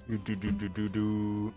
Do. Do.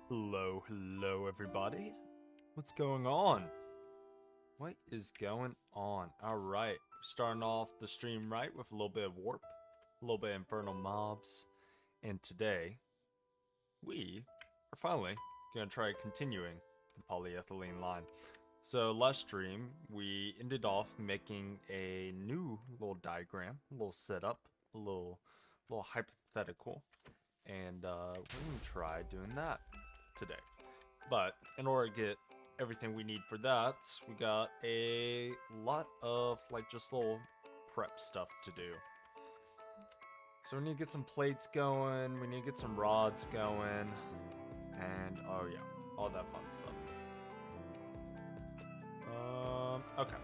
Hello, everybody. What's going on? What is going on? Alright, starting off the stream right with a little bit of warp, a little bit of infernal mobs, and today, we are finally going to try continuing the polyethylene line. So last stream, we ended off making a new little diagram, a little setup, a little hypothetical, and we're going to try doing that today. But in order to get everything we need for that, we got a lot of like just little prep stuff to do. So we need to get some plates going, we need to get some rods going, and oh yeah, all that fun stuff. Okay.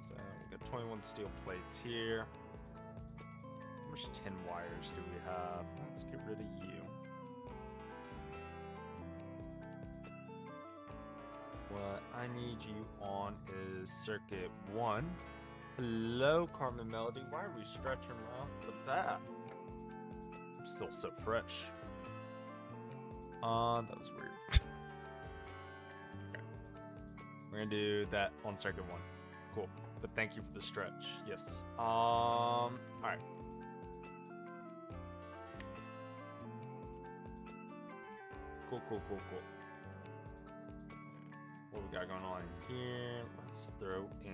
So we got 21 steel plates here. How much tin wires do we have? Let's get rid of you. What I need you on is circuit 1. Hello, Carmen Melody. Why are we stretching around the bat? I'm still so fresh. That was weird. Okay. We're gonna do that on circuit 1. Cool. But thank you for the stretch. Yes. Alright. Cool. What we got going on here? Let's throw in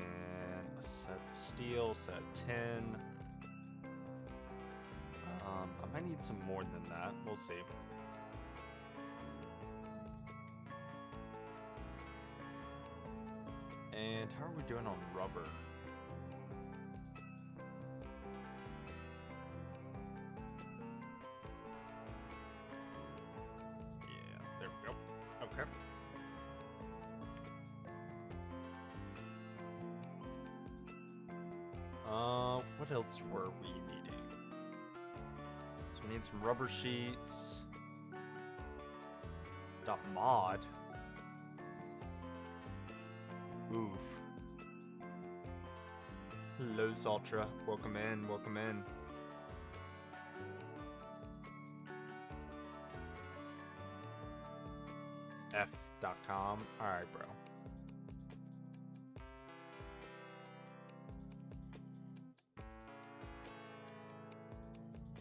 a set of steel, set of tin. I might need some more than that. We'll see. And how are we doing on rubber? Yeah, there we go. Okay. What else were we needing? So we need some rubber sheets. .mod. Oof. Hello, Zaltra. Welcome in, welcome in. F.com. Alright, bro.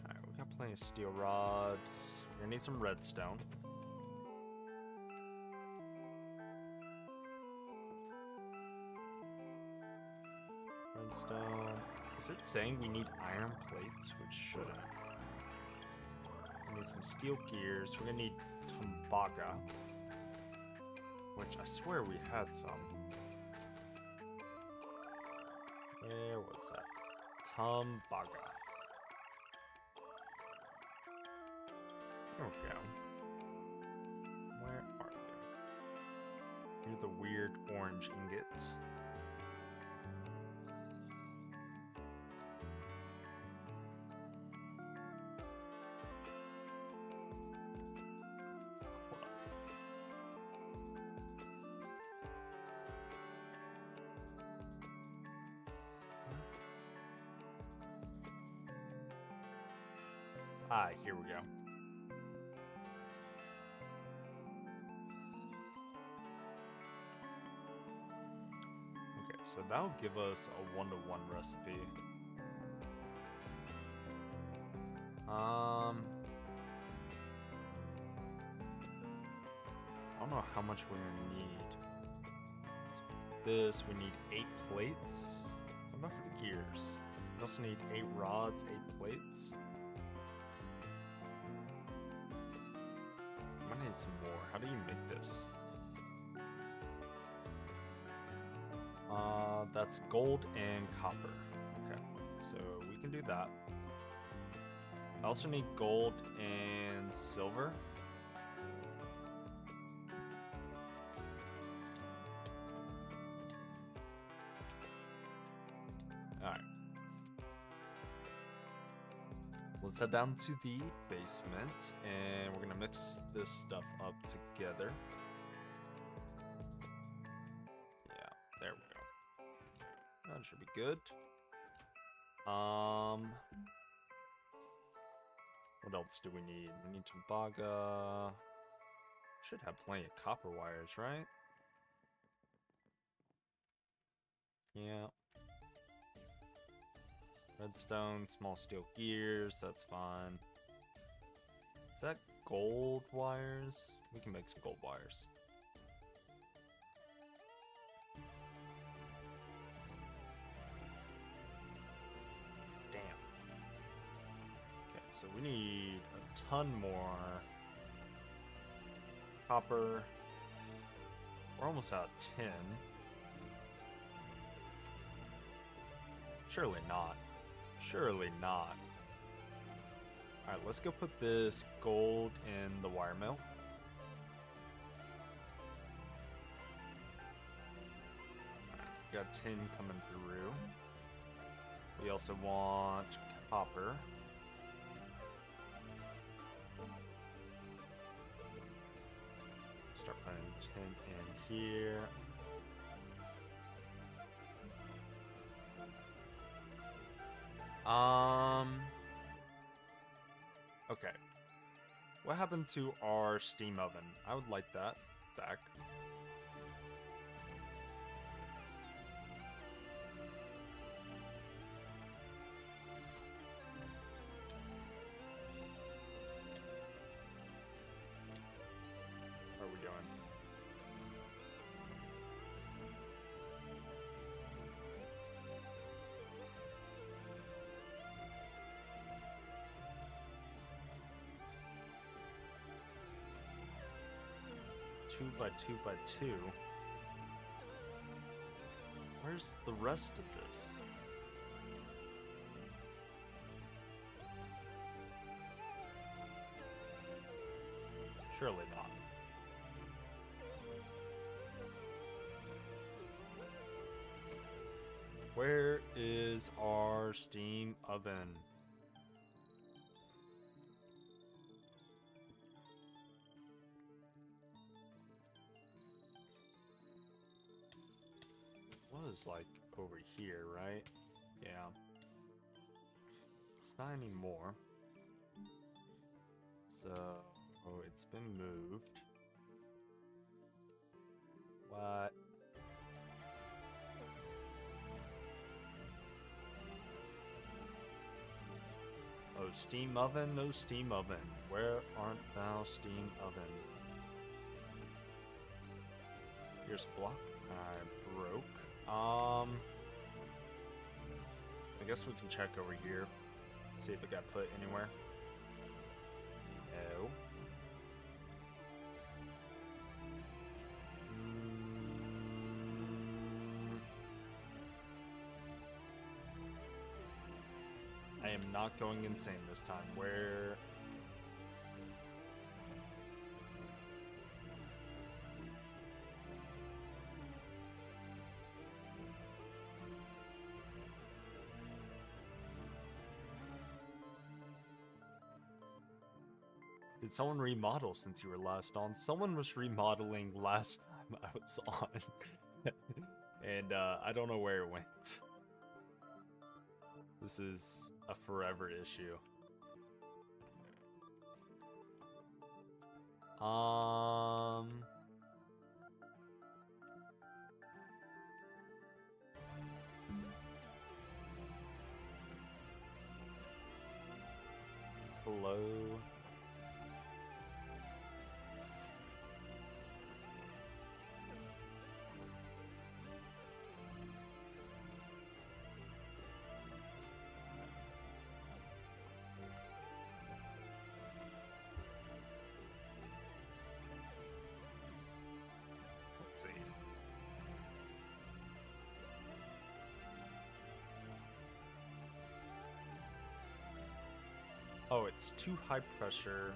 Alright, we got plenty of steel rods. We're gonna need some redstone. Redstone. Is it saying we need iron plates? Which shouldn't. We need some steel gears. We're gonna need Tumbaga, which I swear we had some. Where was that? Tumbaga. There we go. Where are you? You're the weird orange ingots. Ah, here we go. Okay, so that'll give us a 1-to-1 recipe. I don't know how much we're gonna need. This, we need 8 plates. What about for the gears? We also need 8 rods, 8 plates. I need some more. How do you make this? That's gold and copper. Okay, so we can do that. I also need gold and silver. Alright. Let's head down to the basement, and we're gonna mix this stuff up together. Yeah, there we go. That should be good. What else do we need? We need Tumbaga. Should have plenty of copper wires, right? Yeah. Redstone, small steel gears, that's fine. Is that gold wires? We can make some gold wires. Damn. Okay, so we need a ton more copper. We're almost out of tin. Surely not. Surely not. Alright, let's go put this gold in the wire mill. Alright, we got tin coming through. We also want copper. Start putting tin in here. Okay. What happened to our steam oven? I would like that back. Where are we going? Two by two by two. Where's the rest of this? Surely not. Where is our steam oven? Was like over here, right? Yeah. It's not anymore. So, oh, it's been moved. What? Oh, steam oven? No steam oven. Where art thou, steam oven? Here's a block I broke. I guess we can check over here, see if it got put anywhere. No. I am not going insane this time. Where? Did someone remodel since you were last on? Someone was remodeling last time I was on. And I don't know where it went. This is a forever issue. Hello. Let's see. Oh, it's too high pressure.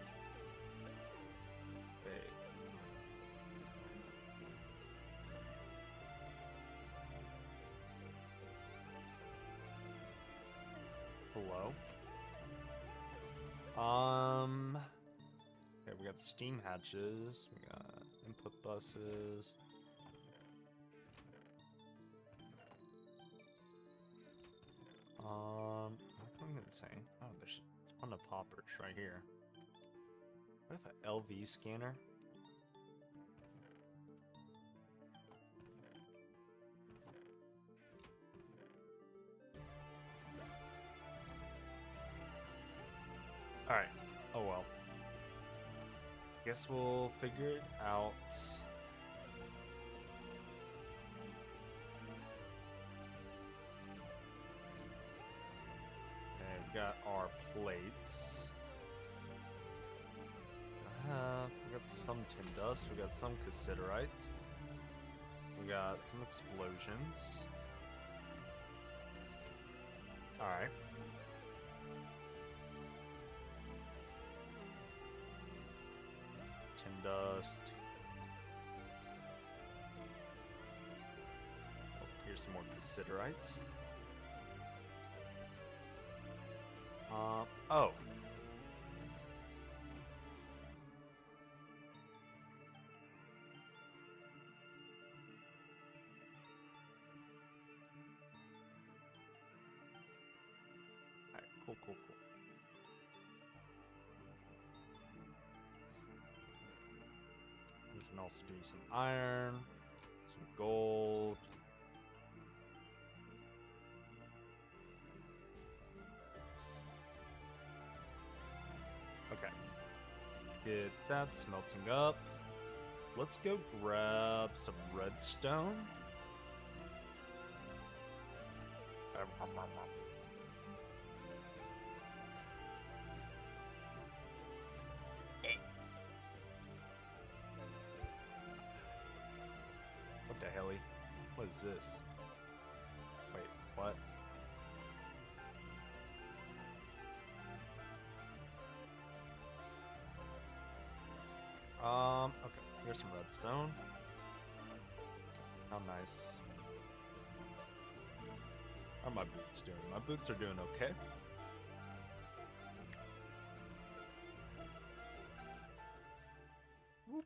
Okay. Hello. Okay, we got steam hatches. We got input buses. What am I gonna say? Oh, there's a ton of hoppers right here. What if an LV scanner? Alright. Oh well. Guess we'll figure it out. Okay, we got our plates. We got some tin dust. We got some cassiterite. We got some explosions. Alright. Tin dust. Oh, here's some more cassiterite. Oh. Alright, cool. We can also do some iron, some gold. Okay. Get that smelting up. Let's go grab some redstone. What the hell? What is this? Wait, what? Okay, here's some redstone. How nice. How are my boots doing? My boots are doing okay. Whoop.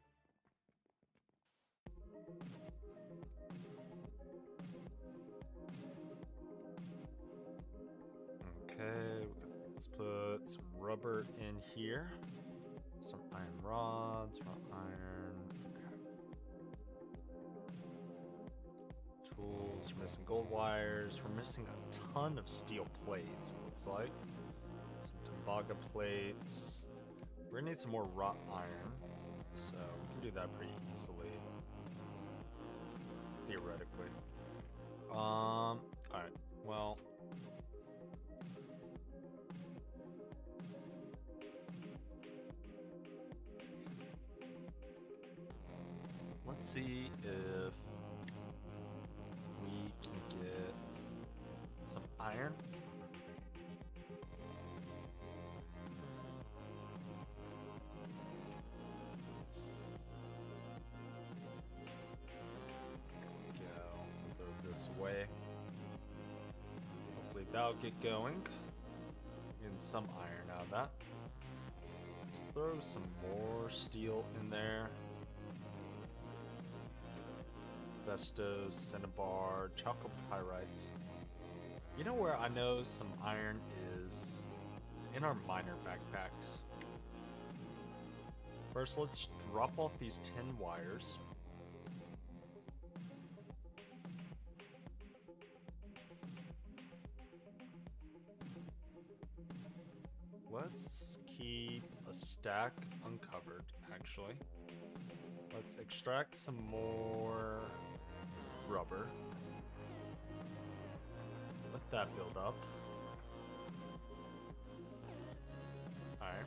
Okay, let's put some rubber in here. Some iron rods, raw iron. Okay. Tools, we're missing gold wires. We're missing a ton of steel plates, it looks like. Some tembaga plates. We're gonna need some more wrought iron. So we can do that pretty easily. Theoretically. Alright, well. Let's see if we can get some iron. Throw this away. Hopefully that'll get going. Getting some iron out of that. Throw some more steel in there. Vestos, cinnabar, chalcopyrites. You know where I know some iron is? It's in our miner backpacks. First, let's drop off these tin wires. Let's keep a stack uncovered, actually. Let's extract some more rubber. Let that build up. Alright.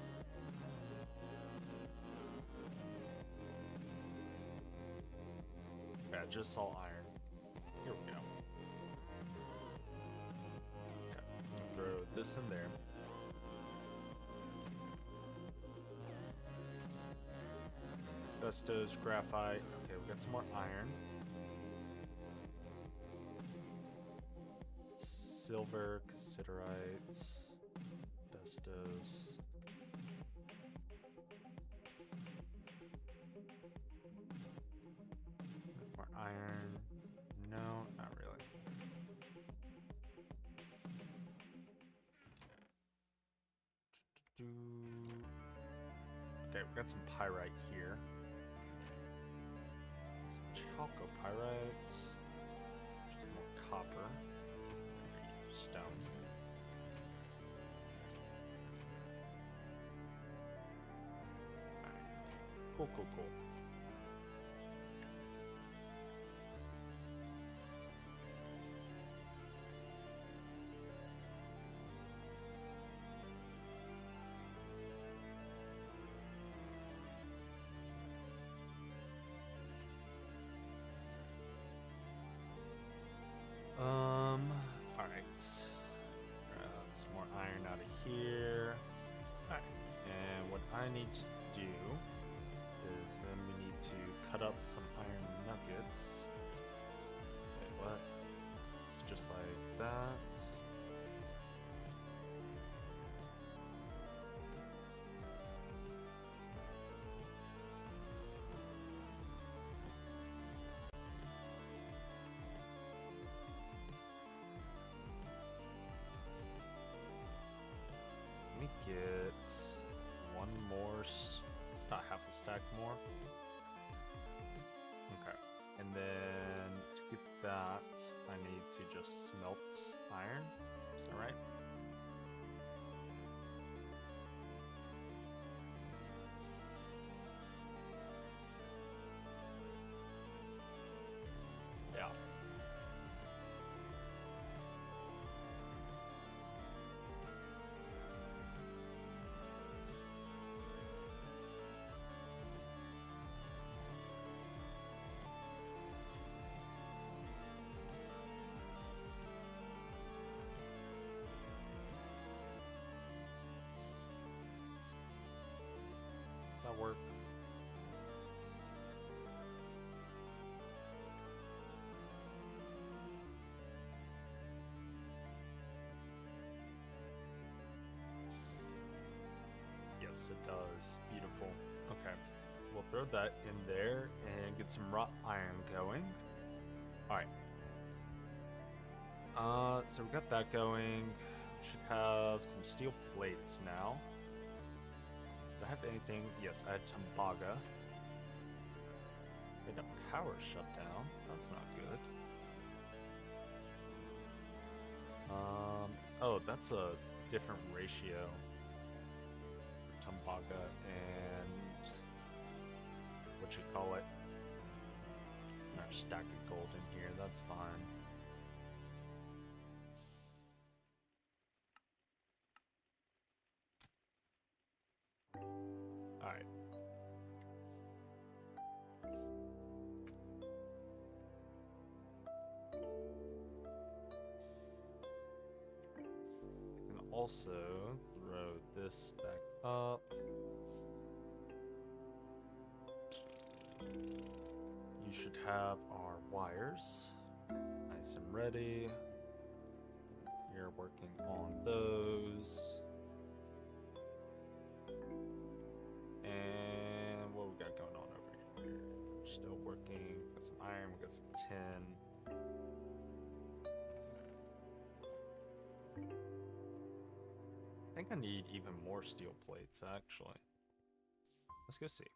Yeah, just saw iron. Here we go. Okay, throw this in there. Vestos, graphite. Okay, we got some more iron. Silver, cassiterite, Vestos. More iron. No, not really. Okay, we got some pyrite here. Some chalcopyrites. Just more copper. Stone. Right. Cool, cool, cool. Alright. Grab some more iron out of here. Alright. And what I need to do is then we need to cut up some iron nuggets. Wait, what? It's just like that. Get one more, not half a stack more. Okay, and then to get that, I need to just smelt iron. Is that right? Yeah. Does that work? Yes, it does. Beautiful. Okay. We'll throw that in there and get some wrought iron going. Alright. So we got that going. Should have some steel plates now. Do I have anything? Yes, I had Tembaga. Made a power shutdown. That's not good. Oh, that's a different ratio. Tembaga and what you call it. Another stack of gold in here. That's fine. Alright. also throw this back up. You should have our wires nice and ready. You're working on those. And what we got going on over here? We're still working. Got some iron, we got some tin. I think I need even more steel plates, actually. Let's go see.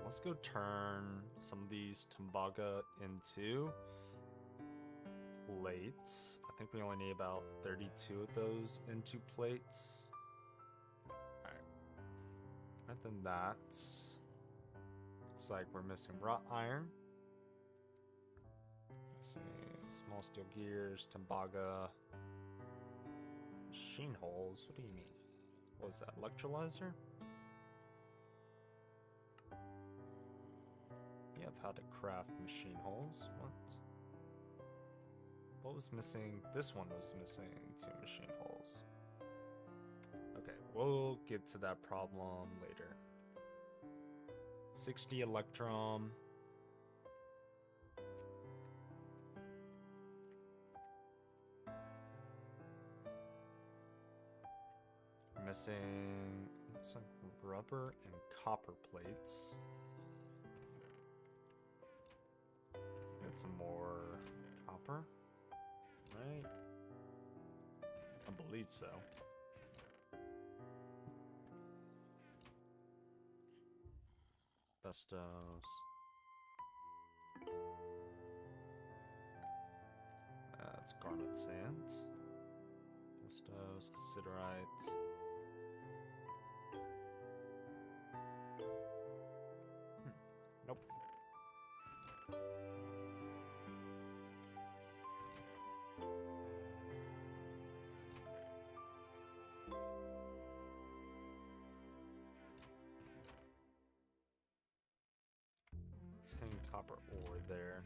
Let's go turn some of these tembaga into plates. I think we only need about 32 of those into plates. Alright. Other than that, looks like we're missing wrought iron. Missing small steel gears, tembaga, machine holes. What do you mean? What was that, electrolyzer? You have how to craft machine holes. What was missing? This one was missing 2 machine holes. Okay, we'll get to that problem later. 60 electrum. Missing some rubber and copper plates. Get some more copper, right? I believe so. Asbestos. That's garnet sand. Asbestos, cassiterite. Nope. Copper ore there.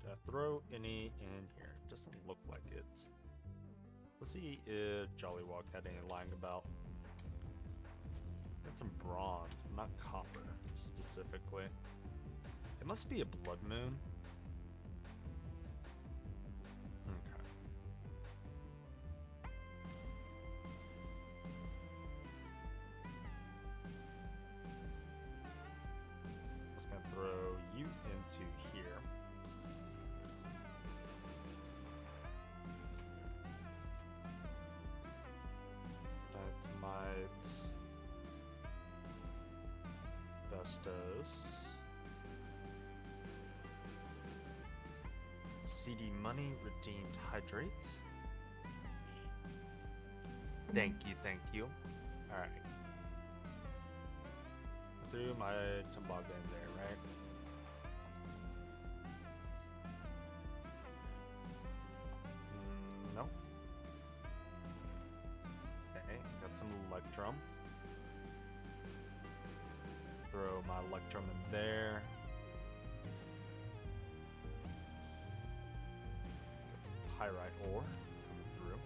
Did I throw any in here? Doesn't look like it. Let's see if Jolliwog had any lying about. Got some bronze, but not copper specifically. It must be a blood moon. Okay. Just gonna throw you into here. Dynamite. Asbestos. CD money, redeemed hydrate. Thank you, thank you. Alright. Threw my tembaga in there, right? No. Okay, got some electrum. Throw my electrum in there. Got some pyrite ore coming through.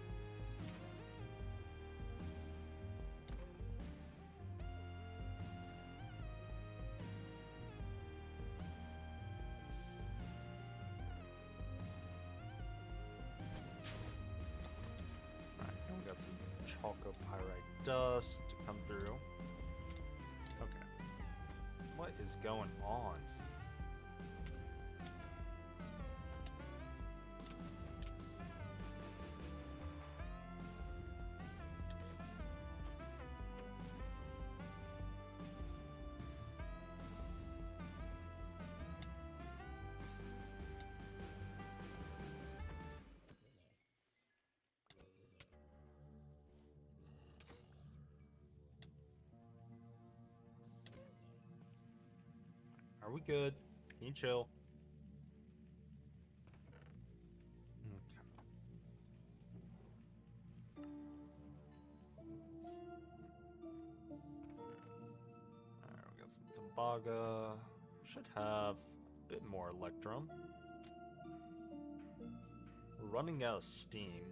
Alright, we got some chalcopyrite dust to come through. What is going on? Are we good? Can you chill? Okay. got some tembaga. Should have a bit more electrum. We're running out of steam.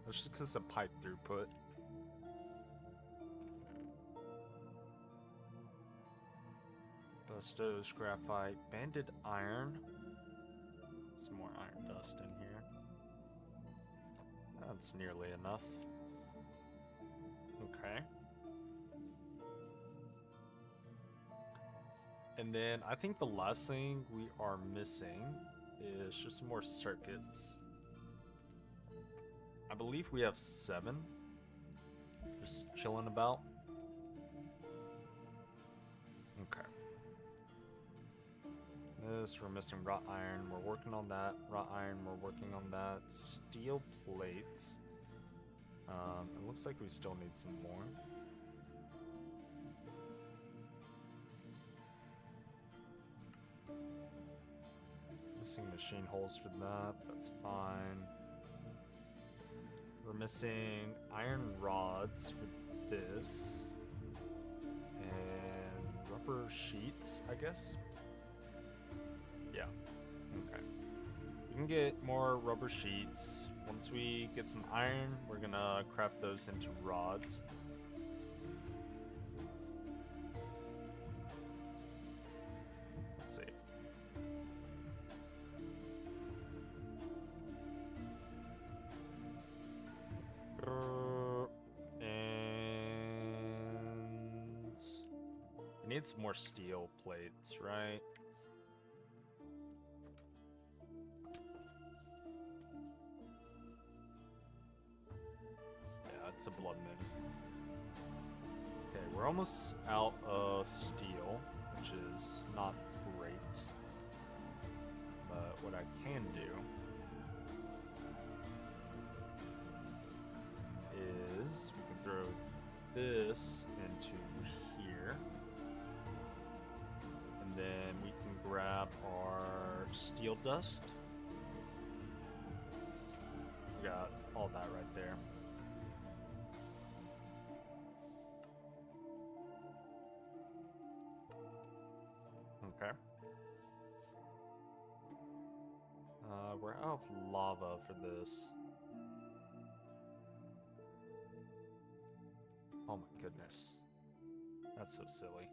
That's just because of pipe throughput. Bustos, graphite, banded iron. Some more iron dust in here. That's nearly enough. Okay. And then I think the last thing we are missing is just some more circuits. I believe we have 7. Just chilling about. Okay. This, we're missing wrought iron. We're working on that. Wrought iron, we're working on that. Steel plates. It looks like we still need some more. Missing machine holes for that. That's fine. We're missing iron rods for this. And rubber sheets, I guess. Yeah. Okay. We can get more rubber sheets. Once we get some iron, we're gonna craft those into rods. Let's see. And we need some more steel plates, right? It's a blood moon. Okay, we're almost out of steel, which is not great. But what I can do is we can throw this into here. And then we can grab our steel dust. We got all that right there. Okay. We're out of lava for this. Oh my goodness. That's so silly.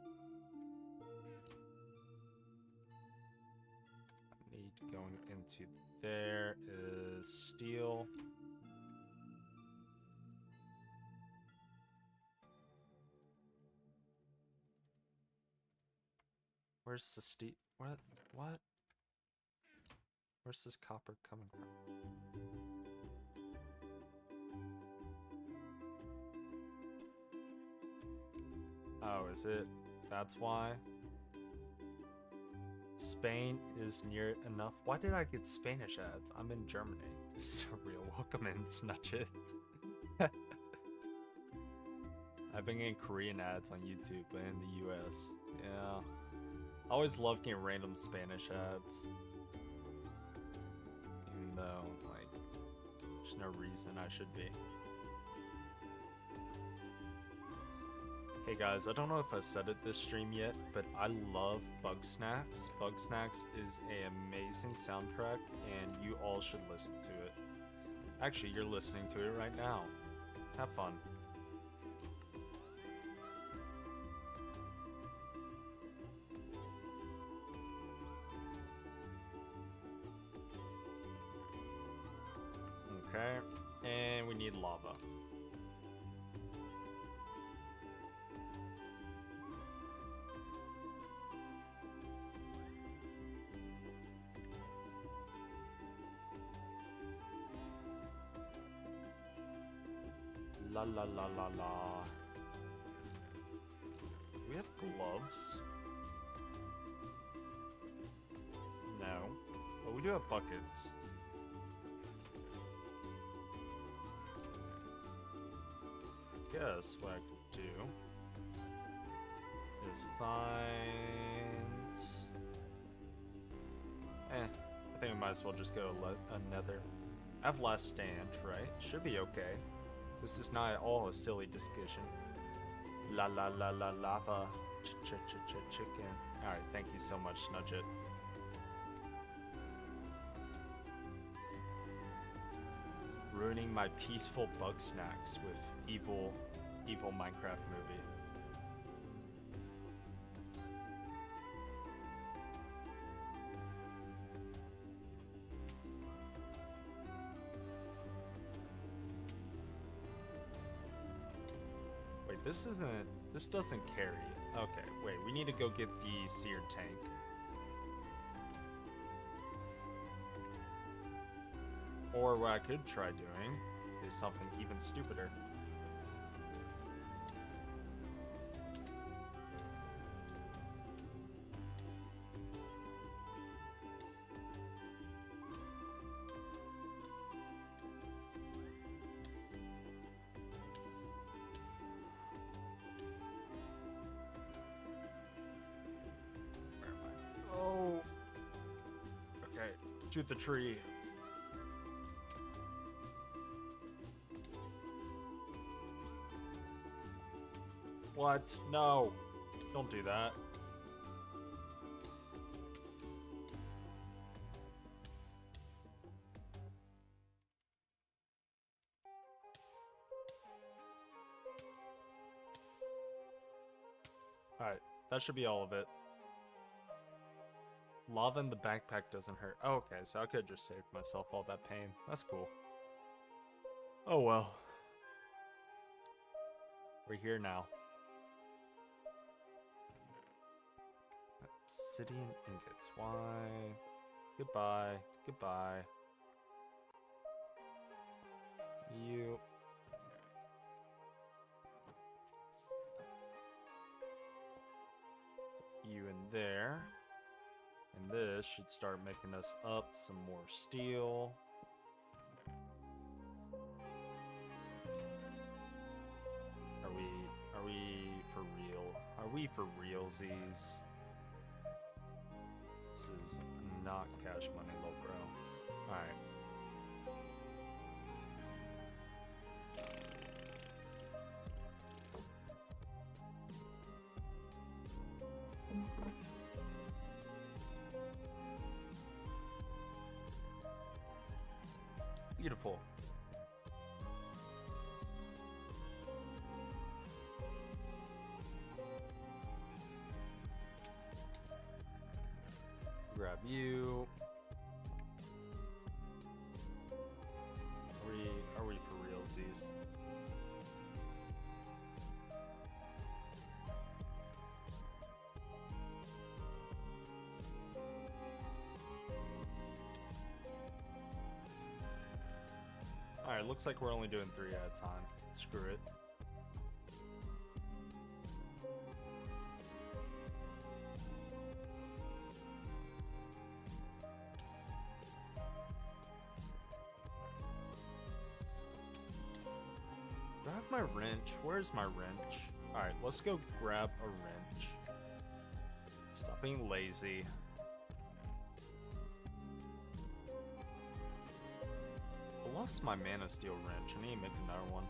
I need going into there is steel. Where's the steel? What? What? Where's this copper coming from? Oh, is it? That's why? Spain is near enough. Why did I get Spanish ads? I'm in Germany. Surreal. Welcome in, Snutchit. I've been getting Korean ads on YouTube, but in the US. Yeah. I always love getting random Spanish ads. Even though, like, there's no reason I should be. Hey guys, I don't know if I said it this stream yet, but I love Bug Snacks. Bug Snacks is an amazing soundtrack, and you all should listen to it. Actually, you're listening to it right now. Have fun. Okay, and we need lava. La la la la la. Do we have gloves? No. But we do have buckets. Guess what I could do is find... I think we might as well just go another. I have last stand, right? Should be okay. This is not at all a silly discussion. La la la la lava. chicken. Alright, thank you so much, Snudget. Ruining my peaceful bug snacks with evil Minecraft movie. Wait, this doesn't carry. Okay, wait, we need to go get the seared tank. Or what I could try doing is something even stupider. Where am I? Oh! Okay, to the tree. What? No. Don't do that. Alright, that should be all of it. Lava in the backpack doesn't hurt. Oh, okay, so I could have just saved myself all that pain. That's cool. Oh well. We're here now. Obsidian ingots. Why? Goodbye. Goodbye. You. You in there. And this should start making us up some more steel. Are we for real? Are we for realsies? This is not cash money, little bro. Alright. Beautiful. Grab you. Are we for realsies? Alright, looks like we're only doing 3 at a time. Screw it. Do I have my wrench? Where's my wrench? Alright, let's go grab a wrench. Stop being lazy. I lost my mana steel wrench. I need to make another one.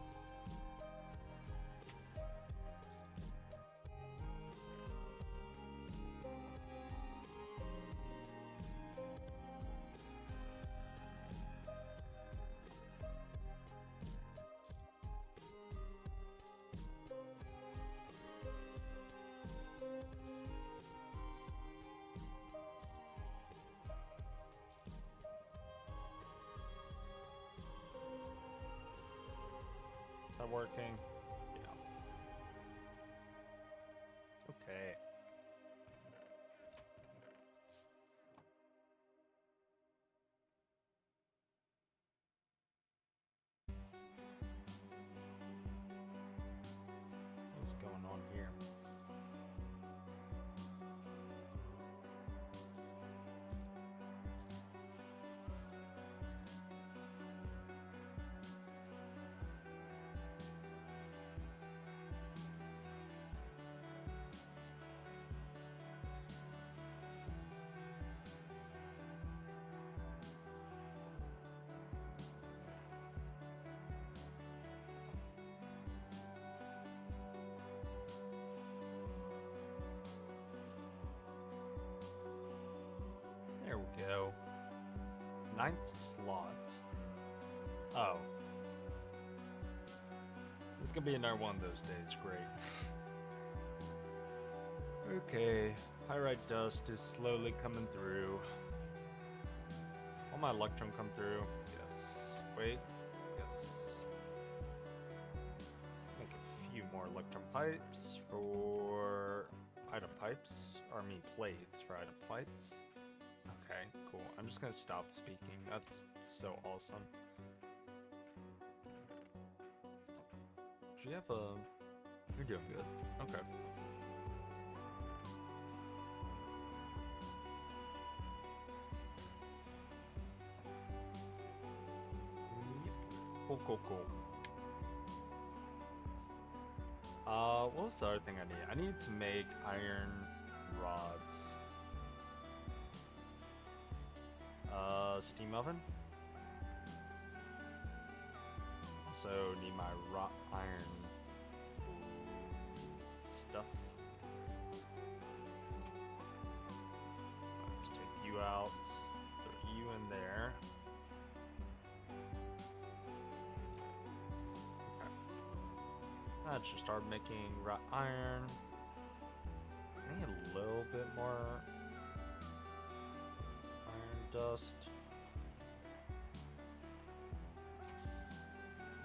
Is that working? Yeah. Okay. What's going on here? 9th slot. Oh. This is gonna be another one of those days. Great. Okay. Pyrite dust is slowly coming through. Will my electrum come through? Yes. Wait. Yes. Make a few more electrum pipes for item pipes. Or I mean plates for item plates. Okay, cool. I'm just gonna stop speaking. That's so awesome. Do you have a... You're doing good. Okay. Cool, cool, cool. What was the other thing I need? I need to make iron rods. Steam oven. Also need my wrought iron stuff. Let's take you out. Put you in there. I should start making wrought iron. I need a little bit more iron dust.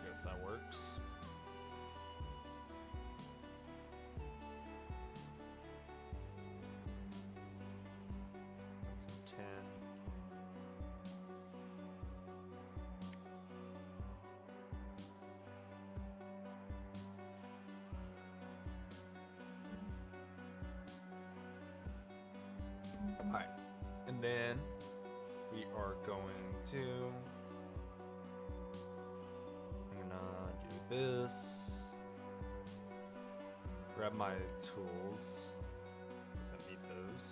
I guess that works. Some tin. Alright, and then we are going to, I'm gonna do this, grab my tools, because I need those,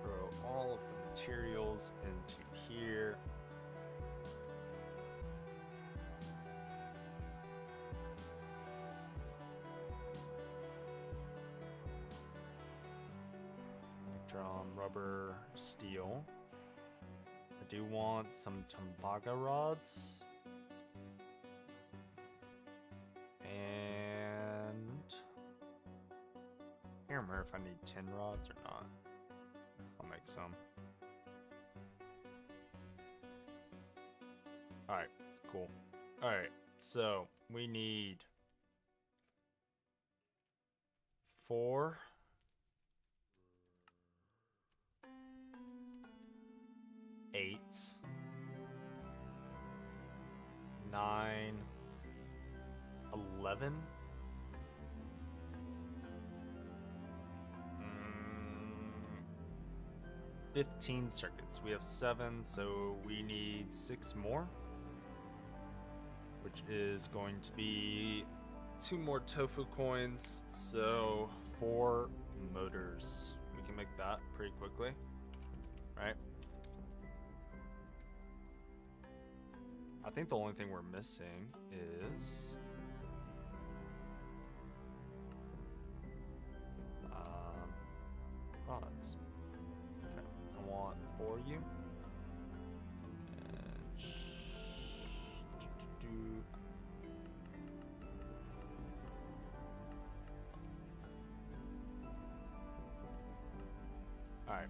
throw all of the materials into here. Rubber, steel. I do want some Tembaga rods. And I can't remember if I need tin rods or not. I'll make some. Alright, cool. Alright, so we need 4 8, 9, 11, 15 circuits. We have 7, so we need 6 more, which is going to be 2 more tofu coins, so 4 motors. We can make that pretty quickly, right? I think the only thing we're missing is rods. Okay, I want 4 of you. And Alright.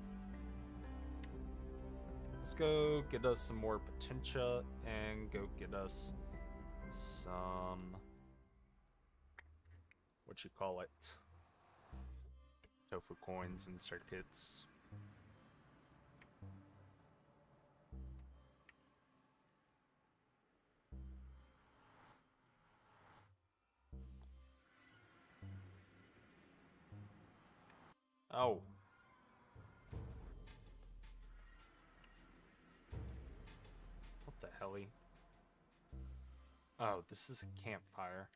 Let's go get us some more potentia and go get us some, what you call it, tofu coins and circuits. Oh. What the helly? Oh, this is a campfire.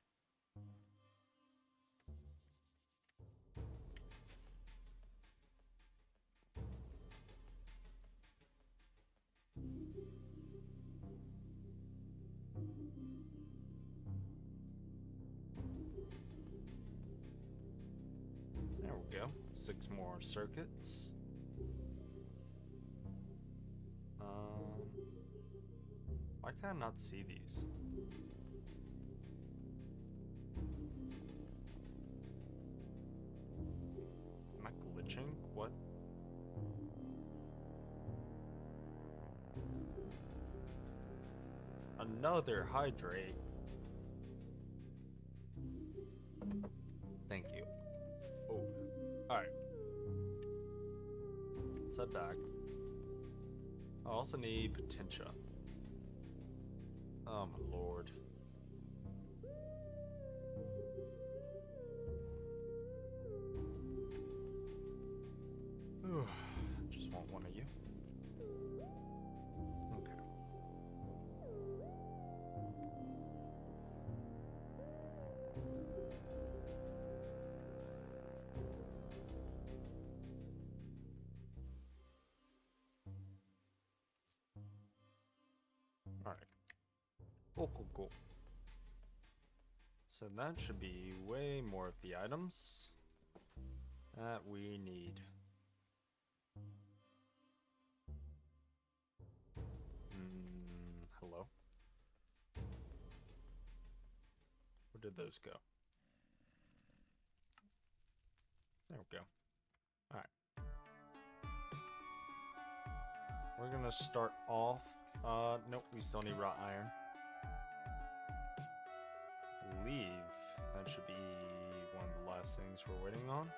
There we go. 6 more circuits. can I not see these? Am I glitching? What? Another hydrate. Thank you. Oh, alright. Set back. I also need potential. Oh my lord. Just want one of you. Okay. Alright. Cool. So that should be way more of the items that we need. Hello? Where did those go? There we go. Alright. We're gonna start off. Nope, we still need wrought iron. I believe that should be one of the last things we're waiting on.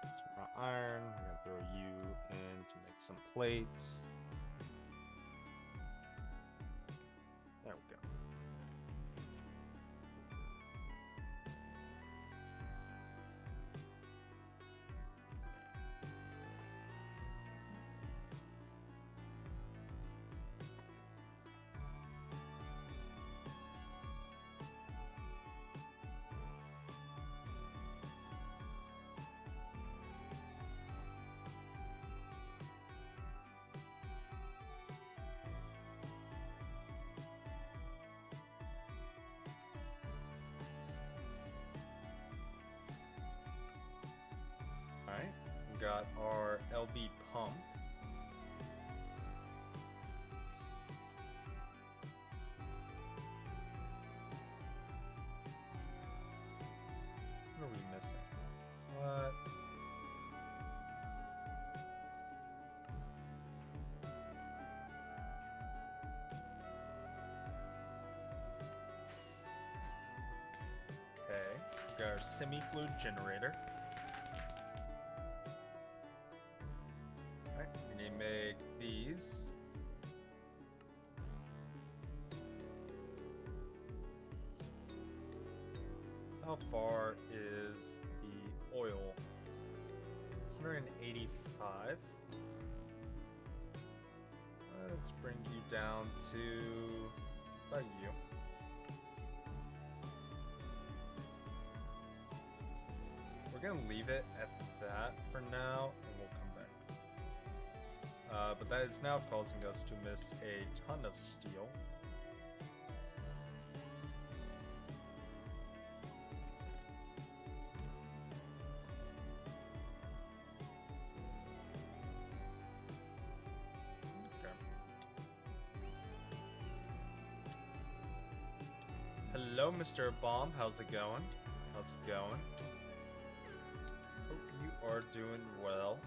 Some wrought iron. We're gonna throw you in to make some plates. There we go. Alright, we got our LV pump. What are we missing? What? Okay, we got our semi-fluid generator. Alright, we need to make these. How far is the oil? 185. Let's bring you down to about you. We're gonna leave it at that for now, and we'll come back. But that is now causing us to miss a ton of steel. Okay. Hello, Mr. Bomb. How's it going? How's it going? Hope you are doing well.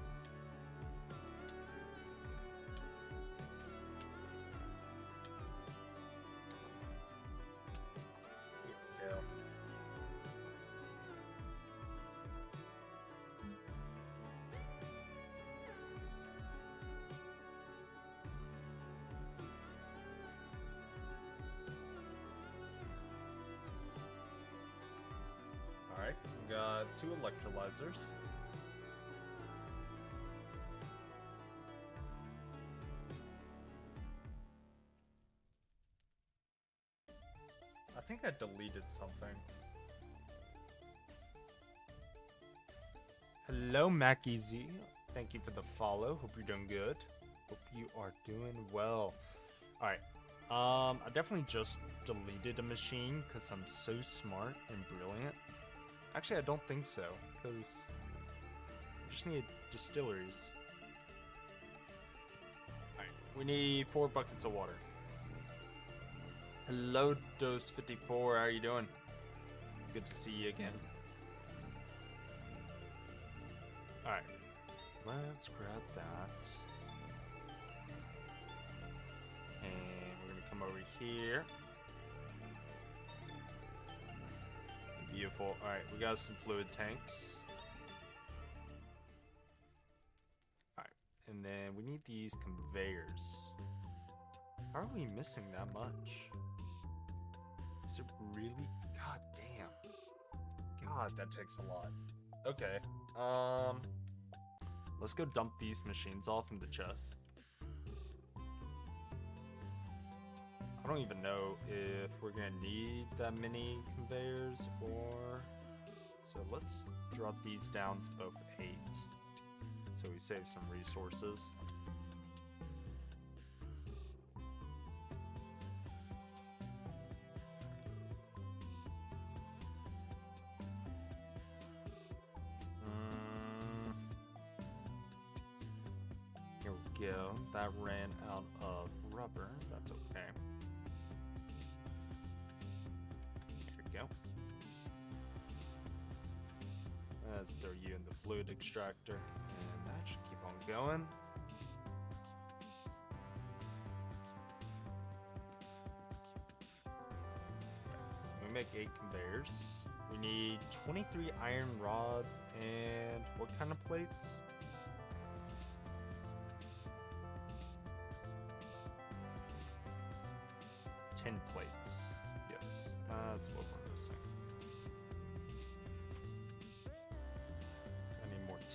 Here we go. Alright, we got 2 electrolyzers. I think I deleted something. Hello, Mackie Z. Thank you for the follow. Hope you're doing good. Hope you are doing well. Alright. I definitely just deleted a machine because I'm so smart and brilliant. Actually, I don't think so, because we just need distilleries. Alright, we need 4 buckets of water. Hello, Dose54. How are you doing? Good to see you again. Alright. Let's grab that. And we're going to come over here. Beautiful. Alright, we got some fluid tanks. Alright, and then we need these conveyors. How are we missing that much? Is it really? God damn. God, that takes a lot. Okay. Let's go dump these machines off in the chest. I don't even know if we're gonna need that many conveyors or... So let's drop these down to both 8. So we save some resources. Here we go. That ran out of rubber. That's okay. Let's throw you in the fluid extractor, and that should keep on going. We make 8 conveyors. We need 23 iron rods and what kind of plates? Tin plates. Yes, that's what we're missing.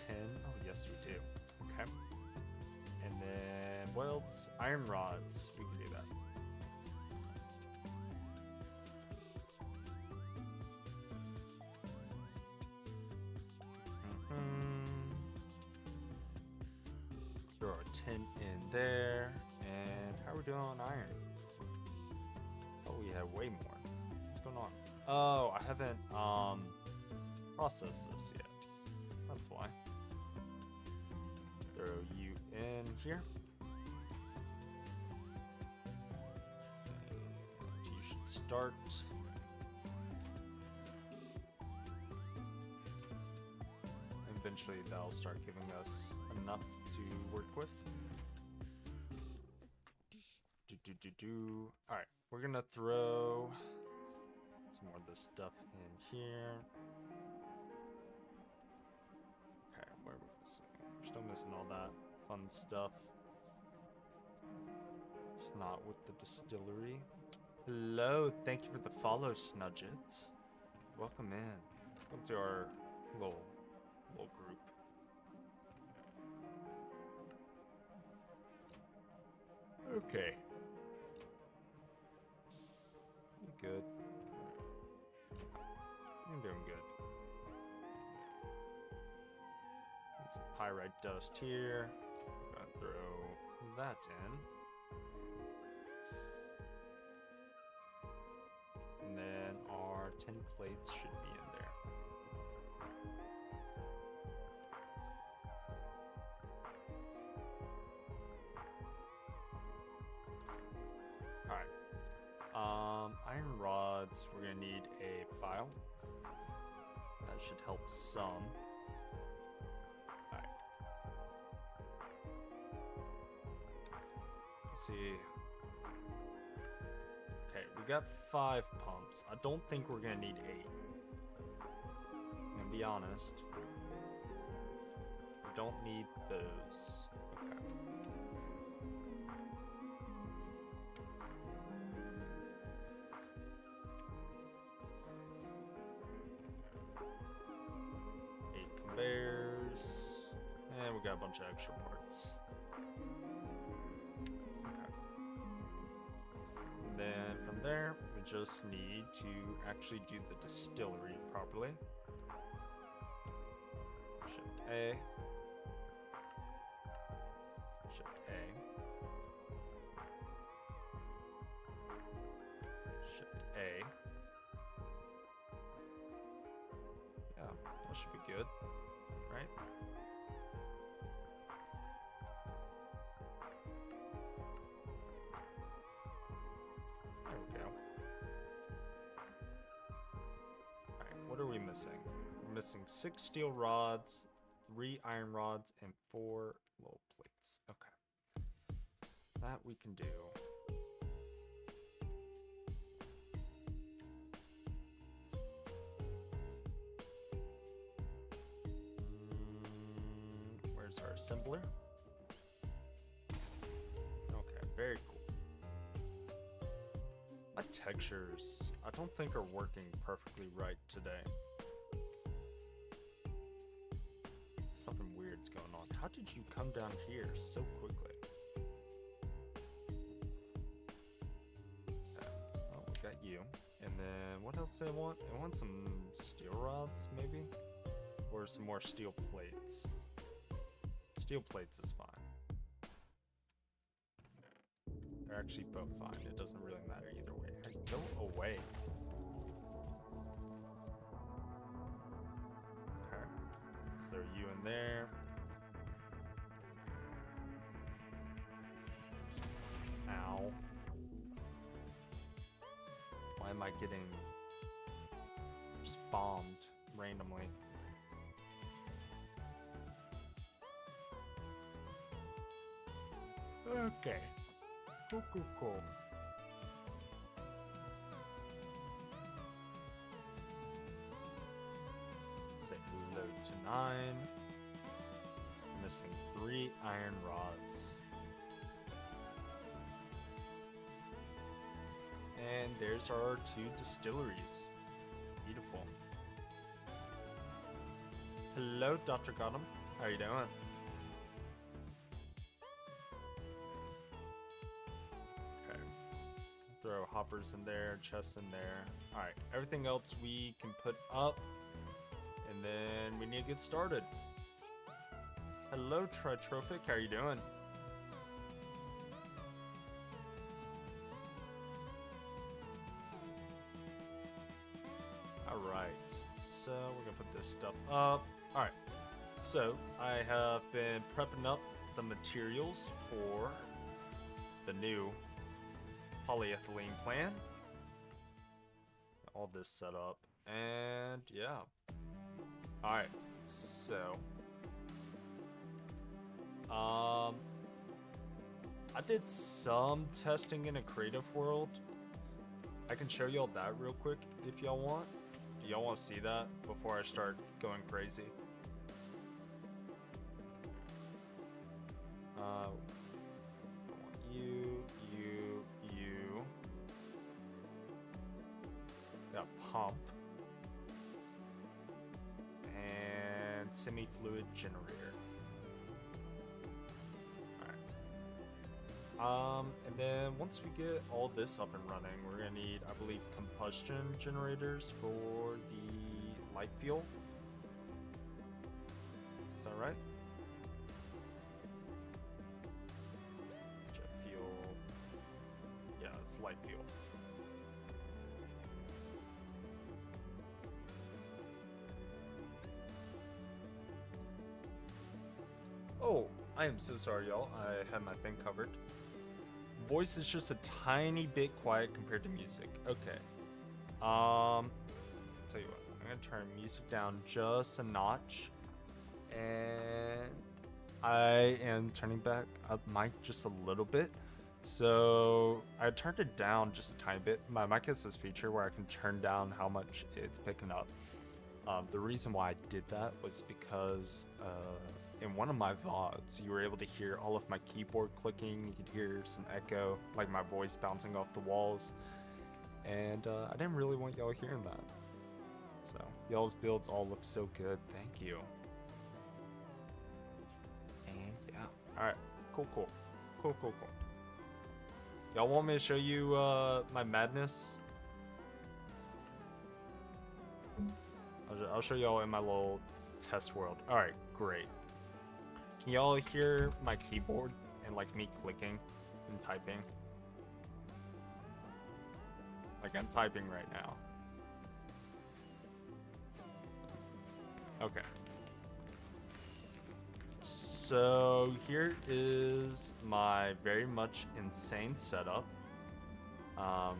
Tin. Oh, yes, we do. Okay. And then, what else? Iron rods. We can do that. Throw our tin in there. And how are we doing on iron? Oh, we have way more. What's going on? Oh, I haven't processed this yet. That's why. Throw you in here. And you should start. Eventually that'll start giving us enough to work with. Alright, we're gonna throw some more of this stuff in here. Okay, where are we missing? We're still missing all that fun stuff. It's not with the distillery. Hello, thank you for the follow, Snudgets. Welcome in. Welcome to our little group. Okay. You're good. You're doing good. Some pyrite dust here. Gonna throw that in. And then our tin plates should be in there. Alright. Iron rods, we're gonna need a file. That should help some. Alright. Let's see. Okay, we got 5 pumps. I don't think we're gonna need 8. I'm gonna be honest. We don't need those. Okay. Conveyors, and we got a bunch of extra parts. Okay. And then from there, we just need to actually do the distillery properly. Shift A. Shift A. Shift A. Yeah, that should be good. Right? There we go. missing? We're missing 6 steel rods, 3 iron rods, and 4 little plates. Okay. That we can do. Where's our assembler? Okay, very cool. My textures, I don't think are working perfectly right today. Something weird's going on. How did you come down here so quickly? Okay. Oh, we got you. And then what else do I want? I want some steel rods, maybe? Or some more steel plates. Steel plates is fine. They're actually both fine. It doesn't really matter either way. Hey, go away. Okay. Let's throw you in there. Ow. Why am I getting just bombed randomly? Okay. Cool. Say hello to 9. Missing 3 iron rods. And there's our 2 distilleries. Beautiful. Hello, Dr. Gotham. How are you doing? Throw hoppers in there, chests in there. Alright, everything else we can put up. And then we need to get started. Hello, Tritrophic. How are you doing? Alright, so we're gonna put this stuff up. Alright, so I have been prepping up the materials for the new polyethylene plan. All this set up, and yeah. Alright, so I did some testing in a creative world. I can show y'all that real quick if y'all want. Do y'all want to see that before I start going crazy? Got pump and semi-fluid generator. Alright. And then once we get all this up and running, we're gonna need, I believe, combustion generators for the light fuel. Is that right? Jet fuel. Yeah, it's light fuel. Oh, I am so sorry, y'all. I had my thing covered. Voice is just a tiny bit quiet compared to music. Okay. I'll tell you what. I'm gonna turn music down just a notch, and I am turning back up mic just a little bit. So I turned it down just a tiny bit. My mic has this feature where I can turn down how much it's picking up. The reason why I did that was because in one of my VODs, you were able to hear all of my keyboard clicking. You could hear some echo, like my voice bouncing off the walls. And I didn't really want y'all hearing that. So, y'all's builds all look so good. Thank you. And yeah. Alright. Cool. Y'all want me to show you my madness? I'll show y'all in my little test world. Alright, great. Can y'all hear my keyboard and like me clicking and typing? Like I'm typing right now. Okay. So here is my very much insane setup. We're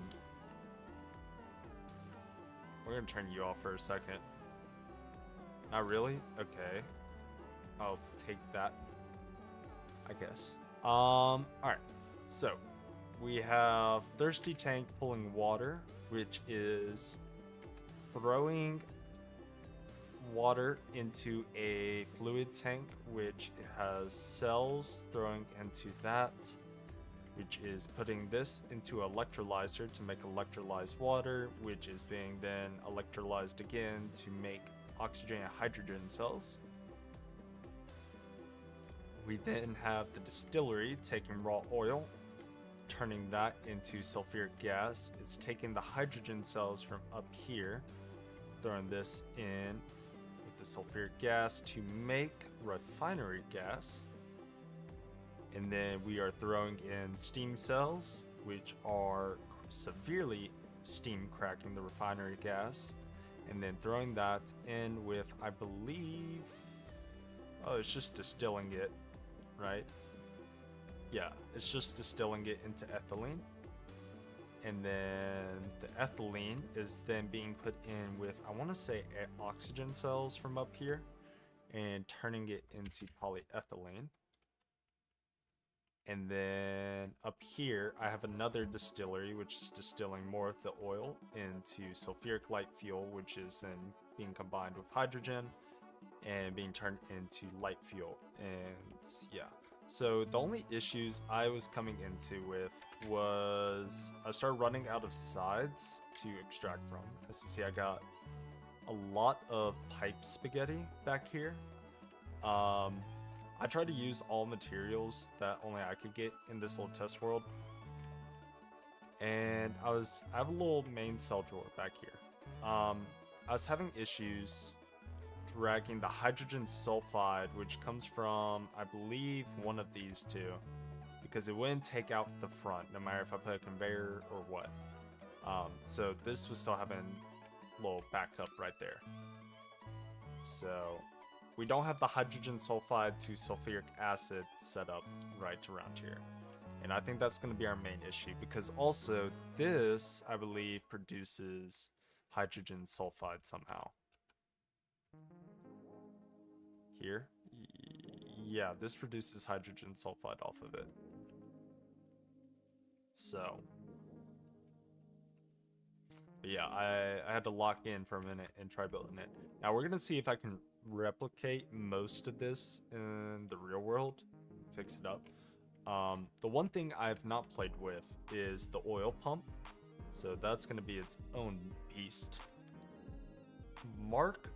gonna turn you off for a second. Not really? Okay. I'll take that, I guess. Alright. So, we have Thirsty Tank pulling water, which is throwing water into a fluid tank, which has cells throwing into that, which is putting this into electrolyzer to make electrolyzed water, which is being then electrolyzed again to make oxygen and hydrogen cells. We then have the distillery taking raw oil, turning that into sulfuric gas. It's taking the hydrogen cells from up here, throwing this in with the sulfuric gas to make refinery gas. And then we are throwing in steam cells, which are severely steam cracking the refinery gas. And then throwing that in with, I believe, oh, it's just distilling it, right? Yeah, it's just distilling it into ethylene. And then the ethylene is then being put in with, I want to say, oxygen cells from up here and turning it into polyethylene. And then up here, I have another distillery, which is distilling more of the oil into sulfuric light fuel, which is then being combined with hydrogen and being turned into light fuel. And yeah, so the only issues I was coming into with was I started running out of sides to extract from. As you see, I got a lot of pipe spaghetti back here. I tried to use all materials that only I could get in this little test world. And I have a little main cell drawer back here. I was having issues dragging the hydrogen sulfide, which comes from, I believe, one of these two, because it wouldn't take out the front, no matter if I put a conveyor or what. So this was still having a little backup right there. So we don't have the hydrogen sulfide to sulfuric acid set up right around here. And I think that's going to be our main issue, because also this, I believe, produces hydrogen sulfide somehow. Here? Yeah, this produces hydrogen sulfide off of it. So, but yeah, I had to lock in for a minute and try building it. Now we're going to see if I can replicate most of this in the real world, fix it up. The one thing I've not played with is the oil pump, so that's going to be its own beast. Mark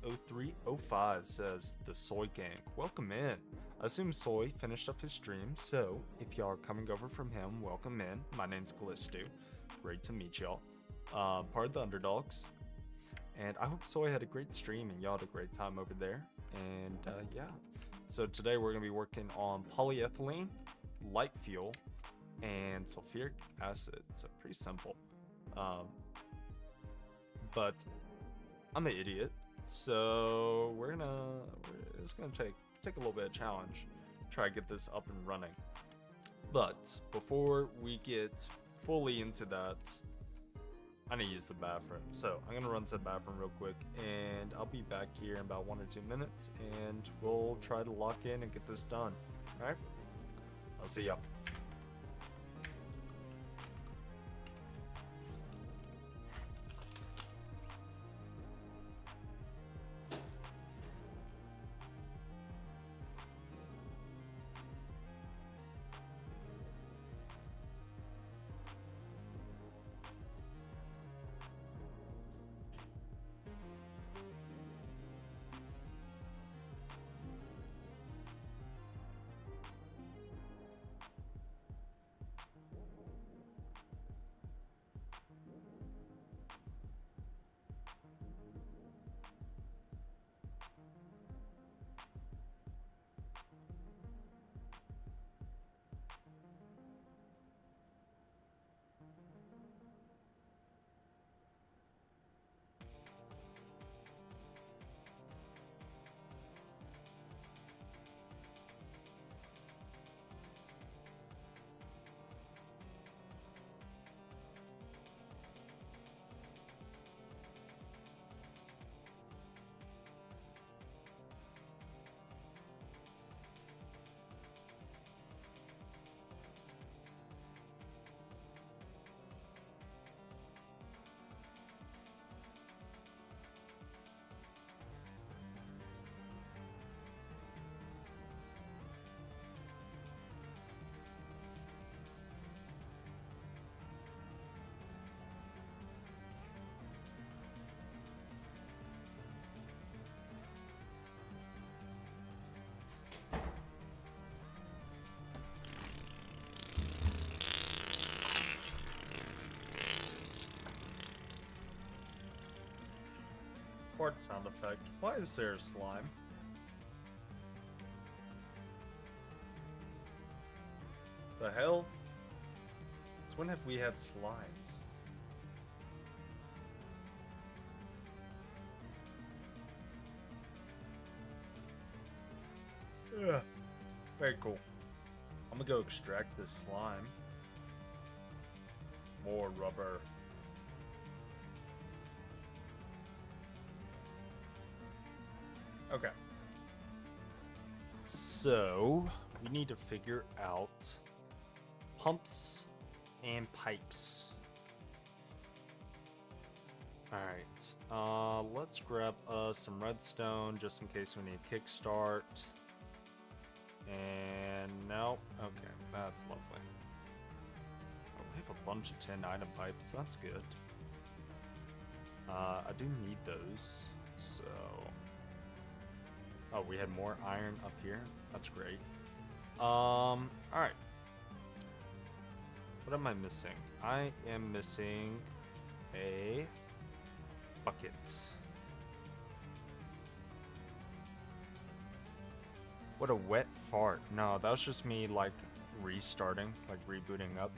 0305 says, the Soy Gang, welcome in. I assume Soy finished up his stream, so if y'all are coming over from him, welcome in. My name's Callisto. Great to meet y'all. Part of the Underdogs. And I hope Soy had a great stream and y'all had a great time over there. And yeah. So today we're going to be working on polyethylene, light fuel, and sulfuric acid. So pretty simple. But I'm an idiot. So it's gonna take a little bit of challenge, try to get this up and running. But before we get fully into that, I need to use the bathroom. So I'm gonna run to the bathroom real quick, and I'll be back here in about 1 or 2 minutes, and we'll try to lock in and get this done. All right, I'll see y'all. fart sound effect. Why is there a slime? The hell? Since when have we had slimes? Yeah. Very cool. I'm gonna go extract this slime. More rubber. Okay. So, we need to figure out pumps and pipes. Alright. Let's grab some redstone just in case we need kickstart. And no. Okay, that's lovely. Oh, we have a bunch of 10 item pipes. That's good. I do need those. So. Oh, we had more iron up here. That's great. Alright. What am I missing? I am missing a bucket. What a wet fart. No, that was just me, like, restarting, like, rebooting up.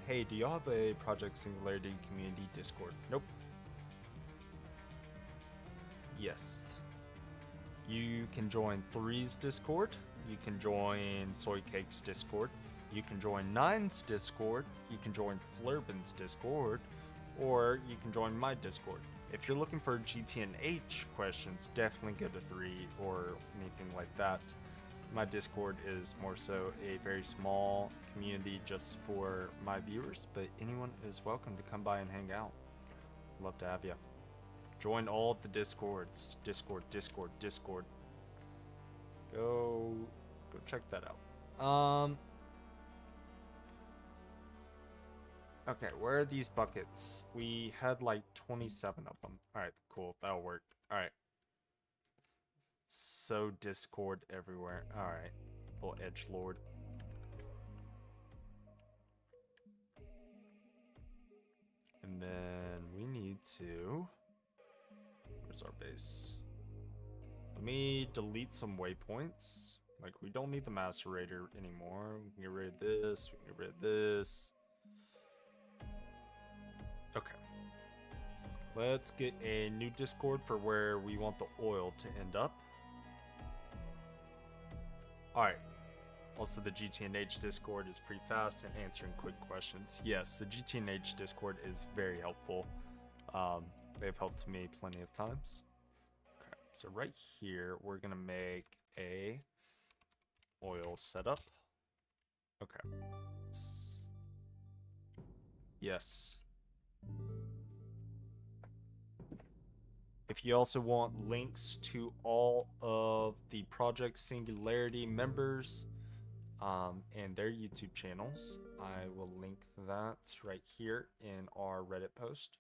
Hey, do y'all have a Project Singularity community Discord? Nope. Yes. You can join 3's Discord. You can join Soycake's Discord. You can join 9's Discord. You can join Flurben's Discord. Or you can join my Discord. If you're looking for GTNH questions, definitely go to 3 or anything like that. My Discord is more so a very small community just for my viewers, but anyone is welcome to come by and hang out. Love to have you. Join all of the Discords. Discord. Go check that out. Okay, where are these buckets? We had like 27 of them. Alright, cool. That'll work. Alright. So Discord everywhere. Alright. Little edgelord. And then we need to... Where's our base? Let me delete some waypoints. Like, we don't need the macerator anymore. We can get rid of this. We can get rid of this. Okay. Let's get a new Discord for where we want the oil to end up. Alright. Also, the GTNH Discord is pretty fast at answering quick questions. Yes, the GTNH Discord is very helpful. They've helped me plenty of times. Okay, so right here, we're gonna make a oil setup. Okay. Yes. If you also want links to all of the Project Singularity members and their YouTube channels, I will link that right here in our Reddit post.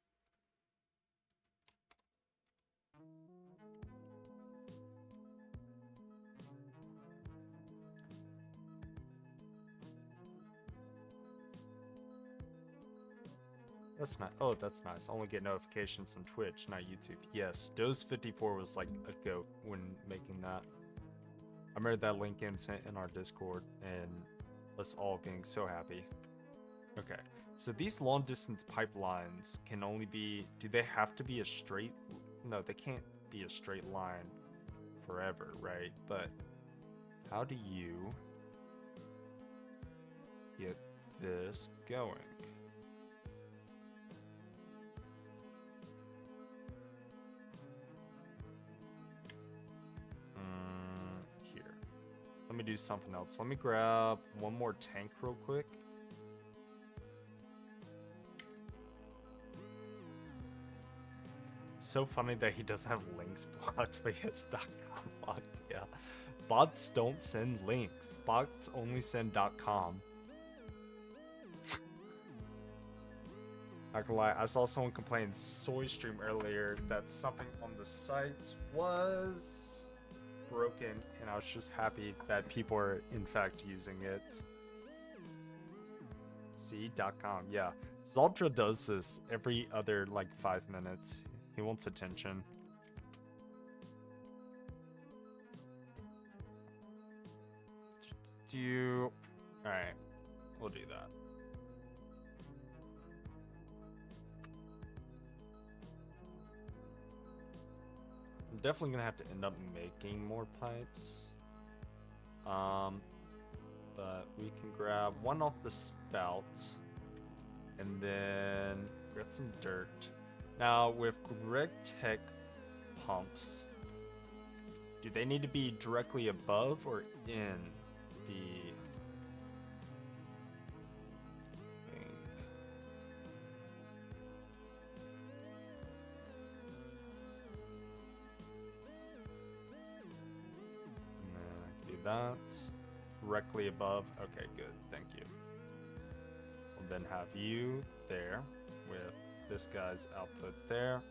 That's not. Oh, that's nice. I only get notifications on Twitch, not YouTube. Yes, Dose54 was like a goat when making that. I remember that link in sent in our Discord, and us all being so happy. Okay, so these long distance pipelines can only be. Do they have to be a straight? No, they can't be a straight line forever, right? But how do you get this going? Let me do something else. Let me grab one more tank real quick. So funny that he doesn't have links blocked, but he has .com blocked. Yeah, bots don't send links. Bots only send .com. Not gonna lie, I saw someone complain soy stream earlier that something on the site was broken, and I was just happy that people are in fact using it. See.com, yeah. Zaldra does this every other like 5 minutes. He wants attention. do... Alright, we'll do that. I'm definitely gonna have to end up making more pipes. But we can grab one off the spout and then get some dirt. Now with GregTech pumps, do they need to be directly above or in the thing? Nah, do that. Directly above. Okay, good. Thank you. We'll then have you there with this guy's output there.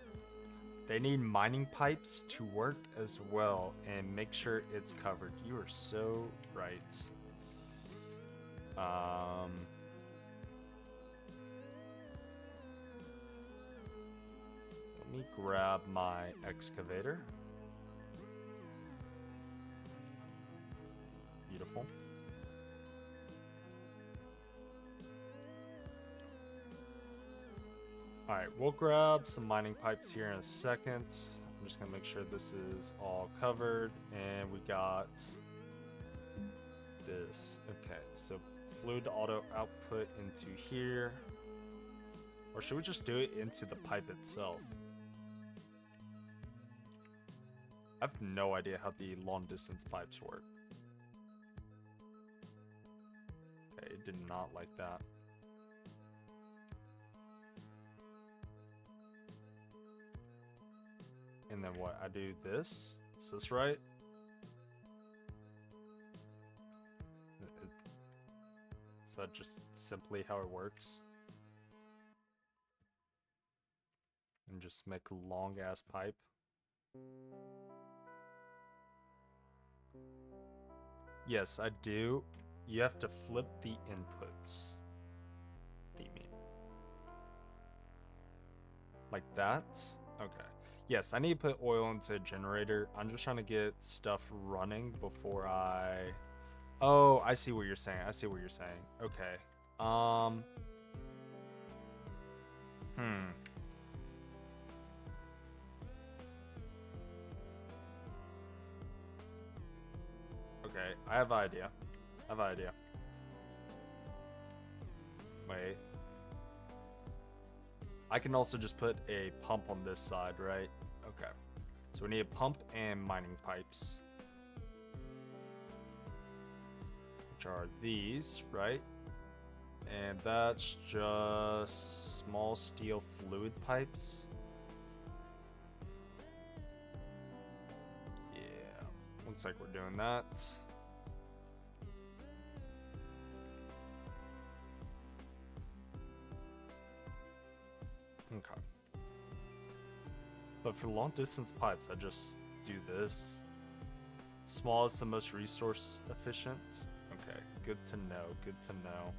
They need mining pipes to work as well, and make sure it's covered. You are so right. Let me grab my excavator. Beautiful. Alright, we'll grab some mining pipes here in a second. I'm just gonna make sure this is all covered. And we got this. Okay, so fluid auto output into here. Or should we just do it into the pipe itself? I have no idea how the long distance pipes work. Okay, it did not like that. And then what? I do this? Is this right? Is that just simply how it works? And just make a long ass pipe? Yes, I do. You have to flip the inputs. What do you mean? Like that? Okay. Yes, I need to put oil into a generator. I'm just trying to get stuff running before I... Oh, I see what you're saying. I see what you're saying. Okay. Okay, I have an idea. Wait. I can also just put a pump on this side, right? Okay. So we need a pump and mining pipes. Which are these, right? And that's just small steel fluid pipes. Yeah, looks like we're doing that. Okay. But for long distance pipes, I just do this. Small is the most resource efficient. Okay, good to know, good to know.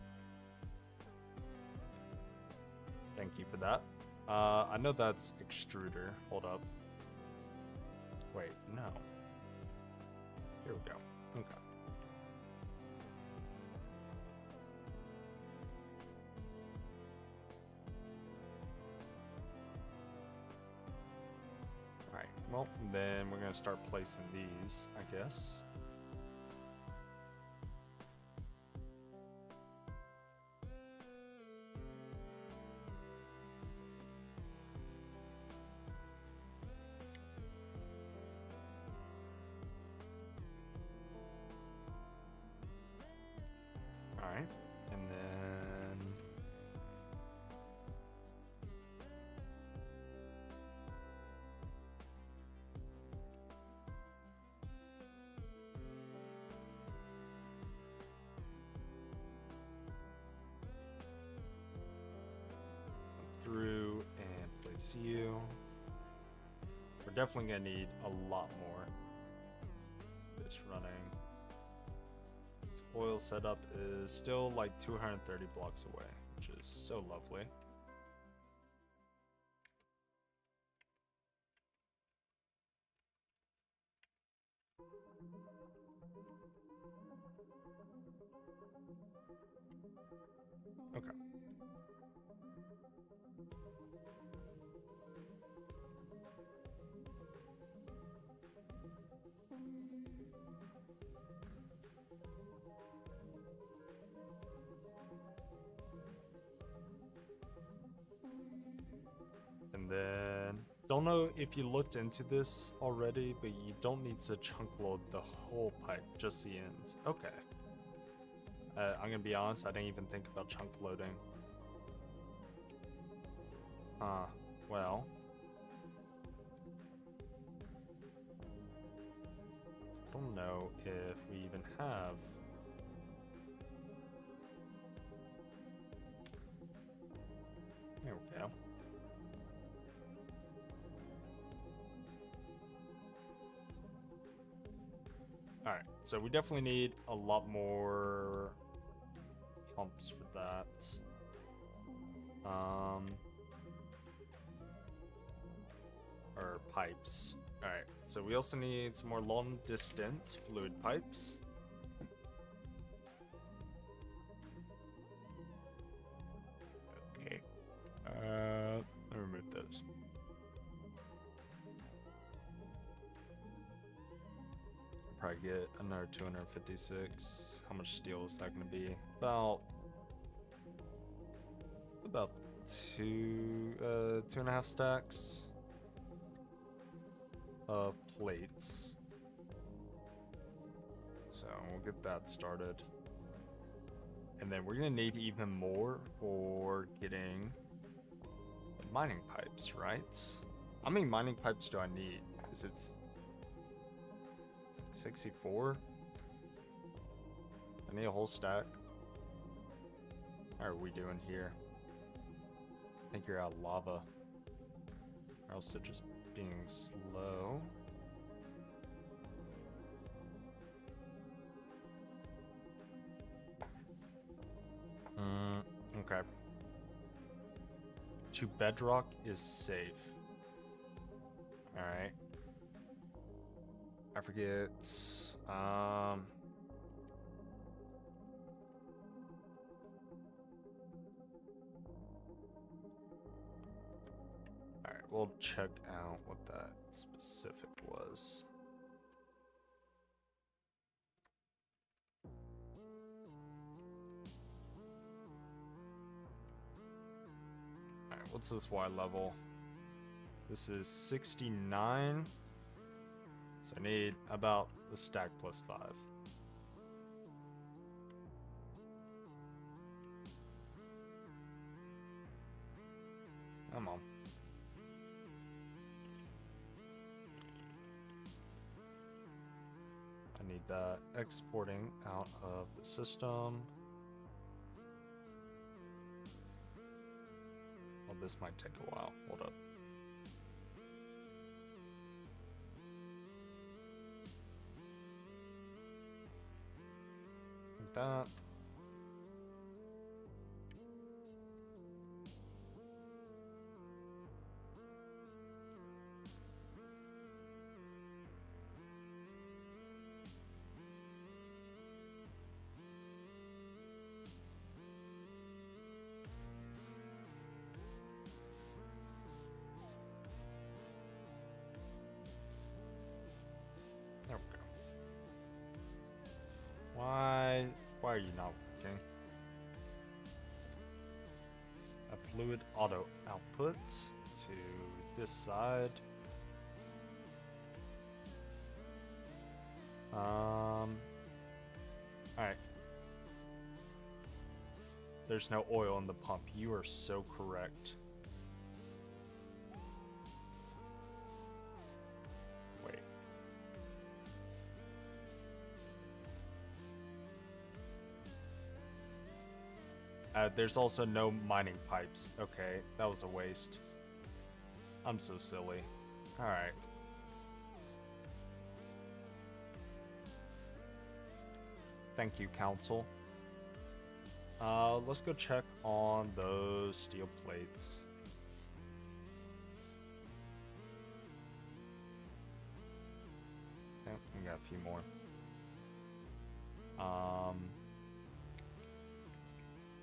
Thank you for that. I know that's extruder. Hold up. Wait, no. Here we go. Okay. Alright, well, then we're going to start placing these, I guess. Alright, and then... through and place you. We're definitely gonna need a lot more. This running. This oil setup is still like 230 blocks away, which is so lovely. don't know if you looked into this already, but you don't need to chunk load the whole pipe, just the ends. Okay. I'm gonna be honest, I didn't even think about chunk loading. Well. I don't know if we even have. There we go. Alright, so we definitely need a lot more pumps for that. Or pipes. Alright, so we also need some more long distance fluid pipes. Okay. I'll remove those. Probably get another 256. How much steel is that going to be? About two and a half stacks of plates. So we'll get that started. And then we're gonna need even more for getting the mining pipes, right? How many mining pipes do I need? Is it 64? I need a whole stack. How are we doing here? I think you're out of lava. Or else they're just being slow. Okay. To bedrock is safe. Alright. I forget. Alright, we'll check out what that specific was. Alright, what's this Y level? This is 69. So I need about the stack plus 5. Come on. I need that exporting out of the system. Well, this might take a while. Hold up. Like that. There we go. Why are you not working? A fluid auto output to this side. Alright. There's no oil in the pump. You are so correct. Wait. There's also no mining pipes. Okay, that was a waste. I'm so silly. Alright. Thank you, Council. Let's go check on those steel plates. Okay, we got a few more.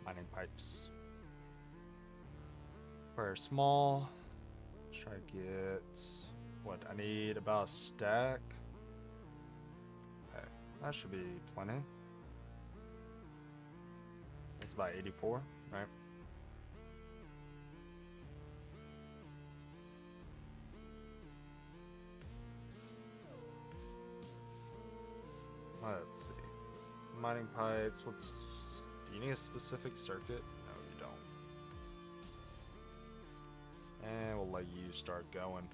Mining pipes. Very small. Try to get what I need, about a stack. Okay, that should be plenty. It's about 84, right? Let's see. Mining pipes. What's... Do you need a specific circuit? No, you don't. And we'll let you start going.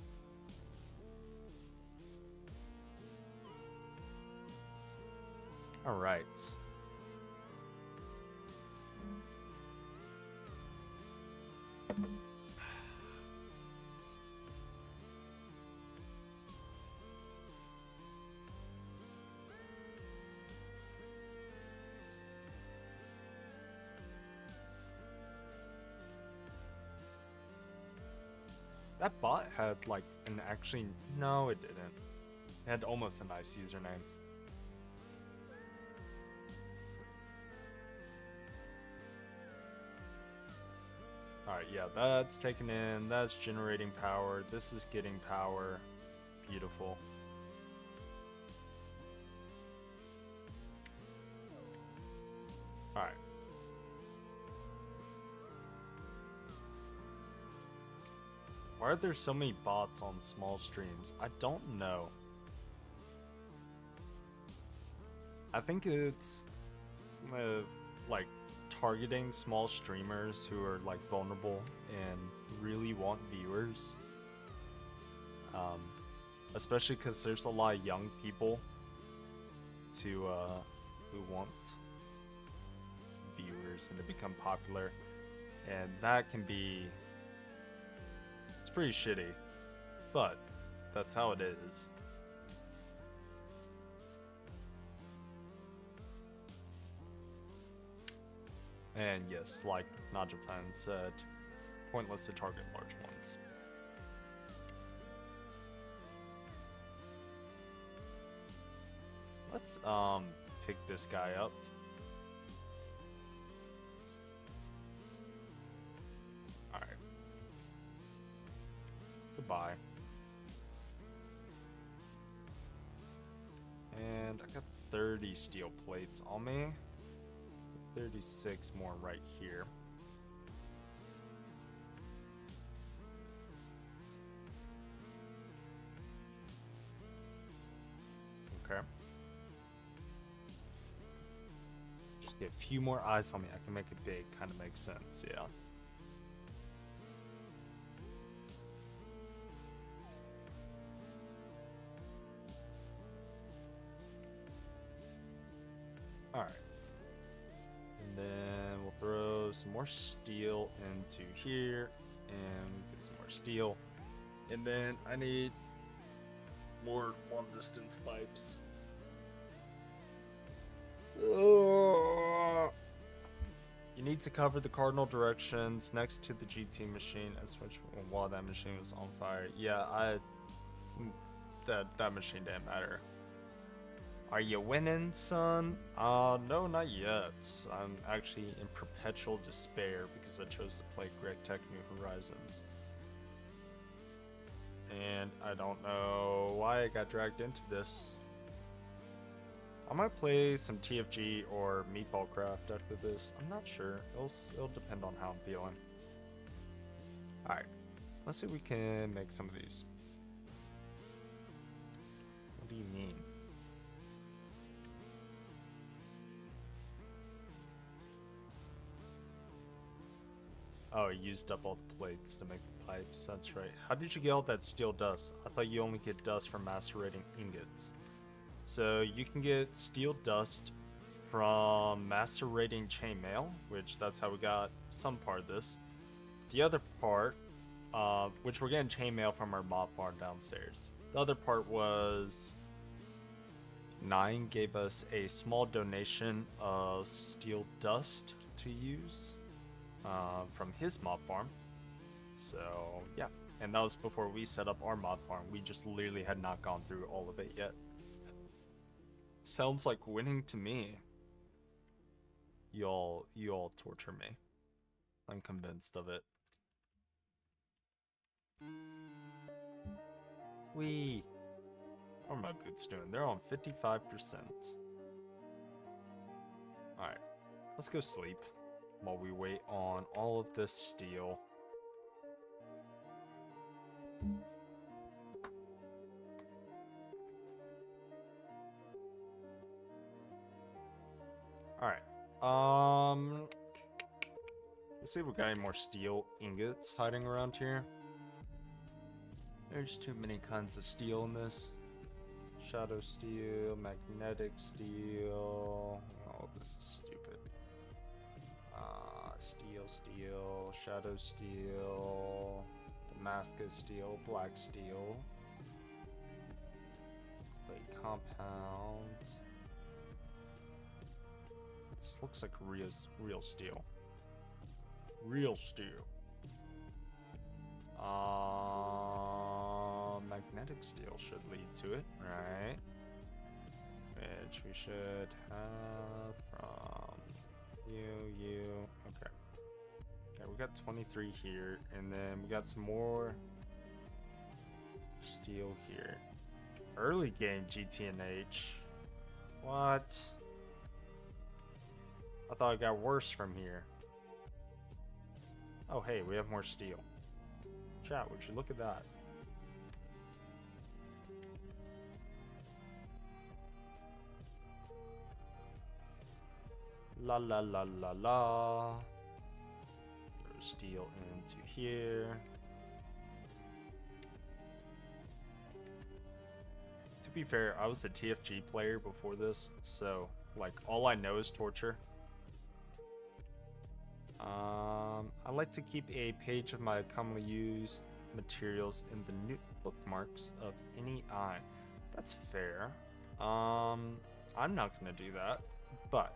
Alright. That bot had like an actually... No, it didn't. It had almost a nice username. Alright, yeah, that's taken in. That's generating power. This is getting power. Beautiful. Alright. Why are there so many bots on small streams? I don't know. I think it's like targeting small streamers who are like vulnerable and really want viewers. Especially because there's a lot of young people who want viewers and to become popular, and that can be... It's pretty shitty, but that's how it is. And yes, like Najafan said, pointless to target large ones. Let's pick this guy up. Alright. Goodbye. And I got 30 steel plates on me. 36 more right here. Okay. Just get a few more eyes on me. I can make it big. Kind of makes sense, yeah. Alright. And then we'll throw some more steel into here and get some more steel. And then I need more long distance pipes. You need to cover the cardinal directions next to the GT machine and switch while that machine was on fire. Yeah, that machine didn't matter. Are you winning, son? No, not yet. I'm actually in perpetual despair because I chose to play GregTech New Horizons. And I don't know why I got dragged into this. I might play some TFG or Meatball Craft after this. I'm not sure. It'll depend on how I'm feeling. Alright. Let's see if we can make some of these. What do you mean? Oh, it used up all the plates to make the pipes. That's right. How did you get all that steel dust? I thought you only get dust from macerating ingots. So you can get steel dust from macerating chainmail, which that's how we got some part of this. The other part, which we're getting chainmail from our mob farm downstairs. The other part was 9 gave us a small donation of steel dust to use from his mob farm. So yeah, and that was before we set up our mob farm. We just literally had not gone through all of it yet. Sounds like winning to me. You all torture me. I'm convinced of it. Wee. What are my boots doing? They're on 55%. Alright. Let's go sleep while we wait on all of this steel. Alright. Let's see if we got any more steel ingots hiding around here. There's too many kinds of steel in this. Shadow steel, magnetic steel. Oh, this is stupid. Steel, shadow steel, Damascus steel, black steel, clay compound. This looks like real steel. Real steel. Magnetic steel should lead to it, right? Which we should have from you. Okay. Okay, we got 23 here, and then we got some more steel here. Early game GTNH. What? I thought it got worse from here. Oh, hey, we have more steel. Chat, would you look at that? La la la la la. Throw steel into here. To be fair, I was a TFG player before this, so like all I know is torture. I like to keep a page of my commonly used materials in the new bookmarks of any eye. That's fair. I'm not gonna do that, but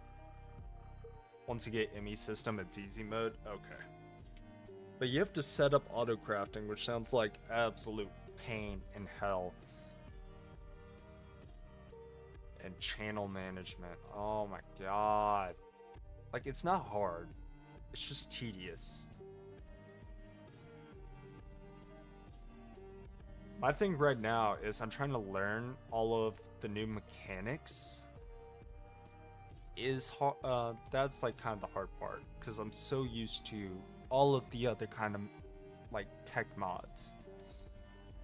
once you get ME system, it's easy mode. Okay. But you have to set up auto crafting, which sounds like absolute pain in hell. And channel management. Oh my god. Like, it's not hard. It's just tedious. My thing right now is I'm trying to learn all of the new mechanics. That's like kind of the hard part, because I'm so used to all of the other kind of like tech mods.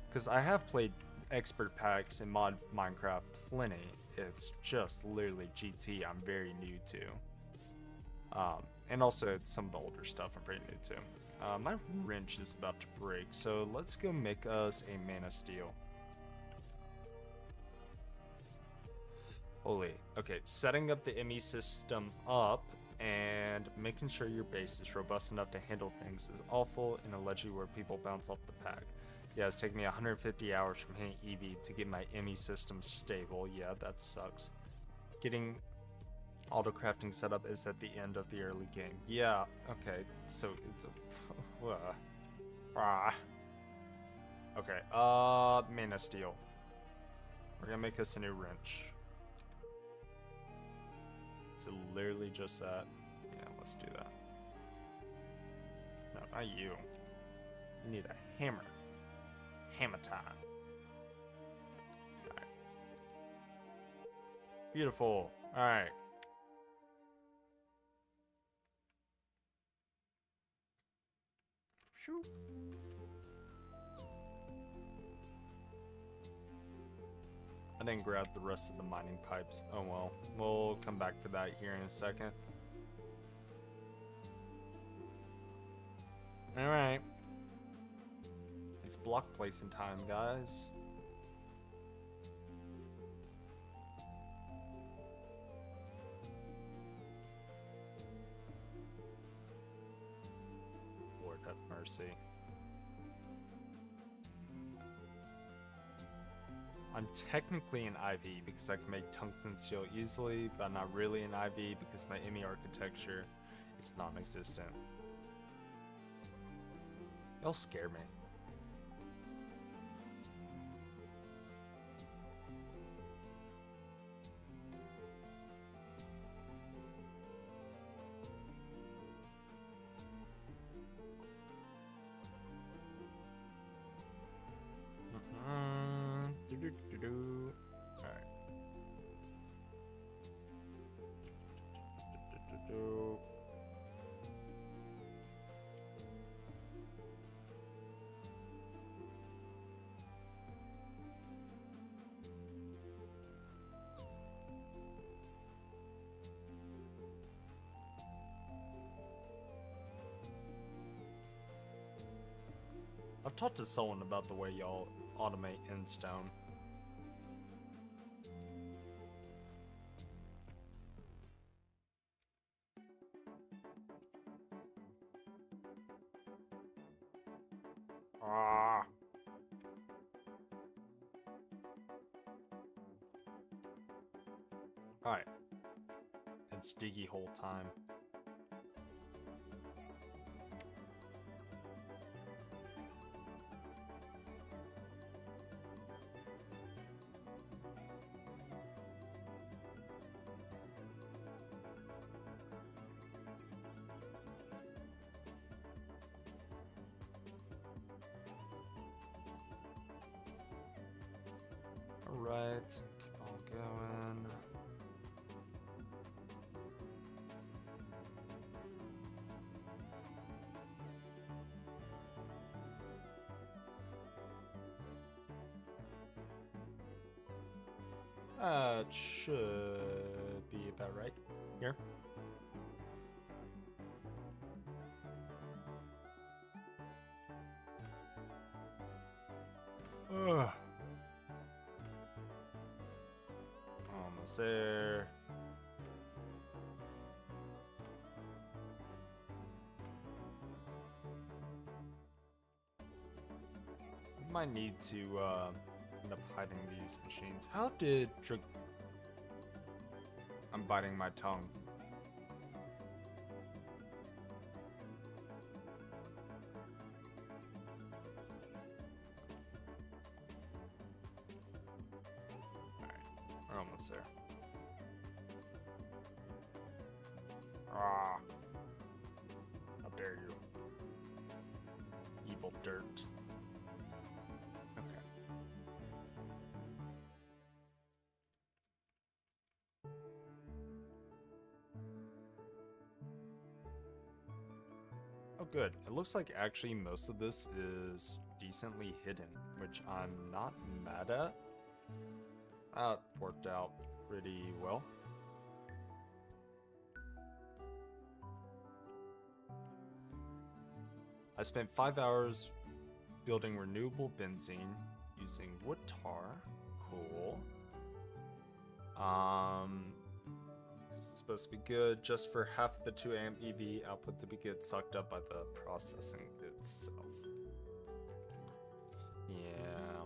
Because I have played expert packs in Minecraft plenty. It's just literally GT I'm very new to. And also some of the older stuff I'm pretty new to. My wrench is about to break, so let's go make us a Man of Steel. Holy. Okay, setting up the ME system up and making sure your base is robust enough to handle things is awful in a legend where people bounce off the pack. Yeah, it's taking me 150 hours from hitting EV to get my ME system stable. Yeah, that sucks. Getting auto crafting setup is at the end of the early game. Yeah, okay, so it's okay, Man of Steel. We're gonna make us a new wrench. Is it literally just that? Yeah, let's do that. No, not you. You need a hammer. Hammer time. Alright. Beautiful. Alright. Shoo. I didn't grab the rest of the mining pipes. Oh well. We'll come back for that here in a second. Alright. It's block placing time, guys. Lord have mercy. I'm technically an IV because I can make tungsten steel easily, but not really an IV because my ME architecture is non-existent. Y'all scare me. Alright. talk to someone about the way y'all automate in stone. Ah. Alright. It's diggy hole time. Alright, keep on going. That should be about right here. Ugh. Almost there. Might need to end up hiding these machines. How did I'm biting my tongue. Alright, we're almost there. Ah. How dare you. Evil dirt. Okay. Oh good. It looks like actually most of this is decently hidden, which I'm not mad at. That worked out pretty well. I spent 5 hours building renewable benzene using wood tar. Cool. This is supposed to be good just for half the 2 amp EV output to be get sucked up by the processing itself. Yeah.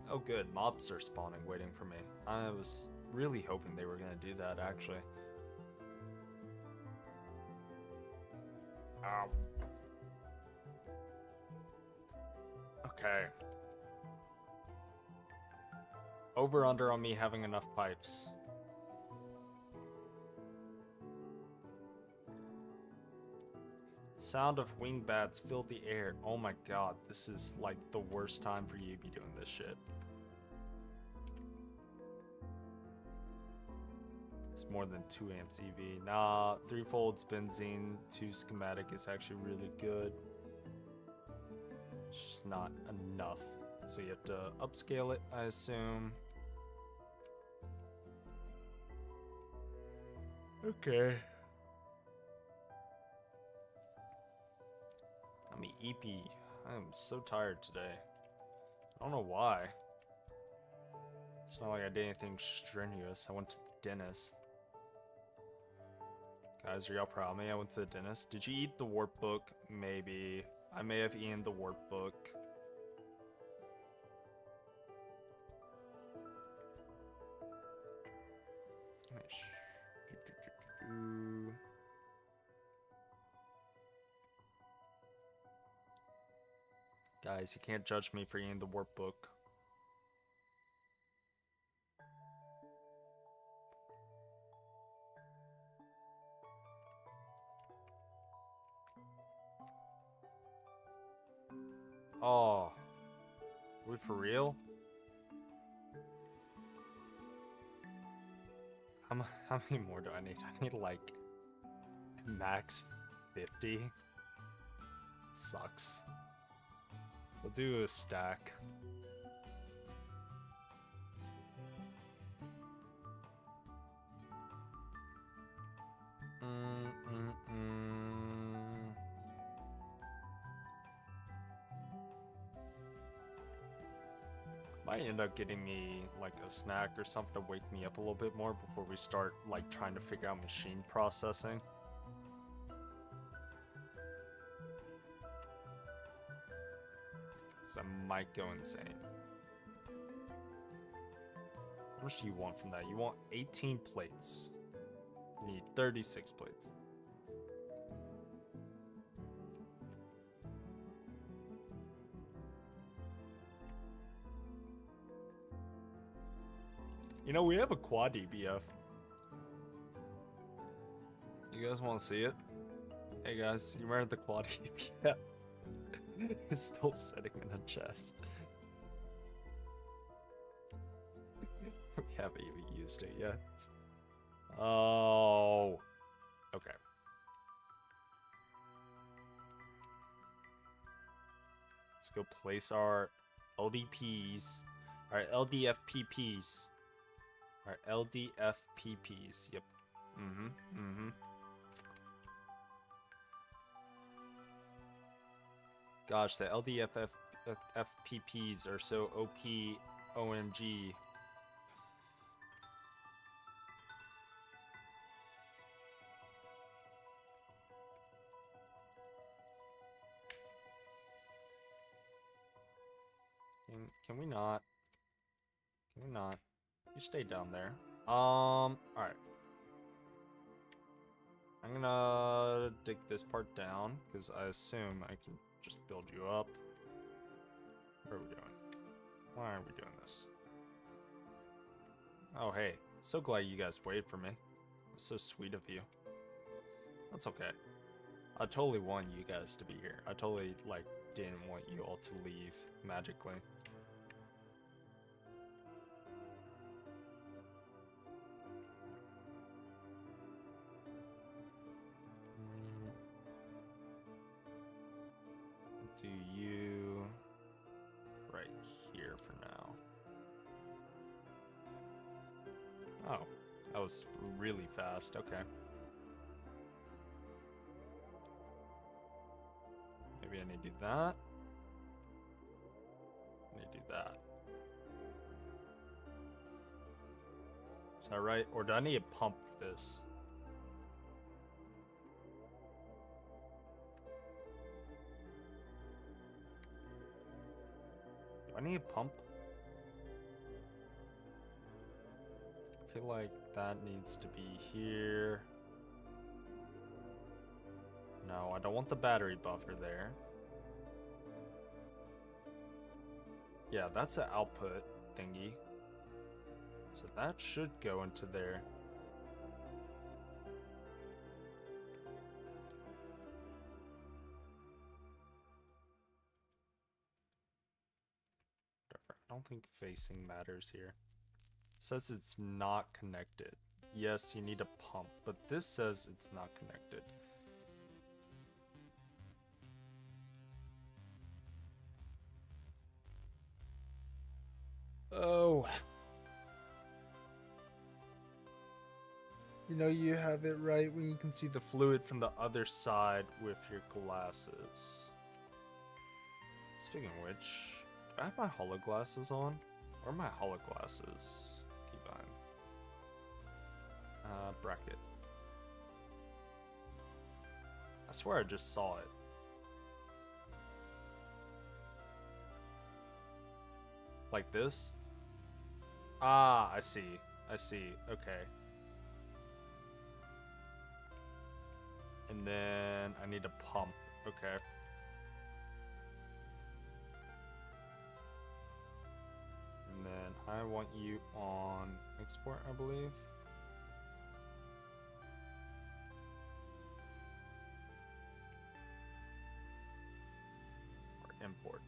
Oh good, mobs are spawning waiting for me. I was really hoping they were gonna do that actually. Ow. Okay. Over under on me having enough pipes. Sound of wing bats filled the air. Oh my god, this is like the worst time for you to be doing this shit. It's more than 2 amps EV. Nah, 3 folds benzene, 2 schematic is actually really good. It's just not enough. So you have to upscale it, I assume. Okay. I'm EP. I am so tired today. I don't know why. It's not like I did anything strenuous. I went to the dentist. Guys, are y'all proud of me? I went to the dentist. Did you eat the workbook? Maybe. I may have eaten the workbook. Guys, you can't judge me for eating the workbook. Oh, are we for real? How many more do I need? I need like max 50. It sucks. We'll do a stack. Might end up getting me like a snack or something to wake me up a little bit more before we start like trying to figure out machine processing. Because I might go insane. How much do you want from that? You want 18 plates. You need 36 plates. You know, we have a quad EBF. You guys want to see it? Hey guys, you remember the quad EBF? It's still sitting in a chest. We haven't even used it yet. Oh. Okay. Let's go place our LDPs. Our LDFPPs. Our LDFPPs. Yep. Gosh, the LDFPPs are so OP. OMG. Can we not? Can we not? You stay down there. Alright. I'm gonna dig this part down, because I assume I can just build you up. What are we doing? Why are we doing this? Oh, hey. So glad you guys waited for me. It's so sweet of you. That's okay. I totally want you guys to be here. I totally, like, didn't want you all to leave magically. Do you right here for now. Oh, that was really fast. Okay. Maybe I need to do that. I need to do that. Is that right? Or do I need a pump for this? Do I need a pump? I feel like that needs to be here. No, I don't want the battery buffer there. Yeah, that's the output thingy. So that should go into there. Whatever. I don't think facing matters here. It says it's not connected. Yes, you need a pump, but this says it's not connected. Oh. You know you have it right when you can see the fluid from the other side with your glasses. Speaking of which, do I have my hologlasses on? Where are my hologlasses? Keep on. Bracket. I swear I just saw it. Like this? Ah, I see. I see. Okay. And then I need a pump. Okay. And then I want you on export, I believe. Or import.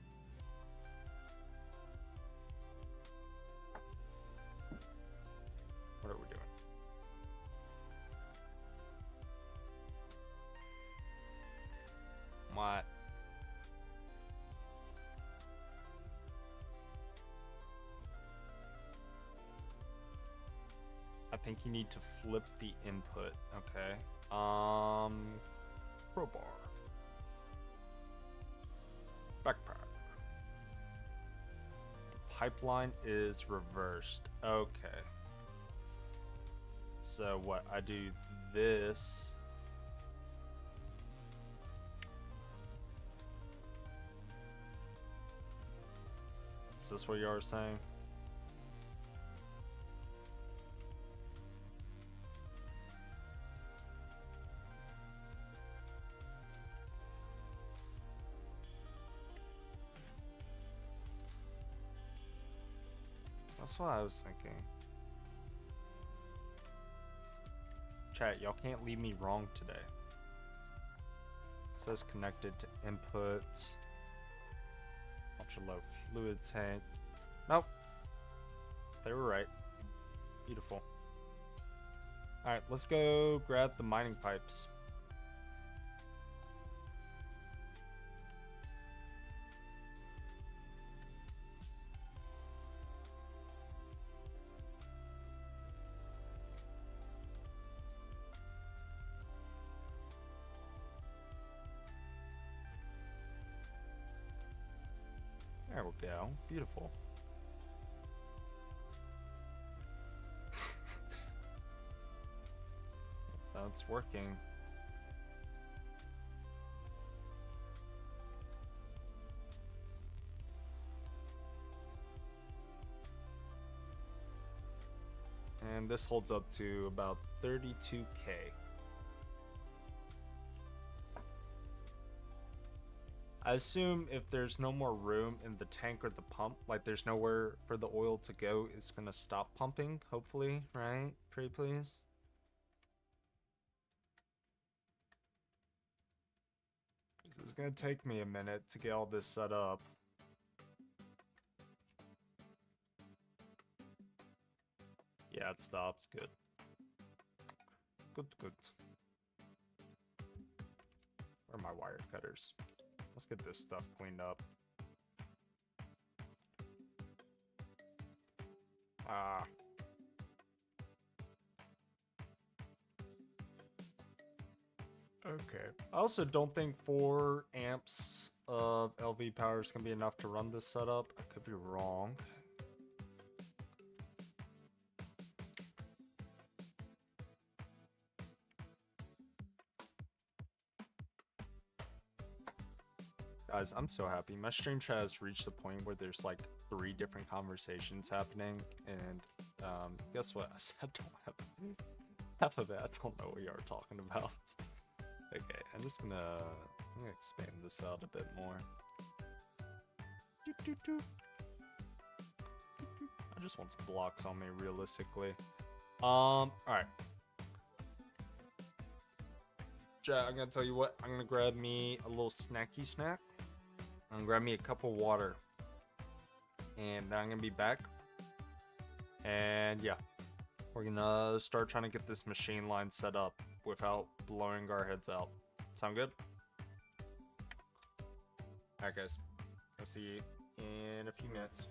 What are we doing? What? I think you need to flip the input. Okay. Crowbar. Backpack. pipeline is reversed. Okay. So what? I do this. Is this what you are saying? That's what I was thinking. Chat, y'all can't leave me wrong today. It says connected to inputs. Ultra low fluid tank. Nope. They were right. Beautiful. Alright, let's go grab the mining pipes. There we go. Beautiful. That's working. And this holds up to about 32K. I assume if there's no more room in the tank or the pump, like there's nowhere for the oil to go, it's gonna stop pumping, hopefully, right? Pretty please. This is gonna take me a minute to get all this set up. Yeah, it stops. Good. Good, good. Where are my wire cutters? Let's get this stuff cleaned up. Ah. Okay. I also don't think 4 amps of LV power is going to be enough to run this setup. I could be wrong. Guys, I'm so happy. My stream chat has reached the point where there's like 3 different conversations happening, and guess what? I don't have half of it. I don't know what you are talking about. Okay, I'm gonna expand this out a bit more. I just want some blocks on me, realistically. Alright. Chat, I'm gonna tell you what. I'm gonna grab me a little snacky snack. I'm gonna grab me a cup of water. And then I'm gonna be back. And yeah. We're gonna start trying to get this machine line set up without blowing our heads out. Sound good? Alright guys. I'll see you in a few minutes.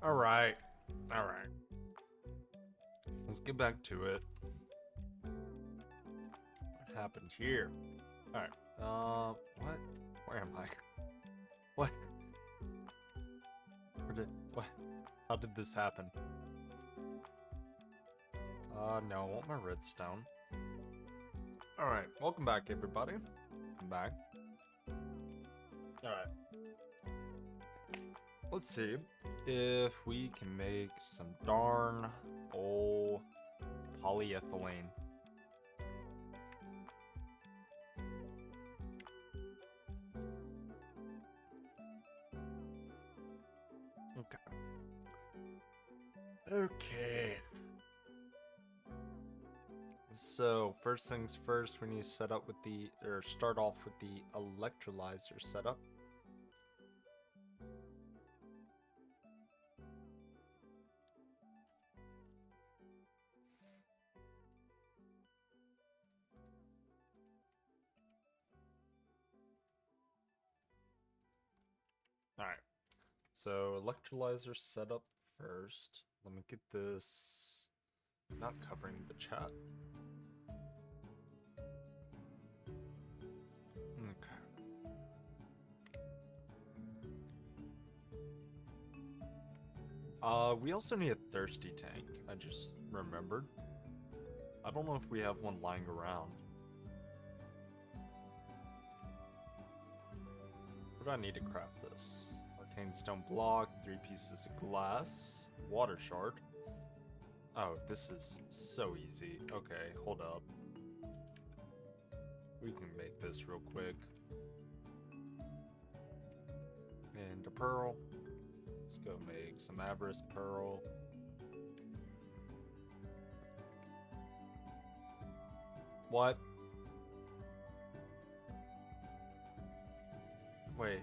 Alright. Alright. Let's get back to it. What happened here? Alright. What? Where am I? What? What? How did this happen? No, I want my redstone. Alright, welcome back, everybody. Welcome back. Alright. Let's see if we can make some darn old polyethylene. Okay. So first things first, we need to set up with start off with the electrolyzer setup. Alright. So electrolyzer setup first. Let me get this not covering the chat. Okay. We also need a thirsty tank. I just remembered. I don't know if we have one lying around. What do I need to craft this? Arcane stone block, 3 pieces of glass, water shard. Oh, this is so easy. Okay, hold up. We can make this real quick. And a pearl. Let's go make some avarice pearl. What? Wait.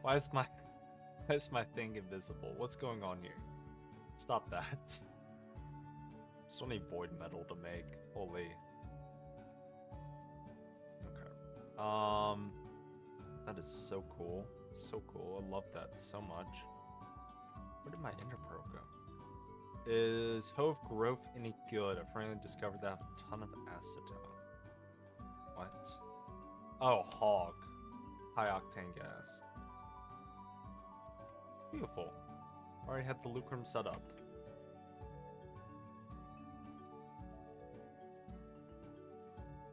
Why is my thing invisible? What's going on here? Stop that. Still need void metal to make. Holy. Okay. That is so cool. So cool. I love that so much. Where did my ender pearl go? Is Hove Growth any good? I finally discovered that I have a ton of acetone. What? Oh, hog. High octane gas. Beautiful. Already had the lucrum set up.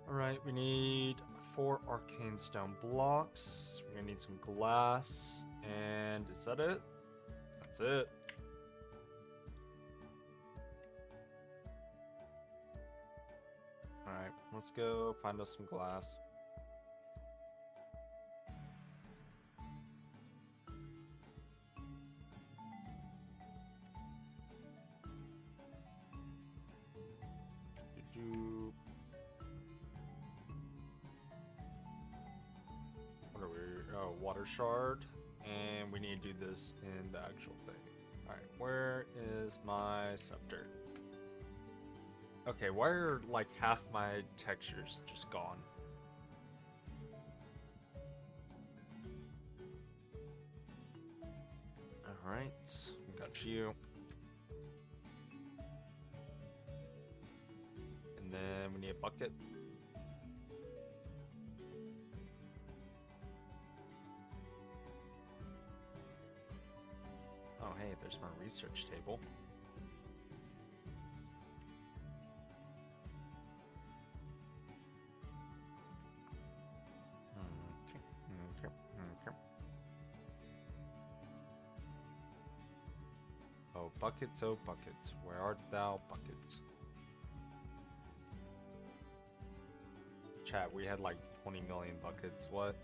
Alright, we need 4 arcane stone blocks. We're gonna need some glass. And is that it? That's it. Alright, let's go find us some glass. What are we? Oh, water shard. And we need to do this in the actual thing. Alright, where is my scepter? Okay, why are like half my textures just gone? Alright, got you. And then we need a bucket. Oh hey, there's my research table. Okay. Oh buckets, where art thou, bucket? Chat, we had like 20 million buckets, what?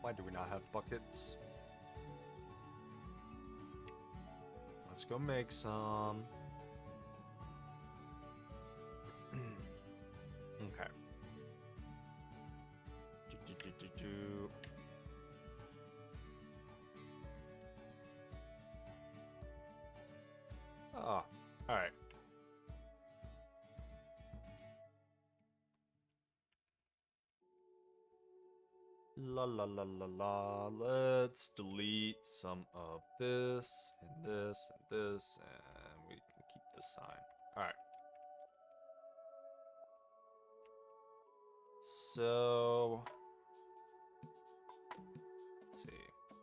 Why do we not have buckets? Let's go make some. Okay. Ah, alright. La la la la la. Let's delete some of this and this and this, and we can keep the sign. Alright. So let's see.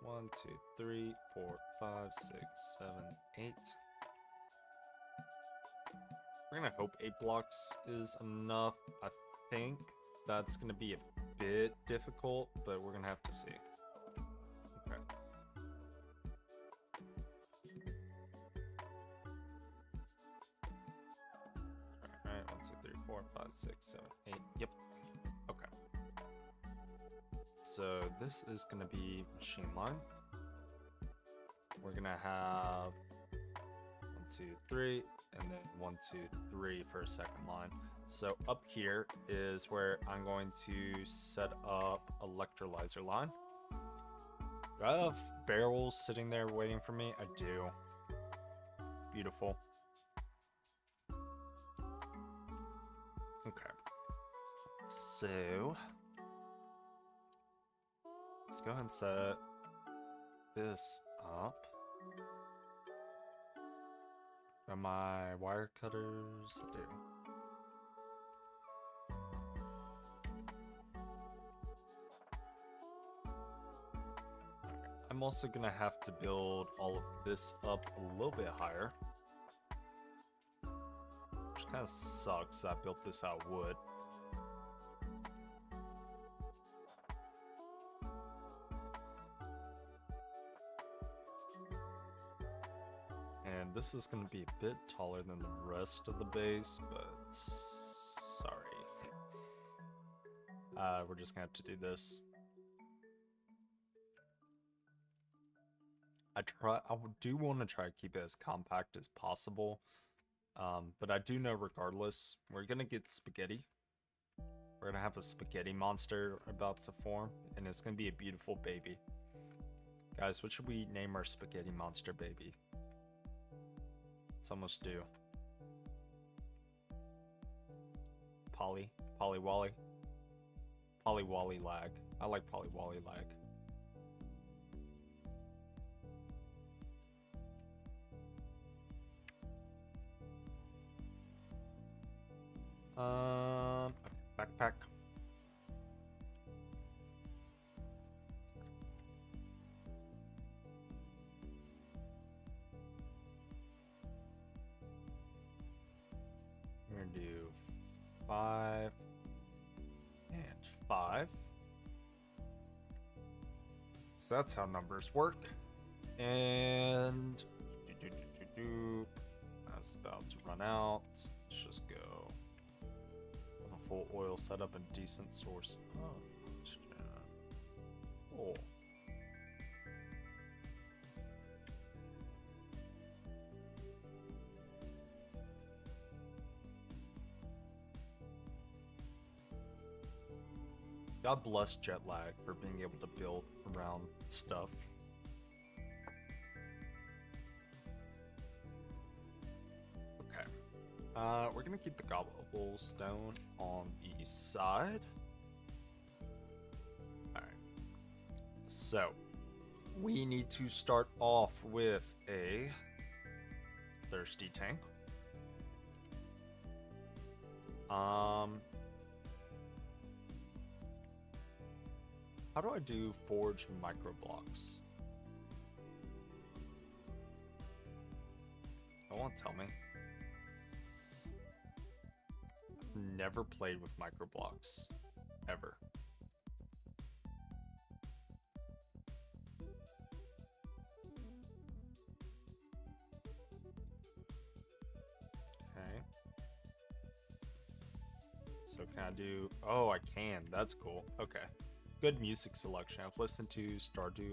1, 2, 3, 4, 5, 6, 7, 8. We're gonna hope 8 blocks is enough. I think that's gonna be a bit difficult, but we're gonna have to see. Okay. Alright, 1, 2, 3, 4, 5, 6, 7, 8. Yep. Okay. So this is gonna be machine line. We're gonna have 1, 2, 3, and then 1, 2, 3 for a second line. So up here is where I'm going to set up electrolyzer line. Do I have barrels sitting there waiting for me? I do. Beautiful. Okay. So let's go ahead and set this up. Got my wire cutters? I do. I'm also gonna have to build all of this up a little bit higher. Which kind of sucks. I built this out of wood. And this is gonna be a bit taller than the rest of the base, but sorry. We're just gonna have to do this. I do want to try to keep it as compact as possible, but I do know regardless, we're gonna get spaghetti. We're gonna have a spaghetti monster about to form, and it's gonna be a beautiful baby. Guys, what should we name our spaghetti monster baby? It's almost due. Polywally lag. I like Polywally lag. Backpack. We're gonna do 5 and 5. So that's how numbers work. And that's about to run out. Let's just go. A full oil setup and decent source. Oh. God bless Jetlagg for being able to build around stuff. Okay. We're gonna keep the cobblestone on the side. Alright. So, we need to start off with a thirsty tank. How do I do forge micro blocks? I won't tell me. I've never played with micro blocks. Ever. Okay. So can I do... Oh, I can. That's cool. Okay. Good music selection. I've listened to Stardew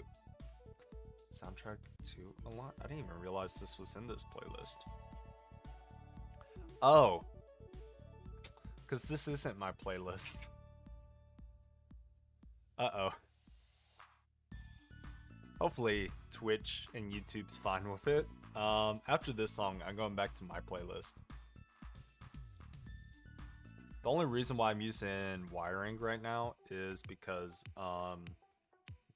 soundtrack 2 a lot. I didn't even realize this was in this playlist. Oh. Because this isn't my playlist. Uh-oh. Hopefully Twitch and YouTube's fine with it. After this song, I'm going back to my playlist. The only reason why I'm using wiring right now is because,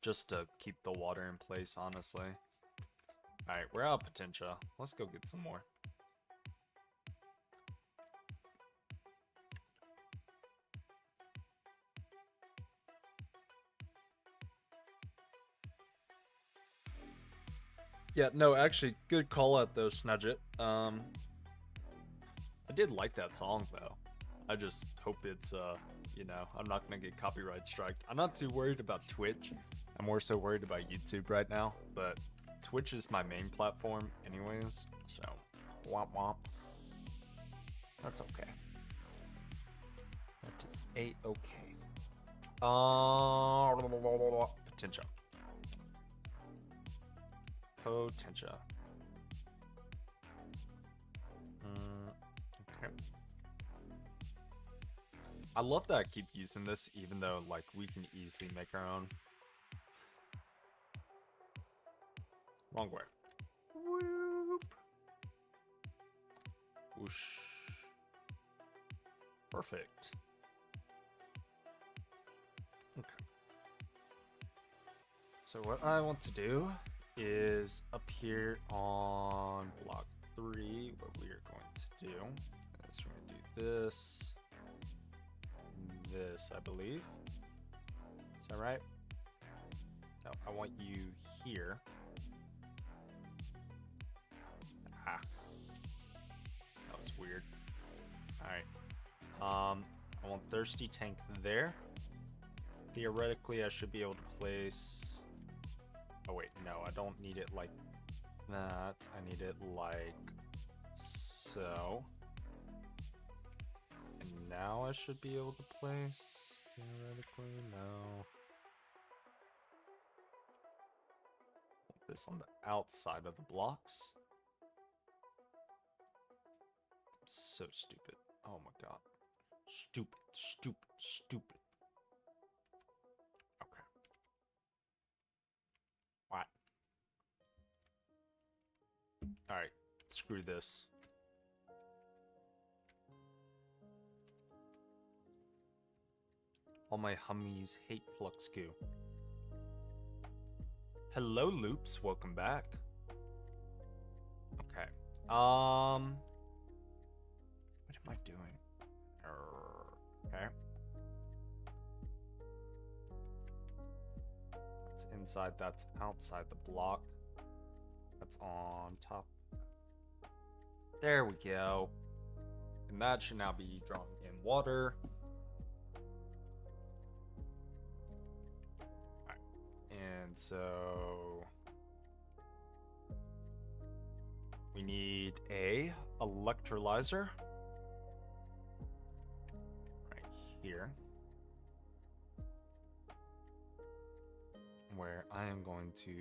just to keep the water in place, honestly. Alright, we're out of potential. Let's go get some more. Yeah, no, actually, good call out though, Snudget. I did like that song though. I just hope it's, you know, I'm not gonna get copyright striked. I'm not too worried about Twitch. I'm more so worried about YouTube right now, but Twitch is my main platform anyways, so womp womp. That's okay. That is a-okay. Potential. Potential. Okay. I love that I keep using this, even though, like, we can easily make our own. Wrong way. Whoop. Whoosh. Perfect. Okay. So what I want to do is up here on block 3, what we are going to do is we're going to do this, this, I believe. Is that right? No, I want you here. Ah, that was weird. All right. I want Thirsty Tank there. Theoretically, I should be able to place. Oh wait, no, I don't need it like that. I need it like so. And now I should be able to place, theoretically, no. Put this on the outside of the blocks. I'm so stupid. Oh my god. Stupid, stupid, stupid. Okay. What? Alright, screw this. All my hummies hate flux goo. Hello, Loops. Welcome back. Okay. What am I doing? Okay. That's inside, that's outside the block. That's on top. There we go. And that should now be drawing in water. Alright. And so we need a electrolyzer right here, where I am going to,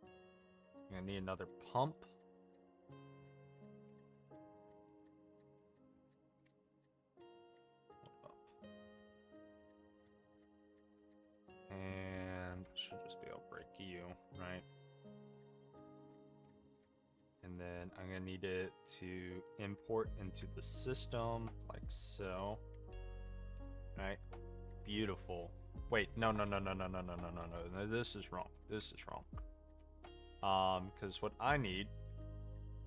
I'm gonna need another pump. And should just be able to break you, right? And then I'm gonna need it to import into the system like so. Right? Beautiful. Wait, no. This is wrong. This is wrong. Because what I need,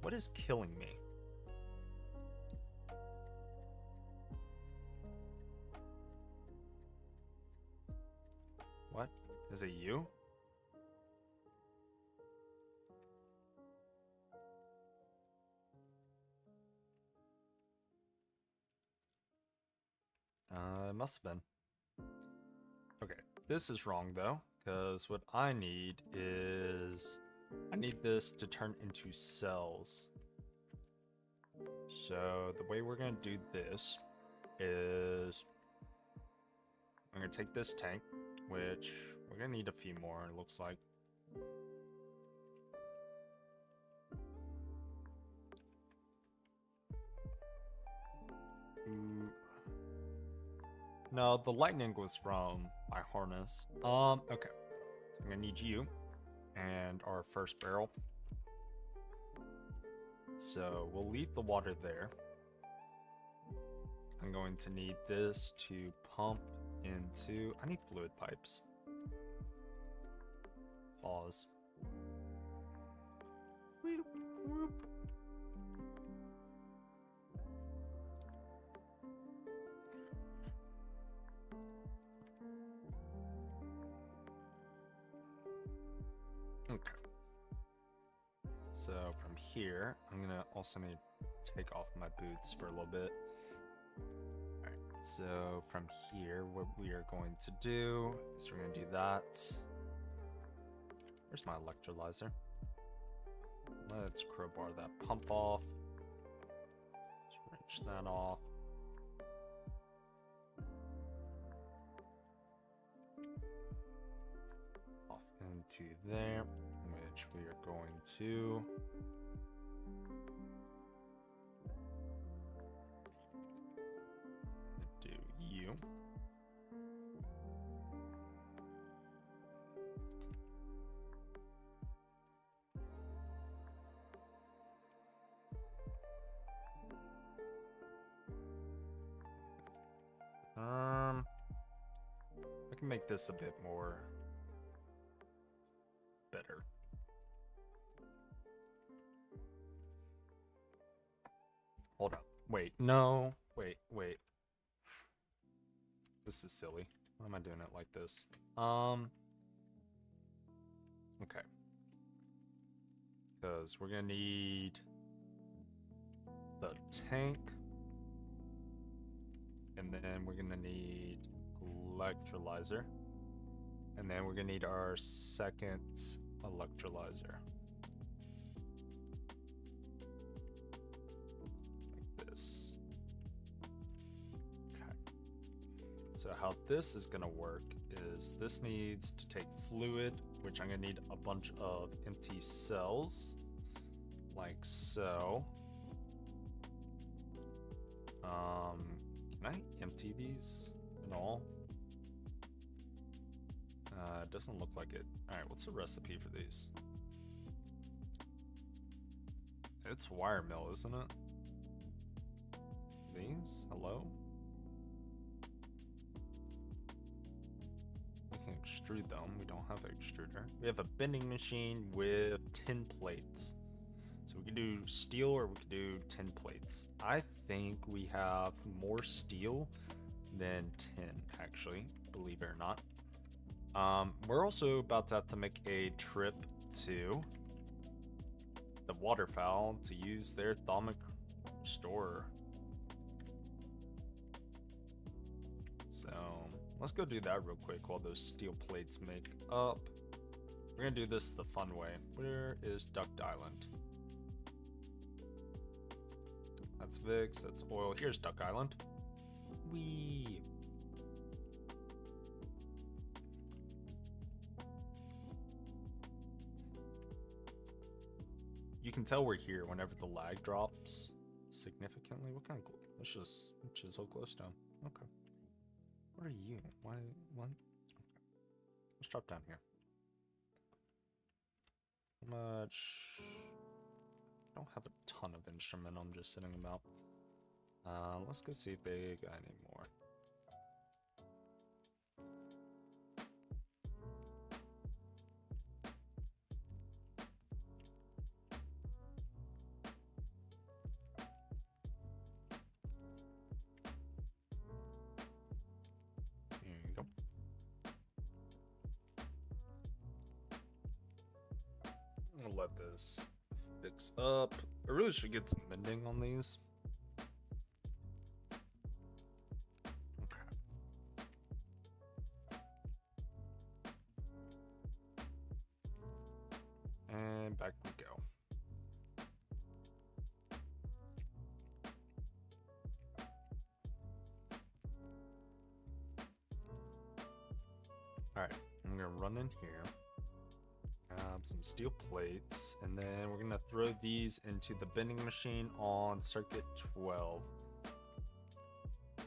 what is killing me? What? Is it you? It must have been. Okay, this is wrong though, because what I need is, I need this to turn into cells. So the way we're gonna do this is, I'm gonna take this tank, which we're gonna need a few more, it looks like. No, the lightning was from my harness. Okay. I'm gonna need you and our first barrel. So we'll leave the water there. I'm going to need this to pump into... I need fluid pipes. Pause. Whoop, whoop. Okay. So from here, I'm gonna also need to take off my boots for a little bit. Alright, so from here, what we are going to do is we're gonna do that. Where's my electrolyzer? Let's crowbar that pump off. Let's wrench that off. Off into there, which we are going to do you. I can make this a bit more better. Hold up. Wait, no. Wait. This is silly. Why am I doing it like this? Okay. Because we're gonna need the tank. And then we're gonna need electrolyzer. And then we're gonna need our second electrolyzer. Like this. Okay. So how this is gonna work is this needs to take fluid, which I'm gonna need a bunch of empty cells. Like so. Can I empty these at all? It doesn't look like it. Alright, what's the recipe for these? It's wire mill, isn't it? These? Hello? We can extrude them. We don't have an extruder. We have a bending machine with tin plates. So we could do steel or we could do tin plates. I think we have more steel than tin, actually, believe it or not. We're also about to have to make a trip to the waterfowl to use their thermic store. So let's go do that real quick while those steel plates make up. We're gonna do this the fun way. Where is Duck Island? That's Vix, that's oil. Here's Duck Island. Whee! You can tell we're here whenever the lag drops significantly. What kind of let's just chisel glowstone. Okay. What are you? Why? What? Okay. Let's drop down here. How much? I don't have a ton of instrumental. I'm just sitting about. Let's go see if they got any more. Here you go. I'm gonna let this fix up. I really should get some mending on these. And back we go. Alright, I'm gonna run in here, grab some steel plates, and then we're gonna throw these into the bending machine on circuit 12.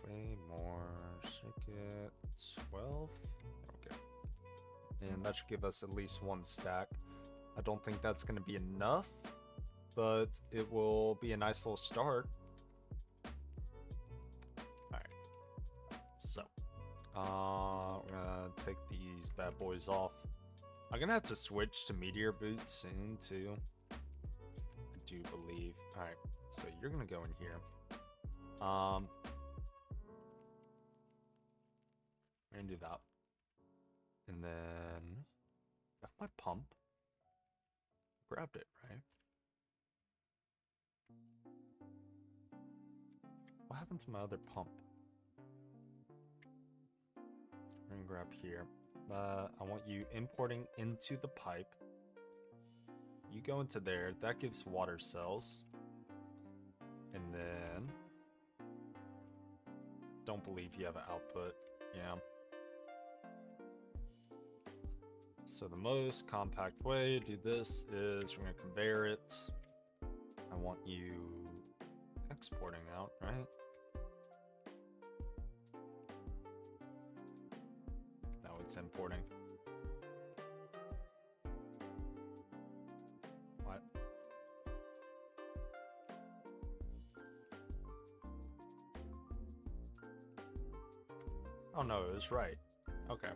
Way more. Circuit 12. Okay. And that should give us at least one stack. I don't think that's going to be enough, but it will be a nice little start. Alright, so we're gonna take these bad boys off. I'm gonna have to switch to meteor boots soon too, I do believe. Alright, so you're gonna go in here. We're gonna do that. And then got my pump. Grabbed it, right? What happened to my other pump? We're gonna grab here. I want you importing into the pipe. You go into there. That gives water cells. And then don't believe you have an output. Yeah. So the most compact way to do this is we're gonna conveyor it. I want you exporting out, right? No, it's importing. What? Oh no, it was right. Okay.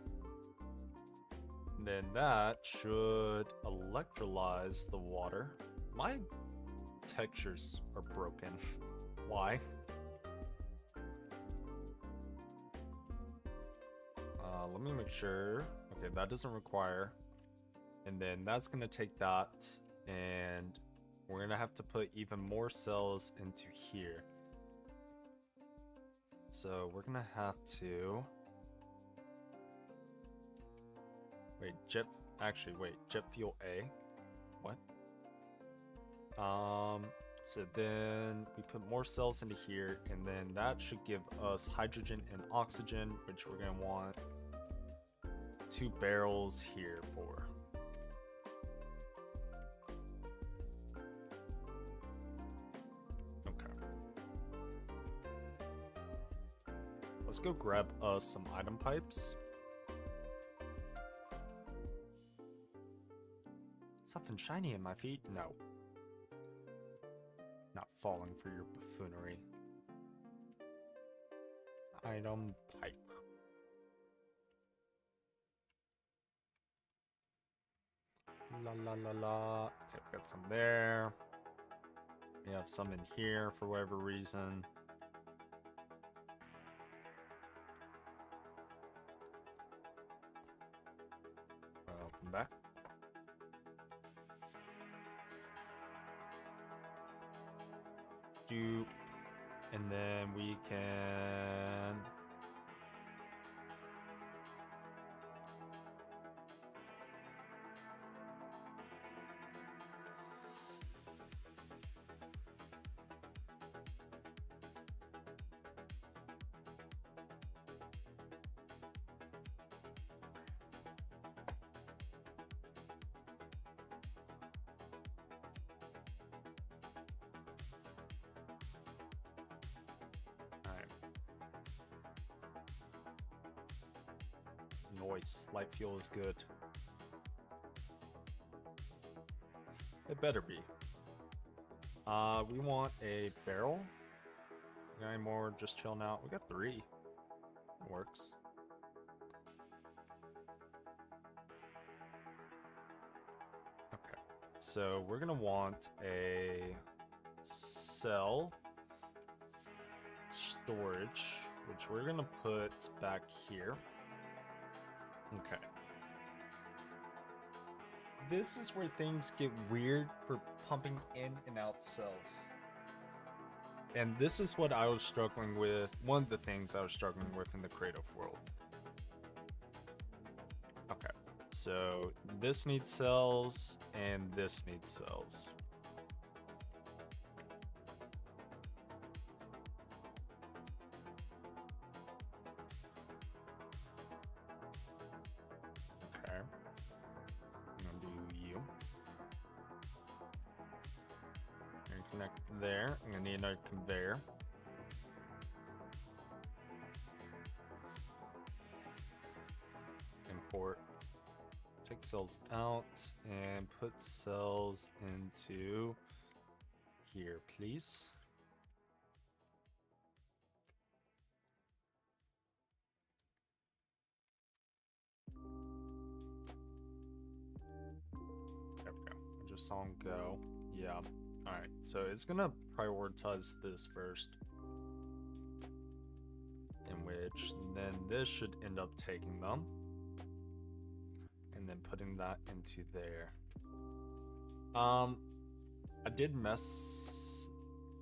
Then that should electrolyze the water. My textures are broken. Why? Let me make sure. Okay, that doesn't require. And then that's gonna take that, and we're gonna have to put even more cells into here. So we're gonna have to wait, jet fuel A. What? So then we put more cells into here, and then that should give us hydrogen and oxygen, which we're gonna want 2 barrels here for. Okay. Let's go grab us some item pipes. Something shiny in my feet? No. Not falling for your buffoonery. Item pipe. La la la la. Okay, got some there. We have some in here for whatever reason. Welcome back. And then we can noise. Light fuel is good. It better be. We want a barrel. Got any more? Just chilling out. We got 3. It works. Okay. So we're gonna want a cell storage, which we're gonna put back here. Okay. This is where things get weird for pumping in and out cells. And this is what I was struggling with. One of the things I was struggling with in the creative world. Okay. So this needs cells and this needs cells. There, I'm gonna need another conveyor. Import. Take cells out and put cells into here, please. There we go. I just saw him go. Yeah. Alright, so it's gonna prioritize this first. In which, then this should end up taking them. And then putting that into there. I did mess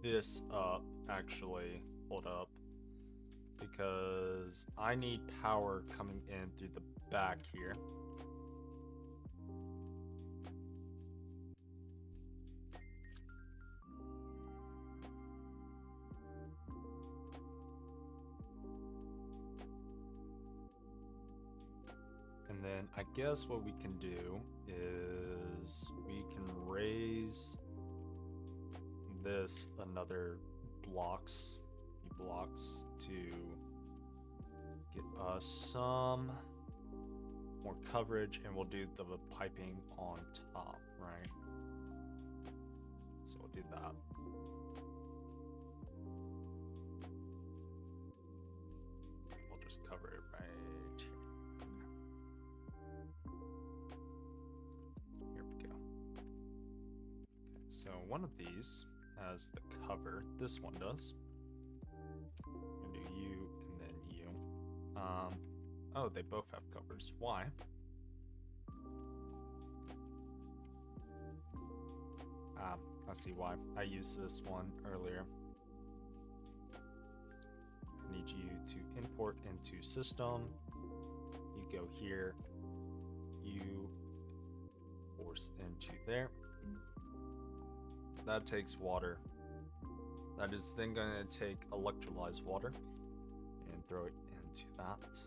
this up, actually. Hold up. Because I need power coming in through the back here. And then I guess what we can do is we can raise this another blocks to get us some more coverage, and we'll do the piping on top, right? So we'll do that. We'll just cover it right here. Here we go. Okay, so one of these has the cover. This one does. I'm gonna do you and then you. Oh, they both have covers. Why? Ah, I see why. I used this one earlier. I need you to import into system. You go here. You force into there. That takes water. That is then going to take electrolyzed water and throw it into that.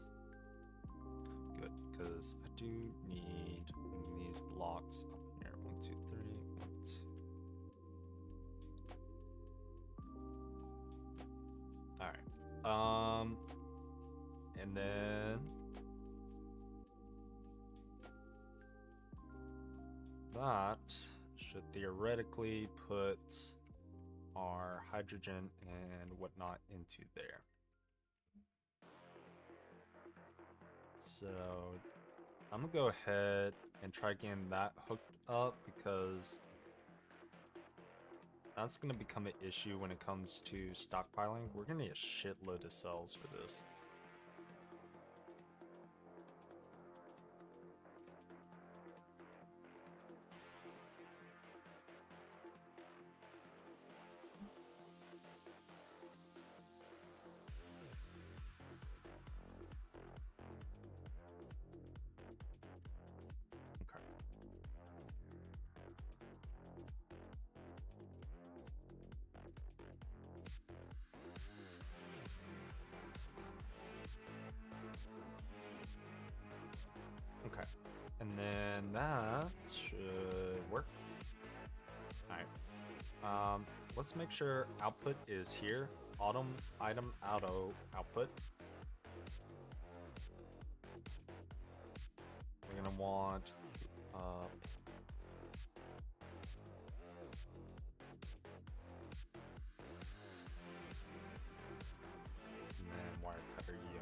Good, because I do need these blocks up here. 1, 2, 3, 1, 2. Alright. And then that should theoretically put our hydrogen and whatnot into there. So I'm gonna go ahead and try getting that hooked up, because that's gonna become an issue when it comes to stockpiling. We're gonna need a shitload of cells for this. Okay, and then that should work. Alright, let's make sure output is here. Item auto output. We're gonna want and then wire cutter you.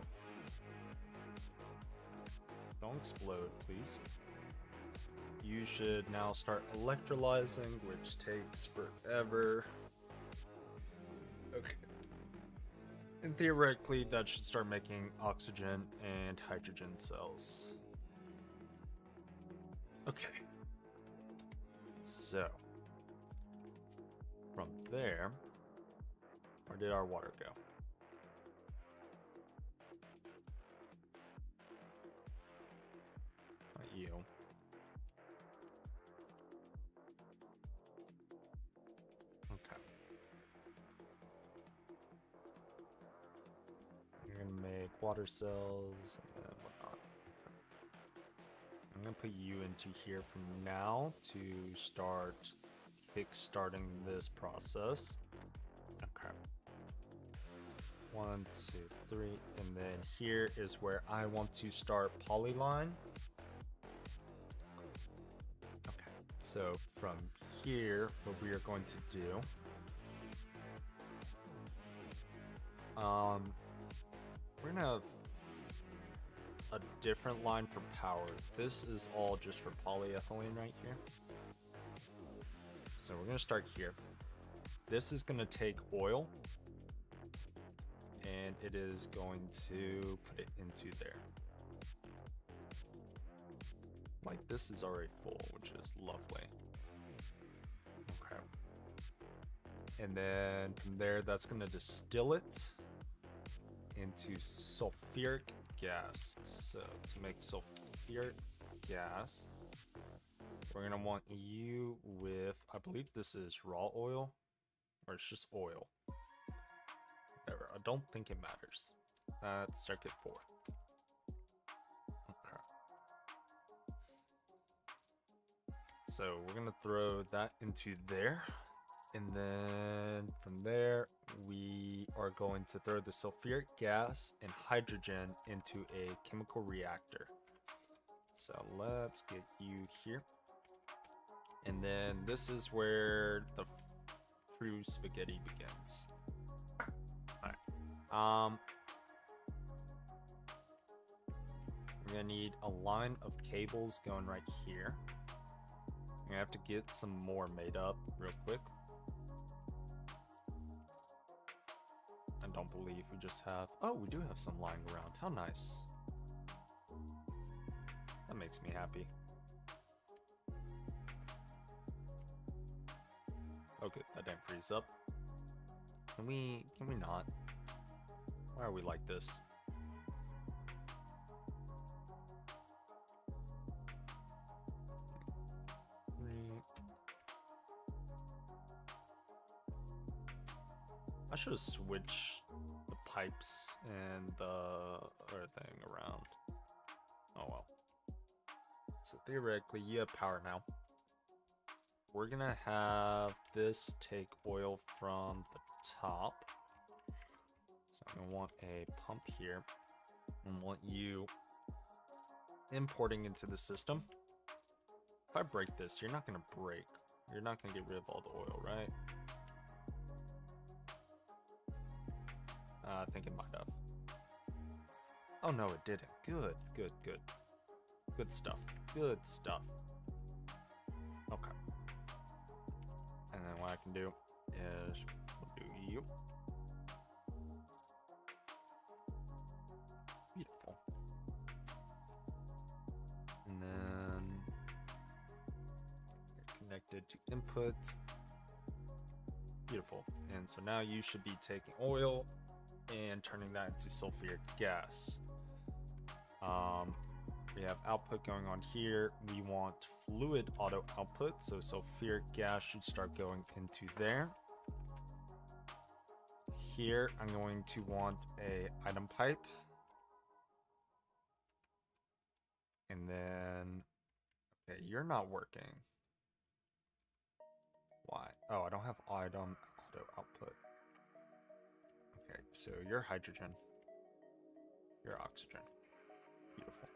Don't explode, please. You should now start electrolyzing, which takes forever. Okay. And theoretically, that should start making oxygen and hydrogen cells. Okay. So, from there, where did our water go? Not you. Okay. You're gonna make water cells and then whatnot. I'm gonna put you into here from now to start kick-starting this process. Okay. 1, 2, 3, and then here is where I want to start polyline. Okay, so from here, what we are going to do We're gonna have a different line for power. This is all just for polyethylene right here. So we're gonna start here. This is gonna take oil, and it is going to put it into there. Like, this is already full, which is lovely. Okay. And then from there, that's gonna distill it into sulfuric gas. So to make sulfuric gas, we're gonna want you with, I believe this is raw oil, or it's just oil. Whatever, I don't think it matters. That's circuit 4. Okay. So we're gonna throw that into there. And then from there, we are going to throw the sulfuric gas and hydrogen into a chemical reactor. So let's get you here. And then this is where the true spaghetti begins. Alright. We're gonna need a line of cables going right here. I'm gonna have to get some more made up real quick. I don't believe we just have... Oh, we do have some lying around. How nice. That makes me happy. Oh good, that didn't freeze up. Can we not? Why are we like this? I should have switched the pipes and the other thing around. Oh well. So theoretically, you have power now. We're gonna have this take oil from the top. So I'm gonna want a pump here and want you importing into the system. If I break this, you're not gonna break. You're not gonna get rid of all the oil, right? I think it might have. Oh no, it didn't. Good, good, good. Good stuff. Good stuff. Okay. And then what I can do is we'll do you. Beautiful. And then you're connected to input. Beautiful. And so now you should be taking oil and turning that into sulfuric gas. We have output going on here. We want fluid auto output, so sulfuric gas should start going into there. Here I'm going to want a item pipe, and then okay, you're not working. Why? Oh, I don't have item auto output. Okay, so you're hydrogen, you're oxygen. Beautiful.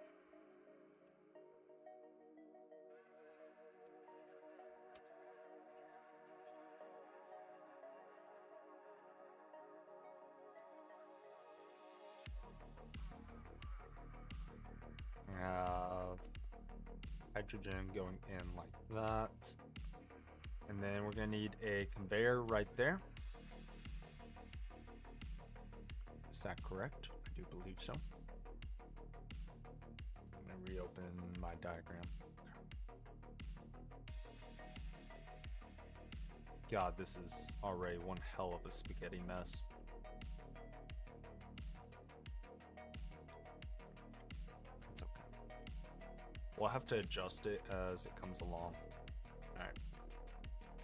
We have hydrogen going in like that. And then we're gonna need a conveyor right there. Is that correct? I do believe so. I'm gonna reopen my diagram. God, this is already one hell of a spaghetti mess. It's okay. We'll have to adjust it as it comes along. Alright.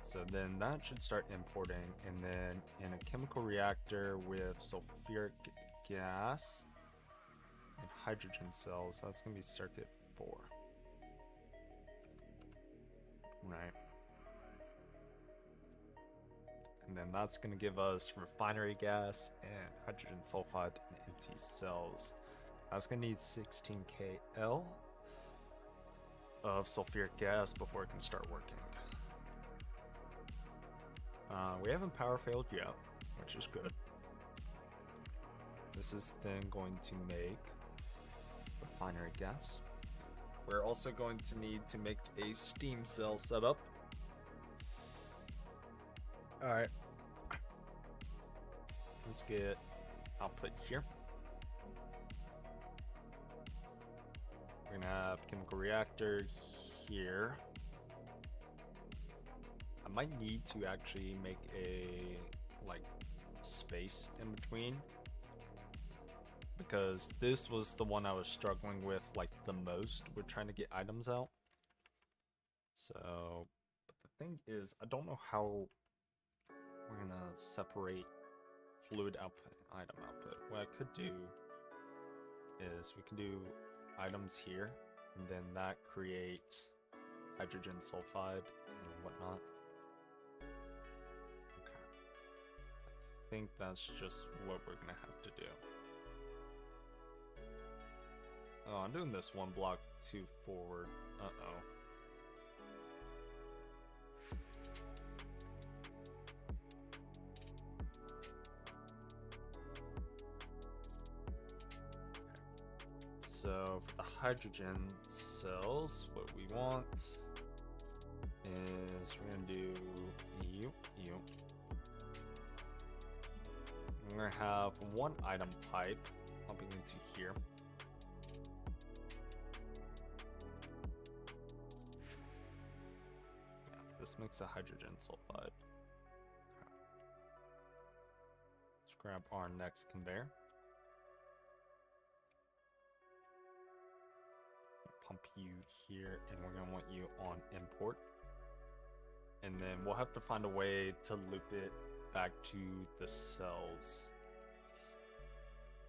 So then that should start importing, and then in a chemical reactor with sulfuric gas and hydrogen cells, that's going to be circuit 4. Right. And then that's going to give us refinery gas and hydrogen sulfide and empty cells. That's going to need 16 kL of sulfuric gas before it can start working. We haven't power failed yet, which is good. This is then going to make refinery gas. We're also going to need to make a steam cell setup. Alright. Let's get output here. We're gonna have chemical reactor here. I might need to actually make a like space in between, because this was the one I was struggling with like the most with trying to get items out. So, but the thing is, I don't know how we're gonna separate fluid output and item output. What I could do is we can do items here, and then that creates hydrogen sulfide and whatnot. Okay. I think that's just what we're gonna have to do. Oh, I'm doing this one block too forward. Uh-oh. So for the hydrogen cells, what we want is we're gonna do you. We're gonna have one item pipe pumping into here. Yeah, this makes a hydrogen sulfide. Okay. Let's grab our next conveyor. Pump you here, and we're gonna want you on import, and then we'll have to find a way to loop it back to the cells.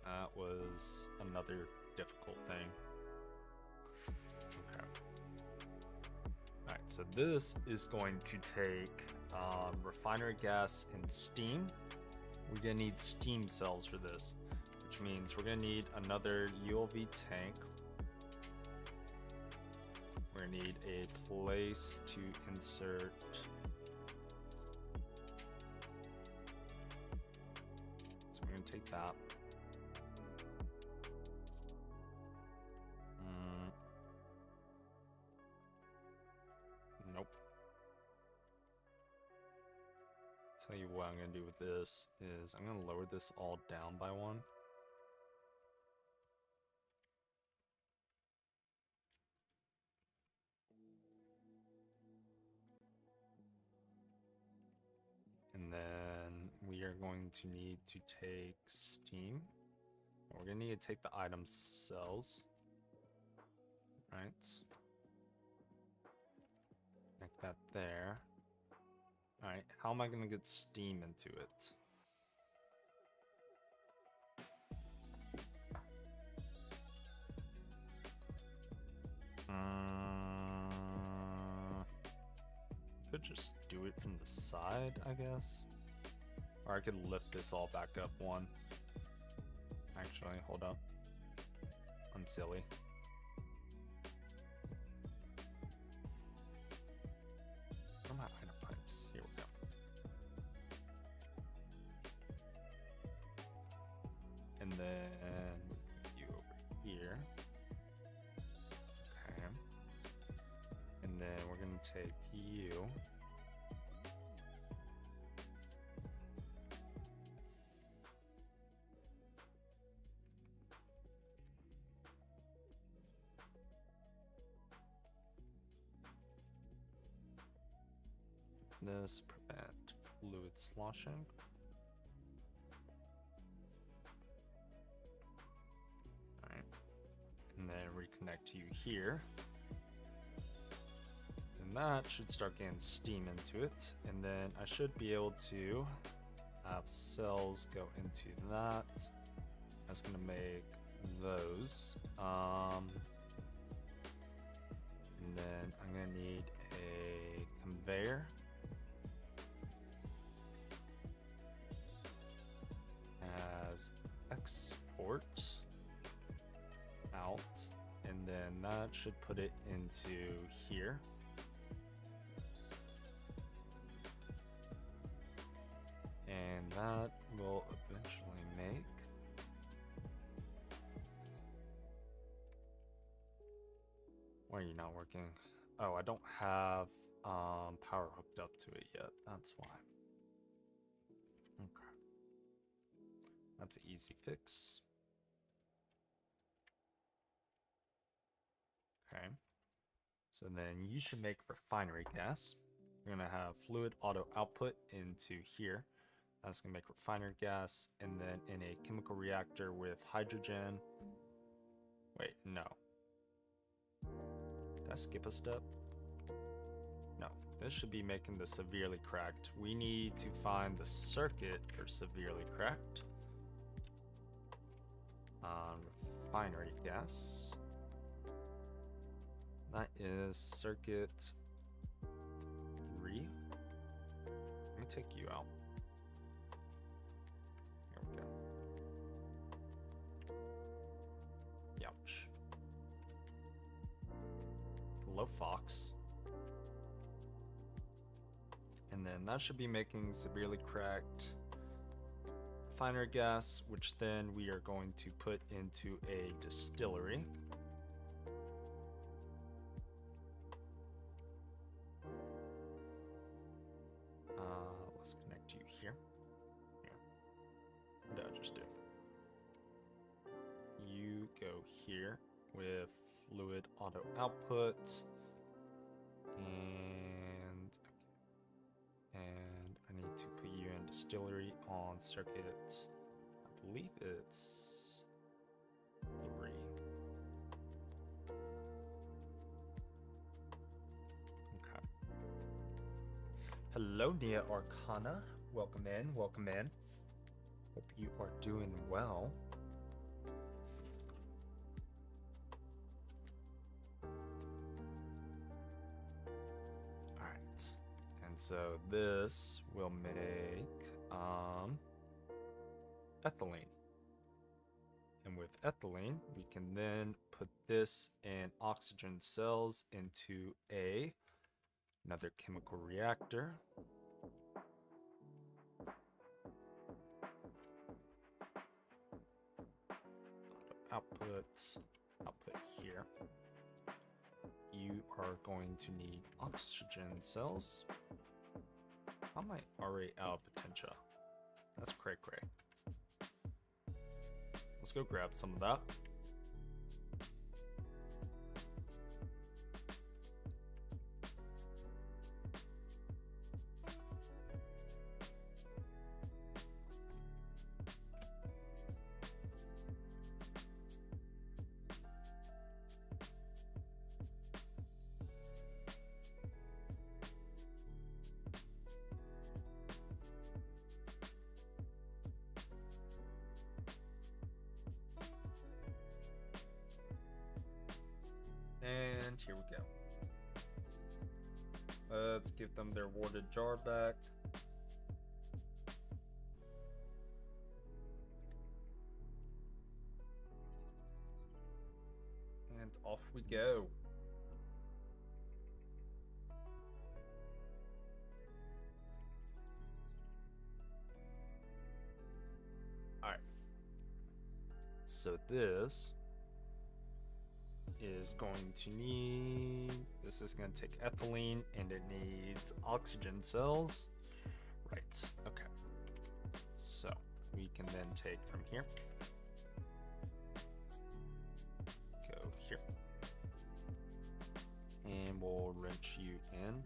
That was another difficult thing. Okay. Alright, so this is going to take refinery gas and steam. We're gonna need steam cells for this, which means we're gonna need another ULV tank. We're gonna need a place to insert so we're gonna take that. Nope. Tell you what I'm gonna do with this is I'm gonna lower this all down by one. And then we are going to need to take steam. We're going to need to take the item cells. Right. Connect that there. Alright, how am I going to get steam into it? Could just do it from the side, I guess. Or I could lift this all back up one. Actually, hold up. I'm silly. Where are my item pipes? Here we go. And then you over here. Okay. And then we're gonna take you. This prevent fluid sloshing. Alright. And then reconnect you here. And that should start getting steam into it. And then I should be able to have cells go into that. That's gonna make those. And then I'm gonna need a conveyor. As export out, and then that should put it into here. And that will eventually make Why are you not working? Oh, I don't have power hooked up to it yet. That's why. Okay. That's an easy fix. Okay. So then you should make refinery gas. You're gonna have fluid auto output into here. That's gonna make refinery gas, and then in a chemical reactor with hydrogen. Wait, no. Did I skip a step? No, this should be making the severely cracked. We need to find the circuit for severely cracked. Refinery gas. That is circuit 3. Let me take you out. Here we go. Youch. Hello, Fox. And then that should be making severely cracked refinery gas, which then we are going to put into a distillery. Let's connect you here. What did I just do? You go here with fluid auto output, and I need to put you in distillery on circuit. I believe it's 3. Okay. Hello, Nia Arcana. Welcome in. Welcome in. Hope you are doing well. Alright. And so this will make ethylene. And with ethylene, we can then put this in oxygen cells into another chemical reactor. Output here. You are going to need oxygen cells. I might already out of potential. That's cray cray. Let's go grab some of that. And here we go. Let's give them their warded jar back. And off we go. Alright. So this is going to need, this is going to take ethylene and it needs oxygen cells. Right, okay. So we can then take from here, go here, and we'll wrench you in.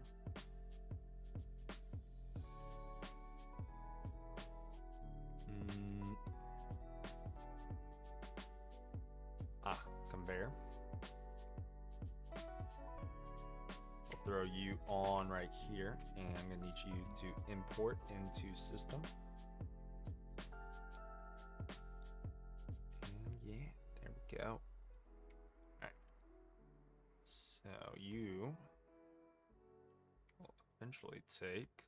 Conveyor. Throw you on right here, and I'm gonna need you to import into system. And yeah, there we go. Alright. So you will eventually take,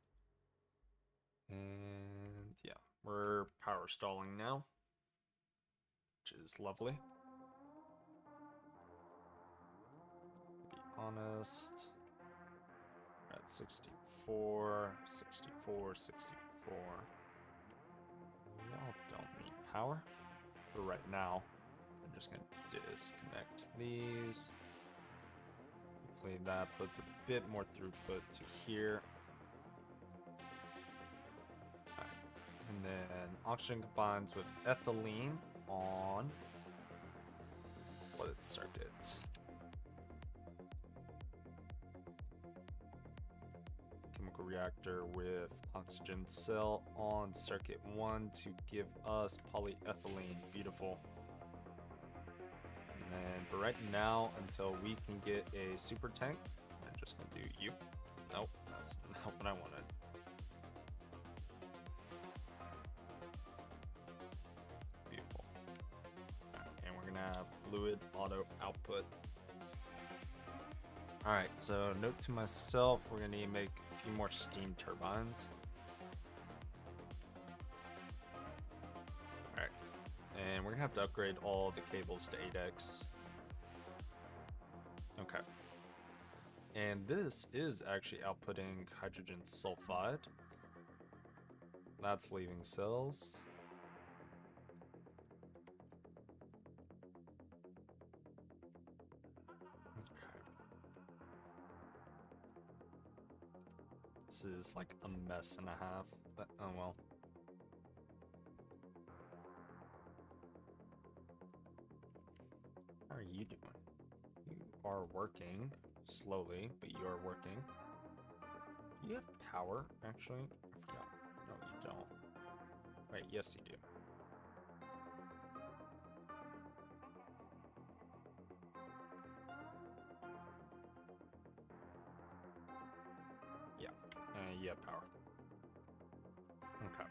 and yeah, we're power stalling now, which is lovely. To be honest. At 64, 64, 64. Y'all don't need power. But right now, I'm just going to disconnect these. Hopefully that puts a bit more throughput to here. Right. And then oxygen combines with ethylene on blooded circuits. Chemical reactor with oxygen cell on circuit 1 to give us polyethylene. Beautiful. And for right now, until we can get a super tank, I'm just gonna do you. Nope, that's not what I wanted. Beautiful. Right, and we're gonna have fluid auto output. Alright, so note to myself, we're gonna need to make a few more steam turbines. Alright, and we're gonna have to upgrade all the cables to 8x. Okay. And this is actually outputting hydrogen sulfide. That's leaving cells. Okay. This is like a mess and a half, but oh well. How are you doing? You are working slowly, but you are working. Do you have power, actually? I forgot. No, you don't. Wait, yes, you do. Yeah, you have power. Okay.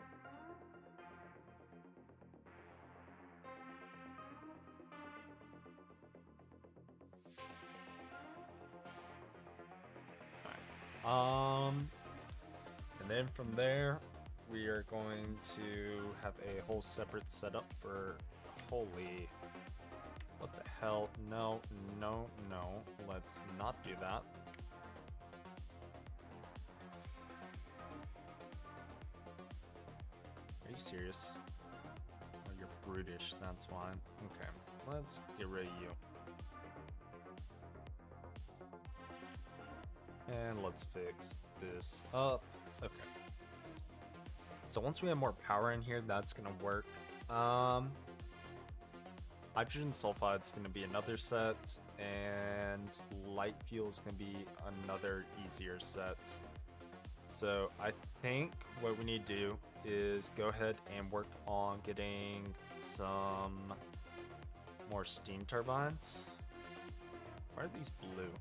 And then from there, we are going to have a whole separate setup for, holy, what the hell? No, no, no, let's not do that. Are you serious? Oh, you're brutish, that's why. Okay, let's get rid of you. And let's fix this up. Okay. So once we have more power in here, that's gonna work. Hydrogen sulfide is gonna be another set, and light fuel is gonna be another easier set. So I think what we need to do is go ahead and work on getting some more steam turbines. Why are these blue?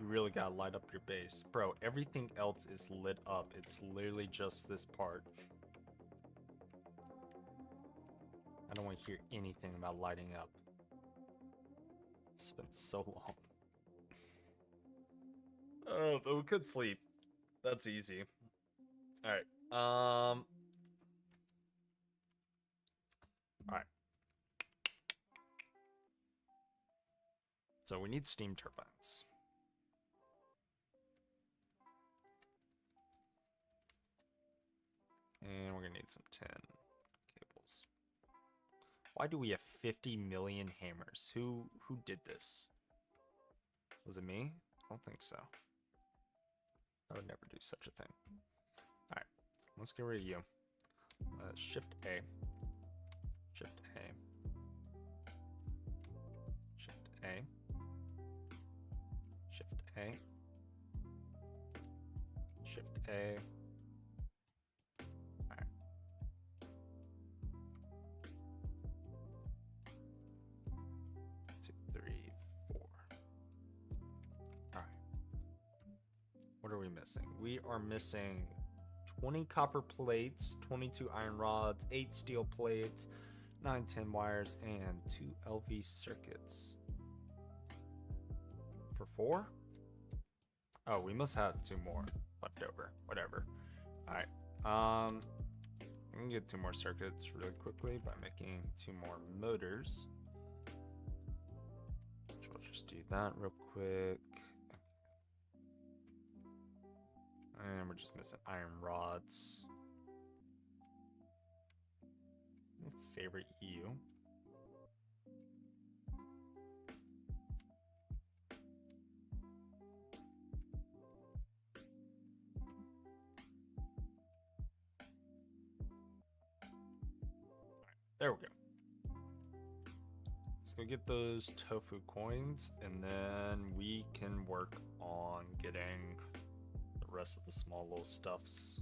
You really gotta light up your base. Bro, everything else is lit up. It's literally just this part. I don't want to hear anything about lighting up. It's been so long. Oh, but we could sleep. That's easy. Alright. Alright. So we need steam turbines. And we're gonna need some tin cables. Why do we have 50 million hammers? Who did this? Was it me? I don't think so. I would never do such a thing. Alright, let's get rid of you. Shift A. Shift A. Shift A. Shift A. Shift A. Alright. Two, three, four. Alright. What are we missing? We are missing 20 copper plates, 22 iron rods, 8 steel plates, 9 tin wires, and 2 LV circuits. For 4? Oh, we must have 2 more left over. Whatever. Alright. I'm gonna get 2 more circuits really quickly by making 2 more motors. Which we'll just do that real quick. And we're just missing iron rods. My favorite you. There we go. Let's go get those tofu coins, and then we can work on getting the rest of the small little stuffs.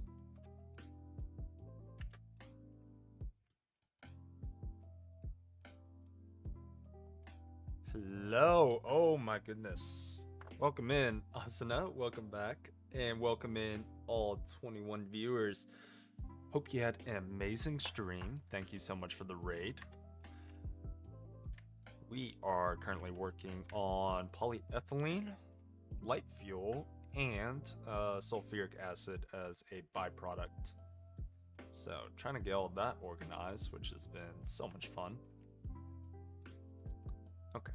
Hello. Oh my goodness. Welcome in, Asuna. Welcome back. And welcome in all 21 viewers. Hope you had an amazing stream. Thank you so much for the raid. We are currently working on polyethylene, light fuel, and sulfuric acid as a byproduct. So trying to get all that organized, which has been so much fun. Okay,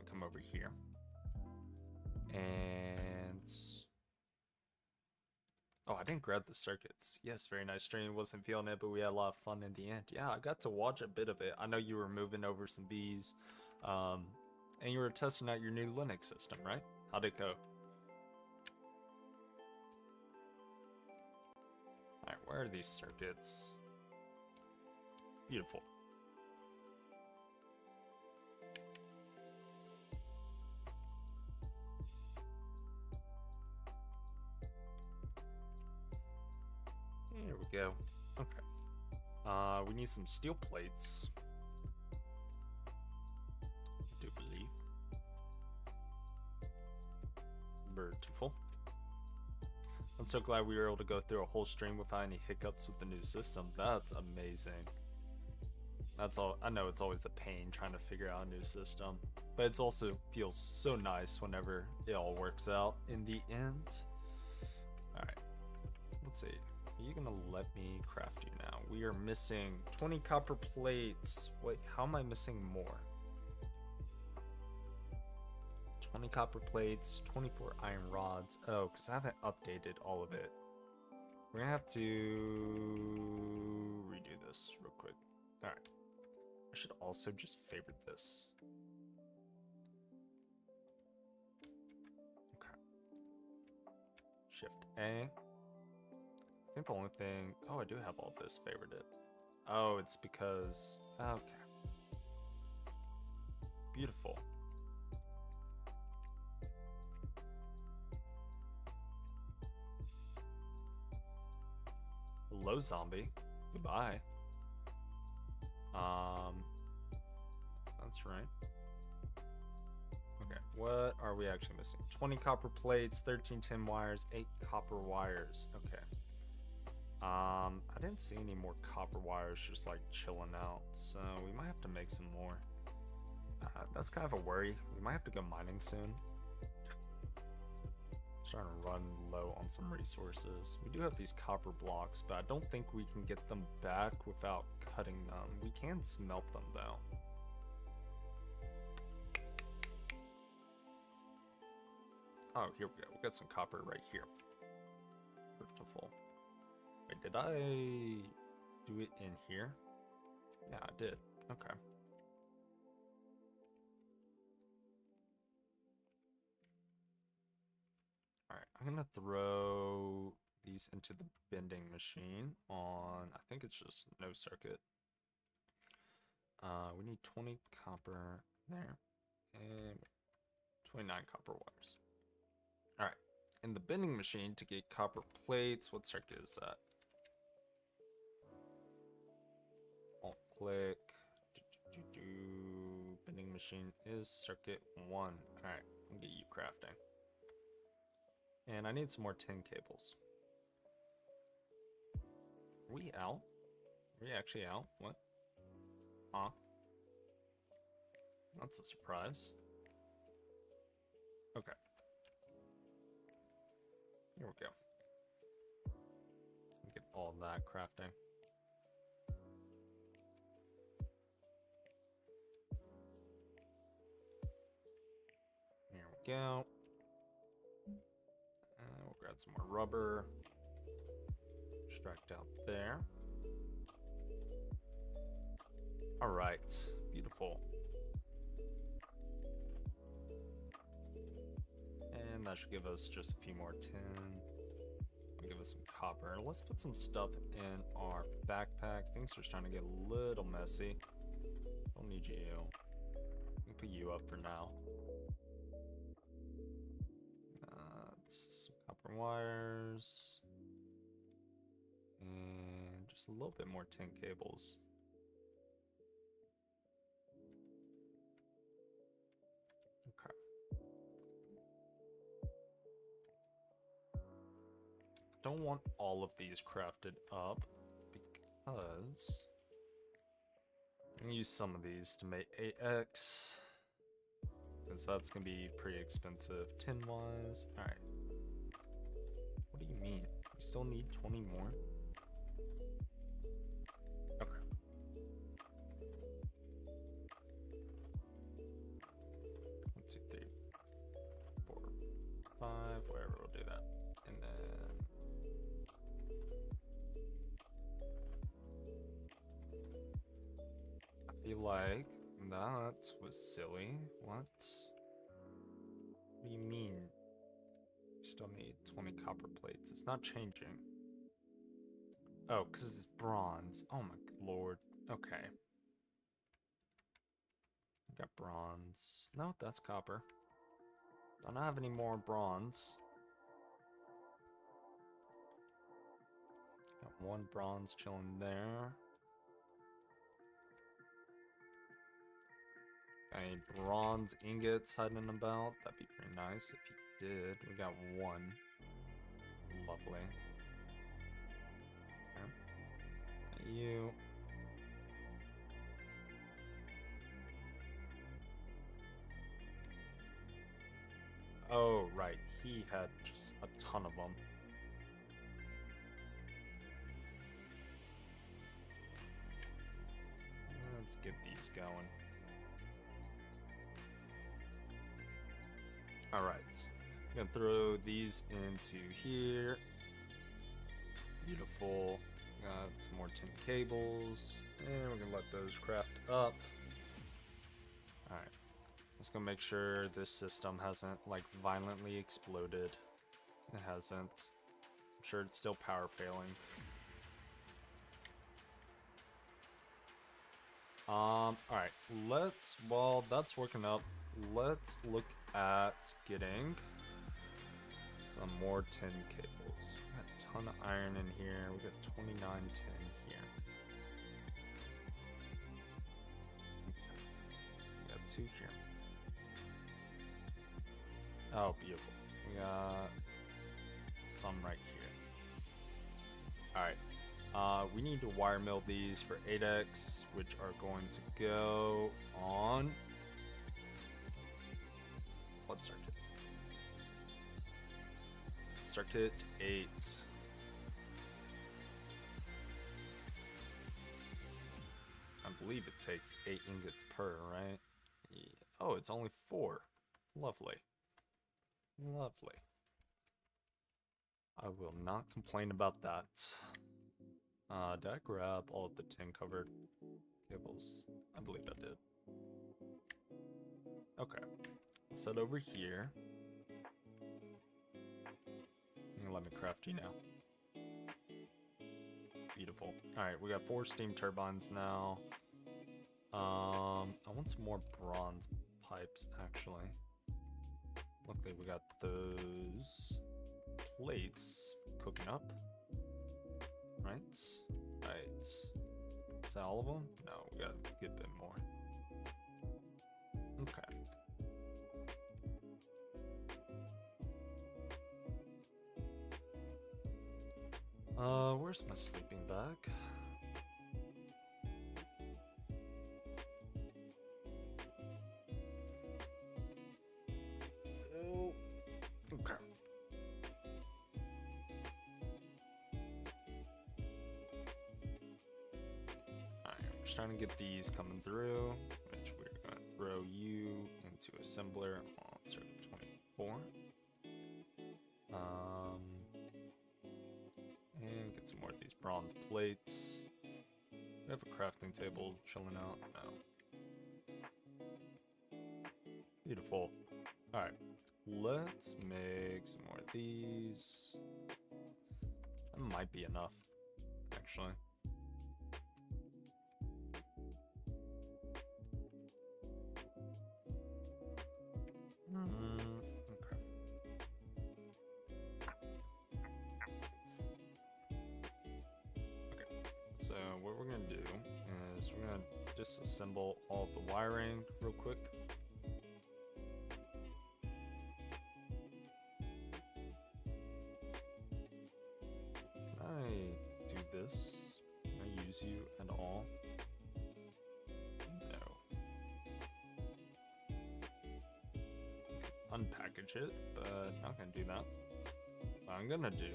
come over here. And oh, I didn't grab the circuits. Yes, very nice stream. Wasn't feeling it, but we had a lot of fun in the end. Yeah, I got to watch a bit of it. I know you were moving over some bees, and you were testing out your new Linux system, right? How'd it go? Alright, where are these circuits? Beautiful. There we go. Okay. We need some steel plates. I do believe. Beautiful. I'm so glad we were able to go through a whole stream without any hiccups with the new system. That's amazing. That's all. I know it's always a pain trying to figure out a new system, but it's also feels so nice whenever it all works out in the end. All right. Let's see. Are you gonna let me craft you now? We are missing 20 copper plates. Wait, how am I missing more? 20 copper plates, 24 iron rods. Oh, because I haven't updated all of it. We're gonna have to redo this real quick. All right. I should also just favorite this. Okay. Shift A. I think the only thing... Oh, I do have all this favorited. Oh, it's because... Okay. Beautiful. Hello, zombie. Goodbye. That's right. Okay, what are we actually missing? 20 copper plates, 13 tin wires, 8 copper wires. Okay. I didn't see any more copper wires just like chilling out, so we might have to make some more. That's kind of a worry. We might have to go mining soon. Starting to run low on some resources. We do have these copper blocks, but I don't think we can get them back without cutting them. We can smelt them though. Oh, here we go. We got some copper right here. Beautiful. Wait, did I do it in here? Yeah, I did. Okay. Alright, I'm gonna throw these into the bending machine on, I think it's just no circuit. We need 20 copper there, and 29 copper wires. Alright, in the bending machine to get copper plates, what circuit is that? Alt click. Bending machine is circuit 1. Alright, I'll get you crafting. And I need some more tin cables. Are we out? Are we actually out? What? Huh? That's a surprise. Okay. Here we go. Get all that crafting. Here we go. We'll grab Got some more rubber. Extract out there. Alright, beautiful. And that should give us just a few more tin. I'll give us some copper. Let's put some stuff in our backpack. Things are starting to get a little messy. Don't need you. I'll put you up for now. Some copper wires. And just a little bit more tin cables. Okay. Don't want all of these crafted up because I'm gonna use some of these to make 8x because that's gonna be pretty expensive tin wise. All right, what do you mean we still need 20 more? Okay, 1 2 3 4 5, whatever, we'll do that. And then I feel like that was silly. What? What do you mean? Still need 20 copper plates. It's not changing. Oh, because it's bronze. Oh my lord. Okay. Got bronze. No, that's copper. Don't have any more bronze. Got 1 bronze chilling there. Any bronze ingots hiding about? That'd be pretty nice if you did. We got 1. Lovely. Okay. You. Oh, right. He had just a ton of them. Let's get these going. Alright, I'm gonna throw these into here. Beautiful. Got some more tin cables. And we're gonna let those craft up. Alright. Just gonna make sure this system hasn't like violently exploded. It hasn't. I'm sure it's still power failing. Alright, while that's working up, let's look at getting some more tin cables. We got a ton of iron in here. We got 29 tin here. We got 2 here. Oh, beautiful. We got some right here. Alright. We need to wire mill these for 8x, which are going to go on what circuit? Circuit 8. I believe it takes 8 ingots per, right? Yeah. Oh, it's only 4. Lovely. Lovely. I will not complain about that. Did I grab all of the tin covered cables? I believe I did. Okay. Set over here. And let me craft you now. Beautiful. Alright, we got 4 steam turbines now. I want some more bronze pipes, actually. Luckily, we got those plates cooking up. Right? Right. Is that all of them? No, we got a good bit more. Okay. Where's my sleeping bag? Oh, okay. Alright, we're starting to get these coming through, which we're going to throw you into assembler on circuit 24. bronze plates. We have a crafting table chilling out. No. Beautiful. Alright. Let's make some more of these. That might be enough, actually. Okay. So what we're gonna do is we're gonna disassemble all of the wiring real quick. Can I do this? Can I use you at all? No. Unpackage it, but not gonna do that. What I'm gonna do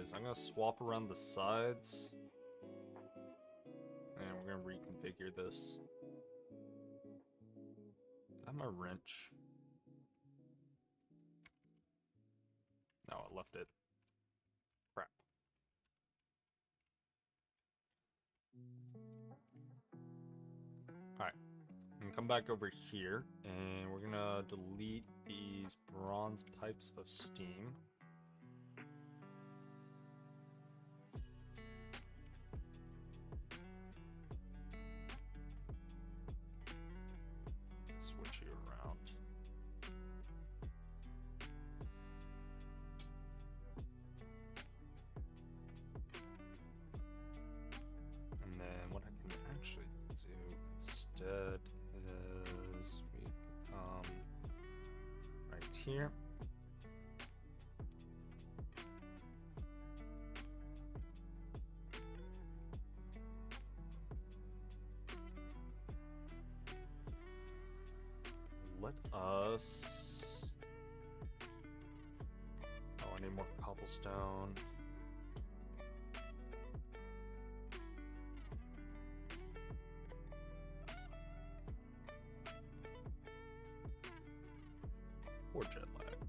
is I'm gonna swap around the sides and we're gonna reconfigure this. I have my wrench. No, I left it. Crap. Alright. I'm gonna come back over here and we're gonna delete these bronze pipes of steam. Switch you around. And then what I can actually do instead is we come right here. Let us... Oh, I need more cobblestone. Poor Jetlagg.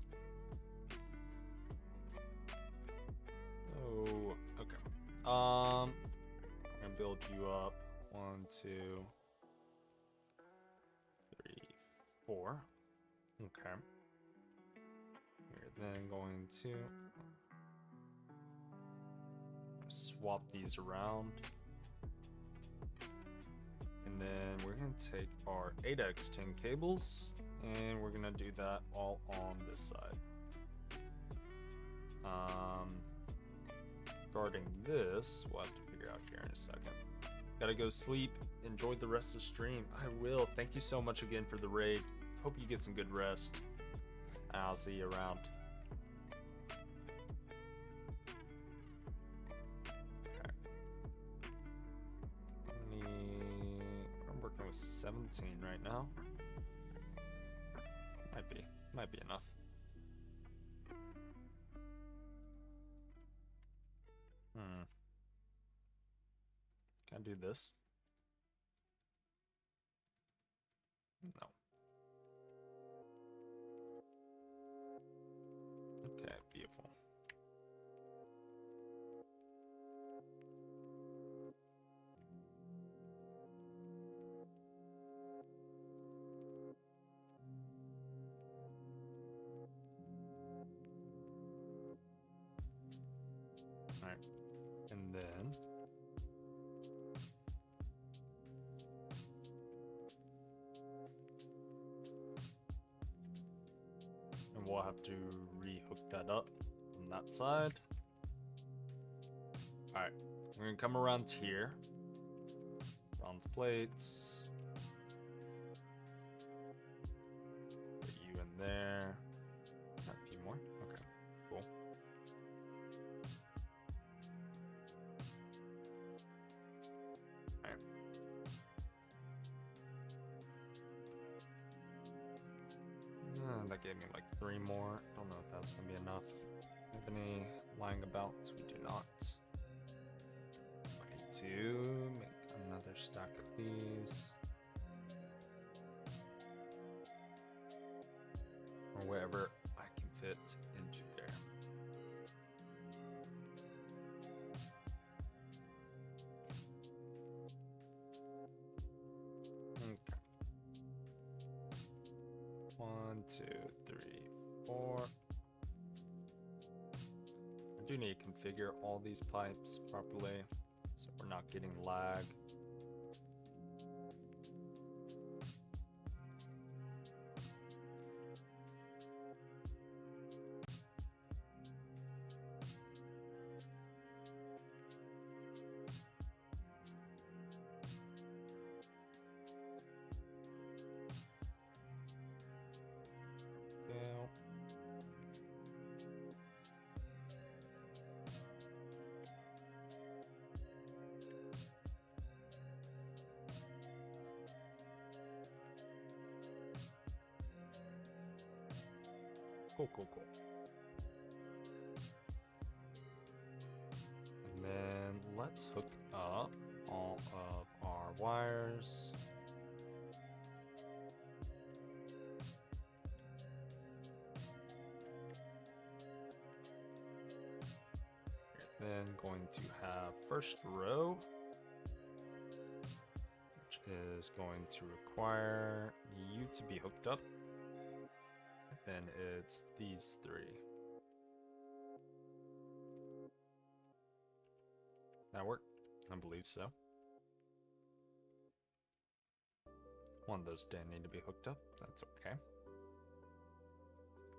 Oh, okay. I'm gonna build you up. 1, 2, 3, 4. Okay. We're then going to swap these around. And then we're going to take our 8x10 cables and we're going to do that all on this side. Regarding this, we'll have to figure out here in a second. Gotta go sleep. Enjoy the rest of the stream. I will. Thank you so much again for the raid. Hope you get some good rest. And I'll see you around. Okay. I'm working with 17 right now. Might be enough. Can I do this? No. Okay, beautiful. All right, and then we'll have to re-hook that up on that side. Alright, we're gonna come around here. Bronze plates. Put you in there. A few more. Okay, cool. Alright. That gave me like 3 more. Don't know if that's gonna be enough. Have any lying about? We do not. I need to make another stack of these. Or wherever I can fit 1, 2, 3, 4. I do need to configure all these pipes properly so we're not getting lag. Cool. And then let's hook up all of our wires. We're then going to have first row, which is going to require you to be hooked up. Then it's these three. That work? I believe so. One of those didn't need to be hooked up. That's okay.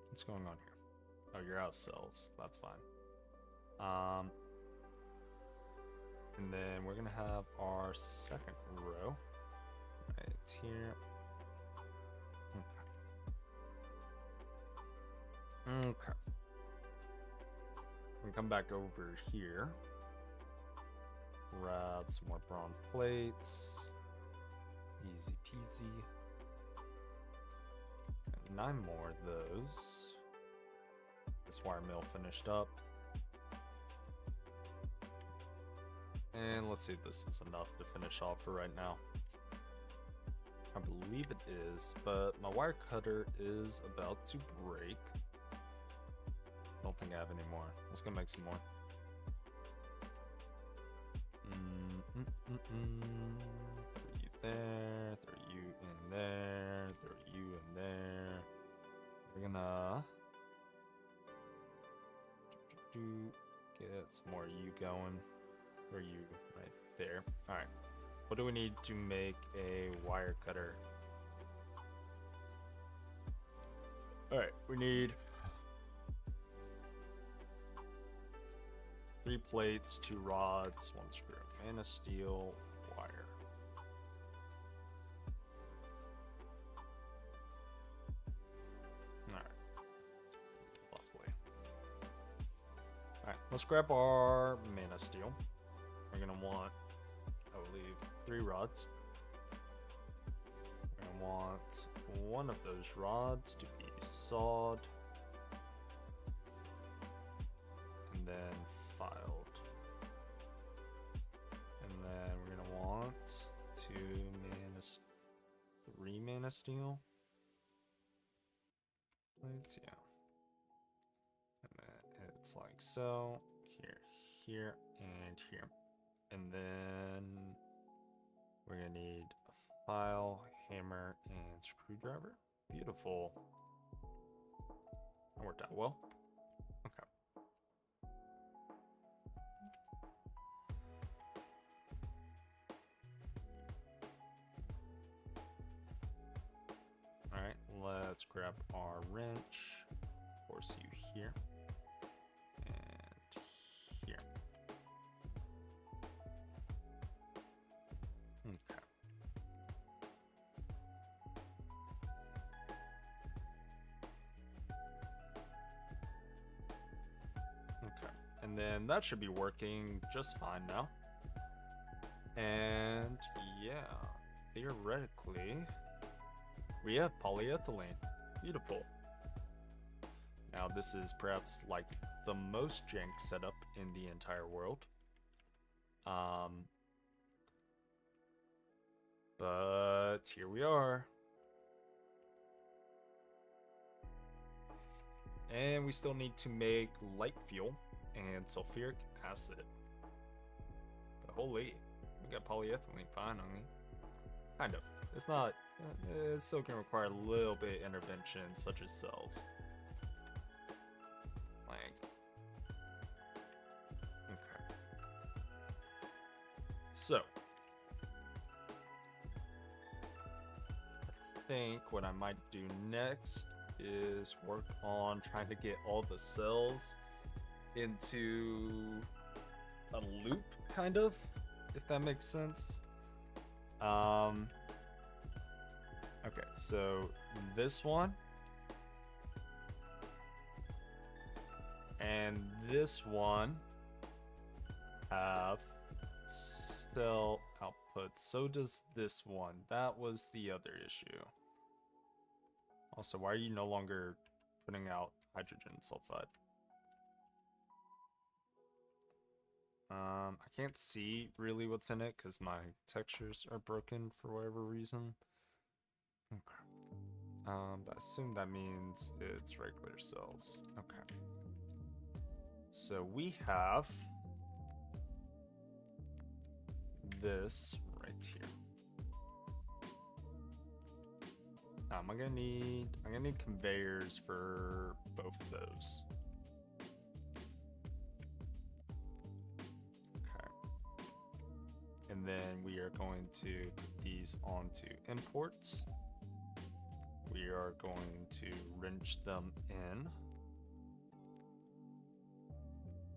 What's going on here? Oh, you're out of cells. That's fine. And then we're gonna have our second row right here. Okay. We can come back over here. Grab some more bronze plates. Easy peasy. And 9 more of those. This wire mill finished up. And let's see if this is enough to finish off for right now. I believe it is, but my wire cutter is about to break. Don't think I have any more. Let's go make some more. Throw you there, throw you in there, throw you in there. We're gonna get some more you going. Throw you right there. Alright. What do we need to make a wire cutter? Alright, we need 3 plates, 2 rods, 1 screw, and a steel wire. Alright. Lovely. Alright, let's grab our main of steel. We're gonna want, I believe, 3 rods. We're gonna want one of those rods to be sawed and then filed. And then we're gonna want 3 mana steel plates, yeah. And then it's like so, here, and here. And then we're gonna need a file, hammer, and screwdriver. Beautiful. That worked out well. Okay. Alright, let's grab our wrench. Force you here. And here. Okay. Okay. And then that should be working just fine now. And yeah, theoretically, we have polyethylene. Beautiful. Now this is perhaps like the most jank setup in the entire world. But here we are. And we still need to make light fuel and sulfuric acid. But holy, we got polyethylene finally. Kind of. It's not It still can require a little bit of intervention, such as cells. Like, okay. So, I think what I might do next is work on trying to get all the cells into a loop, kind of, if that makes sense. Okay, so this one and this one have cell output. So does this one. That was the other issue. Also, why are you no longer putting out hydrogen sulfide? I can't see really what's in it because my textures are broken for whatever reason. Okay. But I assume that means it's regular cells. Okay. So we have this right here. I'm gonna need conveyors for both of those. Okay. And then we are going to put these onto imports. We are going to wrench them in.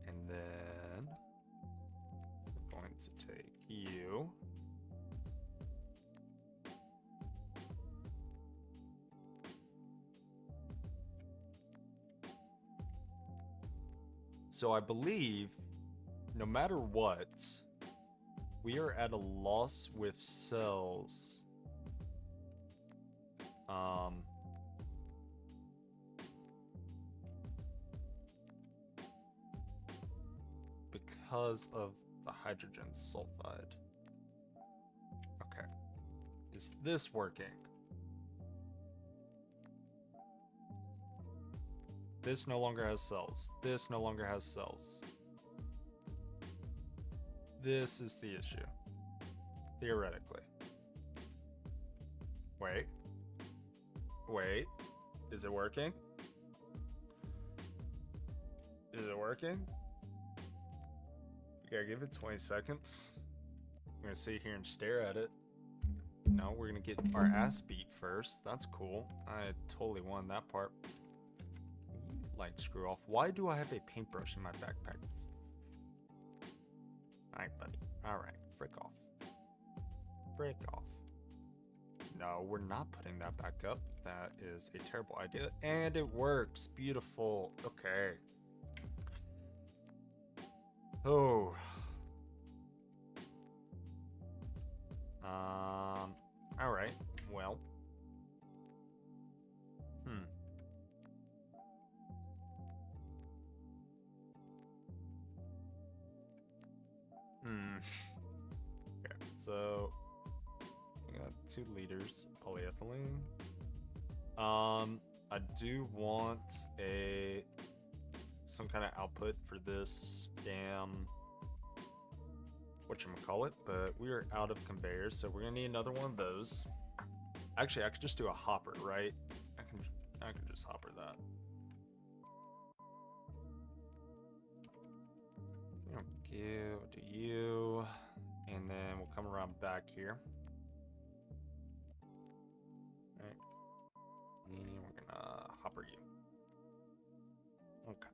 And then we're going to take you. So I believe no matter what, we are at a loss with cells. Because of the hydrogen sulfide. Okay. Is this working? This no longer has cells. This no longer has cells. This is the issue. Theoretically. Wait. Wait. Is it working? Is it working? We gotta give it 20 seconds. I'm gonna sit here and stare at it. No, we're gonna get our ass beat first. That's cool. I totally won that part. Like, screw off. Why do I have a paintbrush in my backpack? Alright, buddy. Alright, frick off. Frick off. No, we're not putting that back up. That is a terrible idea. And it works. Beautiful. Okay. Oh. Alright. Well. Okay, so I got 2 liters polyethylene. I do want some kind of output for this damn whatchamacallit, but we are out of conveyors, so we're gonna need another one of those. Actually, I could just do a hopper, right? I can just hopper that. Okay, we'll do you, and then we'll come around back here. All right, and we're gonna hopper you. Okay.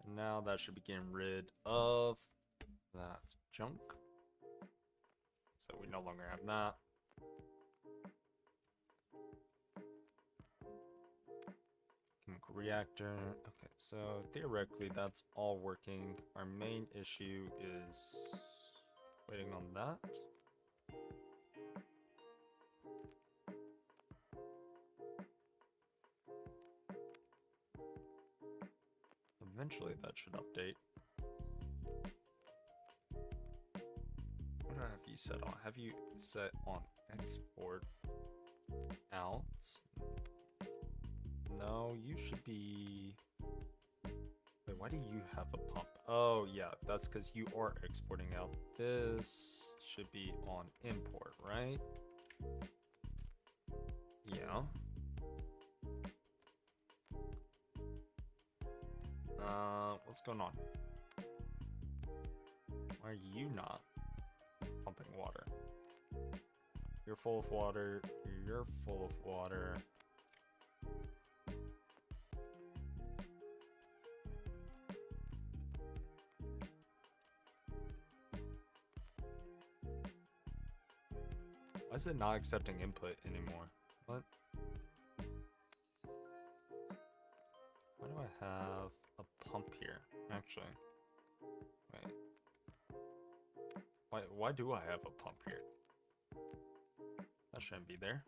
And now that should be getting rid of that junk. So we no longer have that. Chemical reactor. Okay, so theoretically that's all working. Our main issue is waiting on that. Eventually that should update. What do I have you set on? Have you set on export out? No, you should be... Wait, why do you have a pump? Oh, yeah, that's because you are exporting out. This should be on import, right? Yeah. What's going on? Why are you not pumping water? You're full of water. You're full of water. Why is it not accepting input anymore? What? Why do I have a pump here? Actually. Wait. Why do I have a pump here? That shouldn't be there.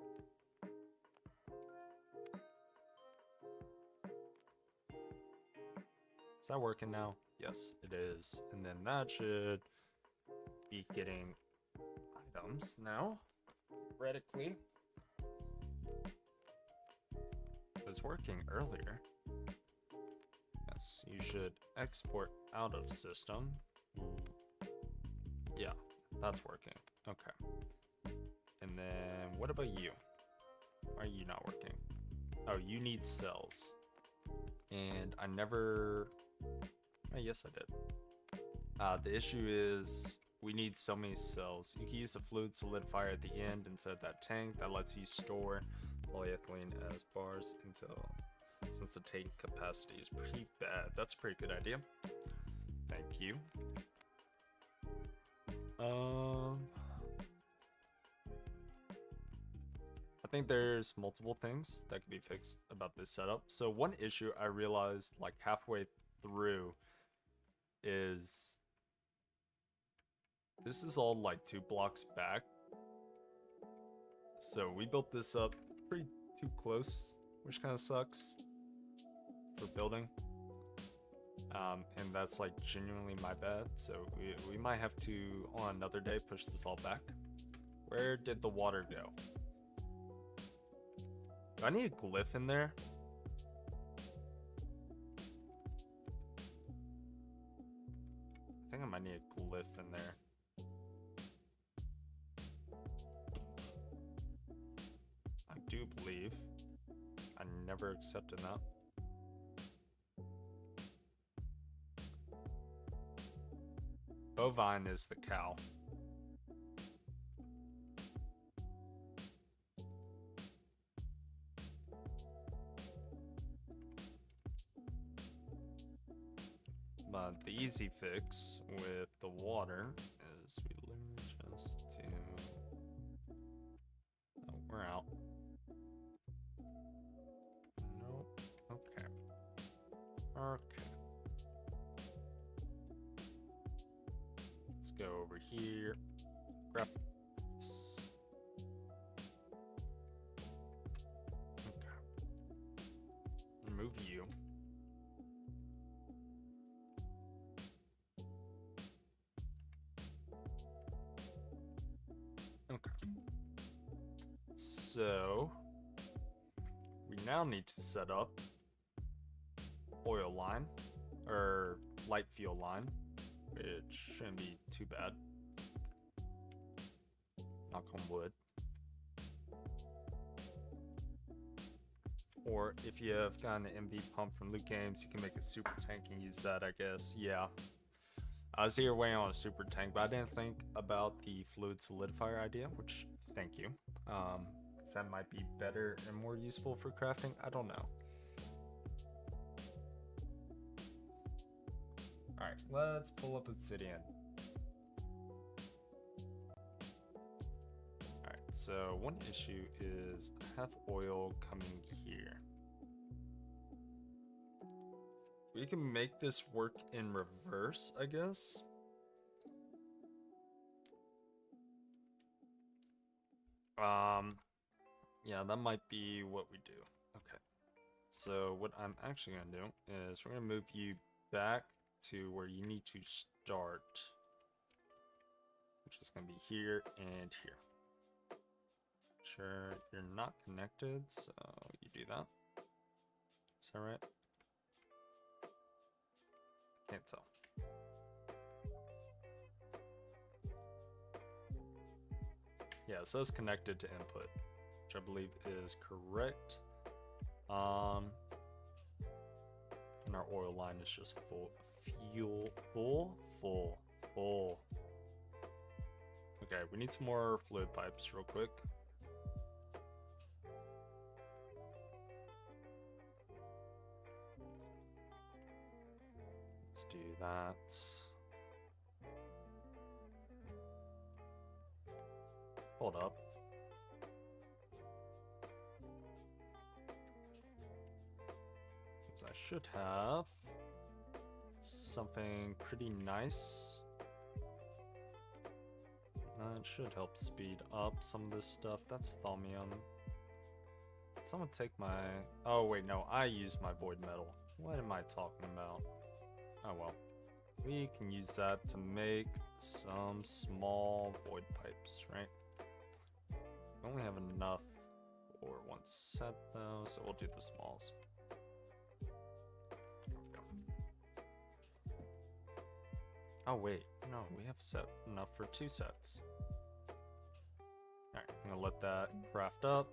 Is that working now? Yes, it is. And then that should be getting items now. Theoretically. It was working earlier. Yes, you should export out of system. Yeah, that's working. Okay. And then what about you? Why are you not working? Oh, you need cells. And I never... Oh, yes, I did. The issue is we need so many cells. You can use a fluid solidifier at the end instead of that tank that lets you store polyethylene as bars until, since the tank capacity is pretty bad. That's a pretty good idea. Thank you. I think there's multiple things that can be fixed about this setup. So one issue I realized like halfway through is this is all like 2 blocks back. So we built this up pretty too close, which kind of sucks for building. And that's like genuinely my bad. So we might have to, on another day, push this all back. Where did the water go? Do I need a glyph in there? I think I might need a glyph in there. I do believe. I never accepted that. Bovine is the cow. But the easy fix with the water is we literally just do... Oh, we're out. Nope. Okay. Okay. Let's go over here. Grab this. Okay. Remove you. Okay. So we now need to set up oil line or light fuel line, which shouldn't be too bad. Knock on wood. Or if you have gotten an MV pump from Loot Games, you can make a super tank and use that, I guess. Yeah. I was here waiting on a super tank, but I didn't think about the fluid solidifier idea, which, thank you. Because that might be better and more useful for crafting. I don't know. Alright, let's pull up Obsidian. Alright, so one issue is I have oil coming here. We can make this work in reverse, I guess. Yeah, that might be what we do. Okay. So what I'm actually gonna do is we're gonna move you back to where you need to start, which is gonna be here and here. Sure, you're not connected, so you do that. Is that right? Can't tell. Yeah, it says connected to input, which I believe is correct. And our oil line is just full. Full. Okay, we need some more fluid pipes real quick. Let's do that. Hold up. I should have something pretty nice. That should help speed up some of this stuff. That's thaumium. Someone take my... Oh wait, no, I use my void metal. What am I talking about? Oh well. We can use that to make some small void pipes, right? We only have enough for one set though, so we'll do the smalls. Oh wait, no, we have set enough for 2 sets. Alright, I'm gonna let that craft up.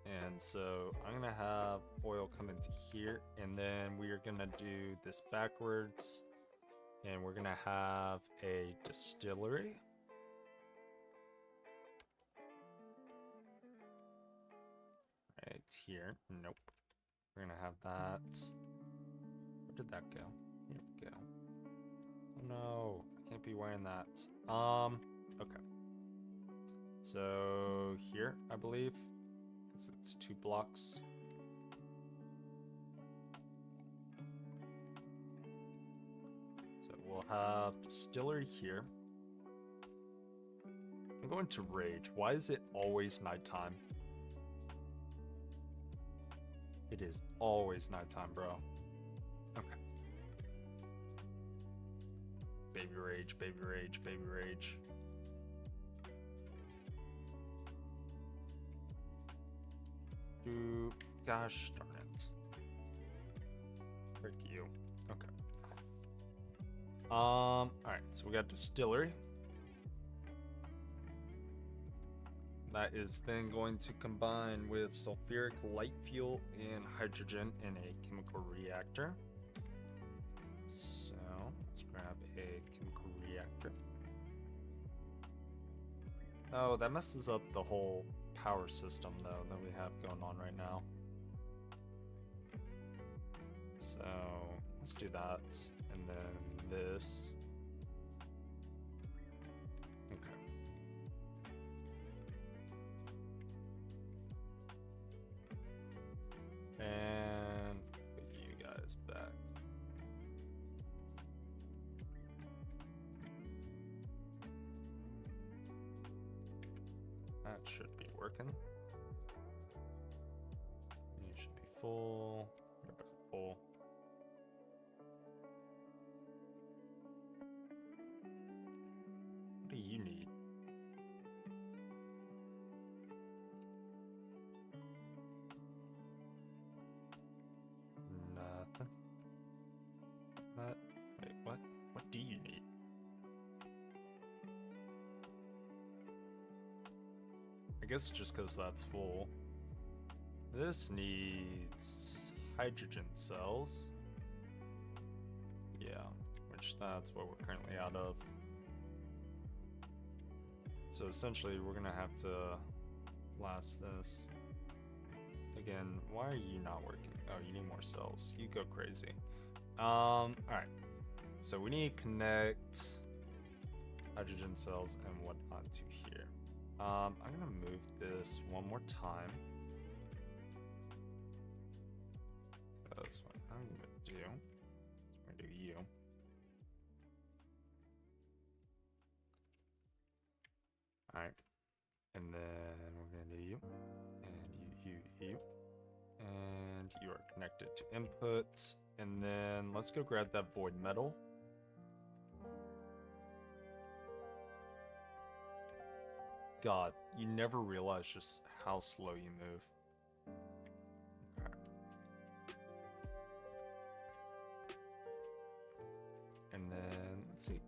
And so I'm gonna have oil come into here, and then we are gonna do this backwards, and we're gonna have a distillery. Right here. Nope. We're gonna have that. Where did that go? Here we go. Oh no, I can't be wearing that. Okay. So here, I believe, because it's 2 blocks. So we'll have distillery here. I'm going to rage. Why is it always nighttime? It is always nighttime, bro. Okay. Baby rage, baby rage, baby rage. Gosh darn it. Frick you. Okay. Alright, so we got distillery. That is then going to combine with sulfuric light fuel and hydrogen in a chemical reactor. So let's grab a chemical reactor. Oh, that messes up the whole power system though that we have going on right now. So let's do that, and then this. And put you guys back. That should be working. You should be full. You're back full. What do you need? Nothing. What? Wait, what? What do you need? I guess just because that's full. This needs hydrogen cells. Yeah, which that's what we're currently out of. So essentially we're gonna have to blast this. Again, why are you not working? Oh, you need more cells. You go crazy. Alright. So we need to connect hydrogen cells and whatnot to here. I'm gonna move this one more time. That's what I'm gonna do. I'm gonna do you. Alright. And then we're gonna do you. And you. And you are connected to inputs. And then let's go grab that void metal. God, you never realize just how slow you move. Okay. And then, let's see,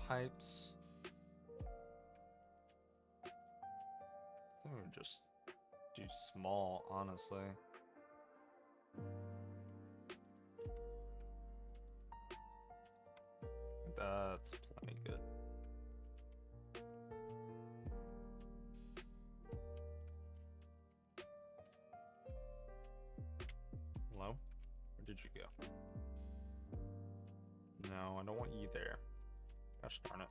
pipes. I think we would just do small, honestly. That's plenty good. Hello? Where did you go? No, I don't want you there. Gosh darn it.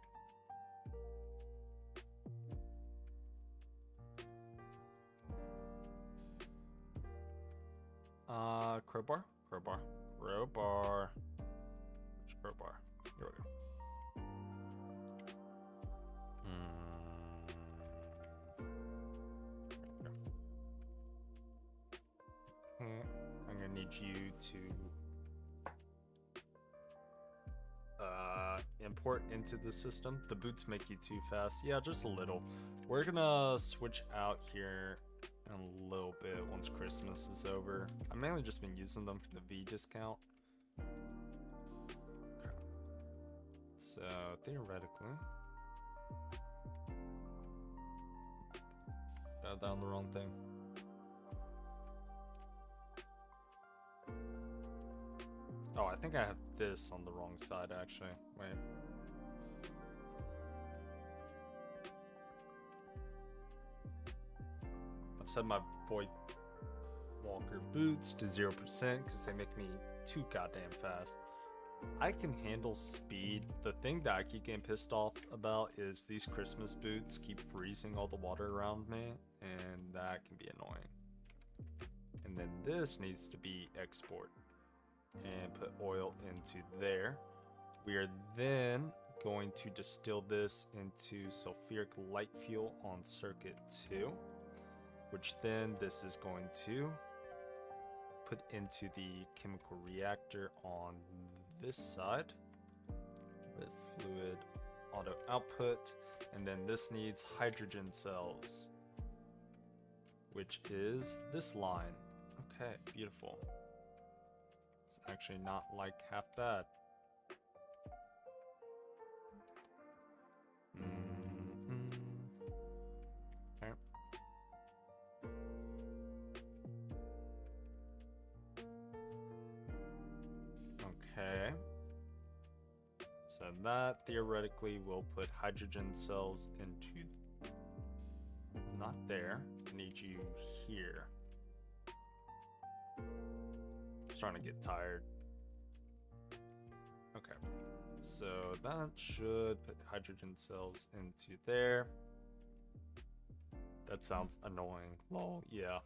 Crowbar? Crowbar. Crowbar. Which crowbar? Here we go. I'm gonna need you to import into the system. The boots make you too fast. Yeah, just a little. We're gonna switch out here in a little bit once Christmas is over. I've mainly just been using them for the V discount. Okay. So theoretically, got down the wrong thing. Oh, I think I have this on the wrong side, actually. Wait. I've set my Void Walker boots to 0% because they make me too goddamn fast. I can handle speed. The thing that I keep getting pissed off about is these Christmas boots keep freezing all the water around me, and that can be annoying. And then this needs to be export. And put oil into there. We are then going to distill this into sulfuric light fuel on circuit 2, which then this is going to put into the chemical reactor on this side with fluid auto output, and then this needs hydrogen cells, which is this line. Okay, beautiful. Actually not like half bad. Okay. Okay. So that theoretically will put hydrogen cells into, not there, I need you here. Starting to get tired. Okay, so that should put hydrogen cells into there. That sounds annoying. Lol, yeah.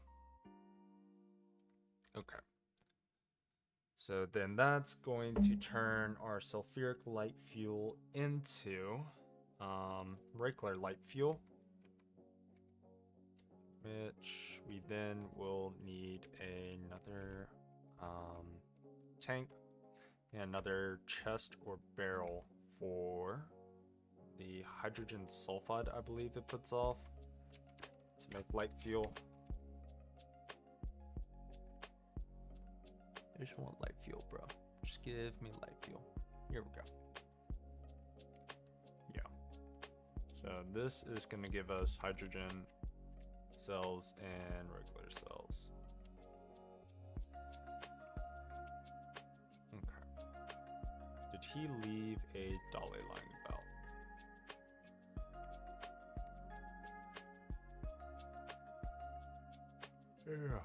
Okay. So then that's going to turn our sulfuric light fuel into regular light fuel, which we then will need another tank and another chest or barrel for the hydrogen sulfide, I believe it puts off, to make light fuel. I just want light fuel, bro. Just give me light fuel. Here we go. Yeah. So this is going to give us hydrogen cells and regular cells. Did he leave a dolly lying about? Yeah.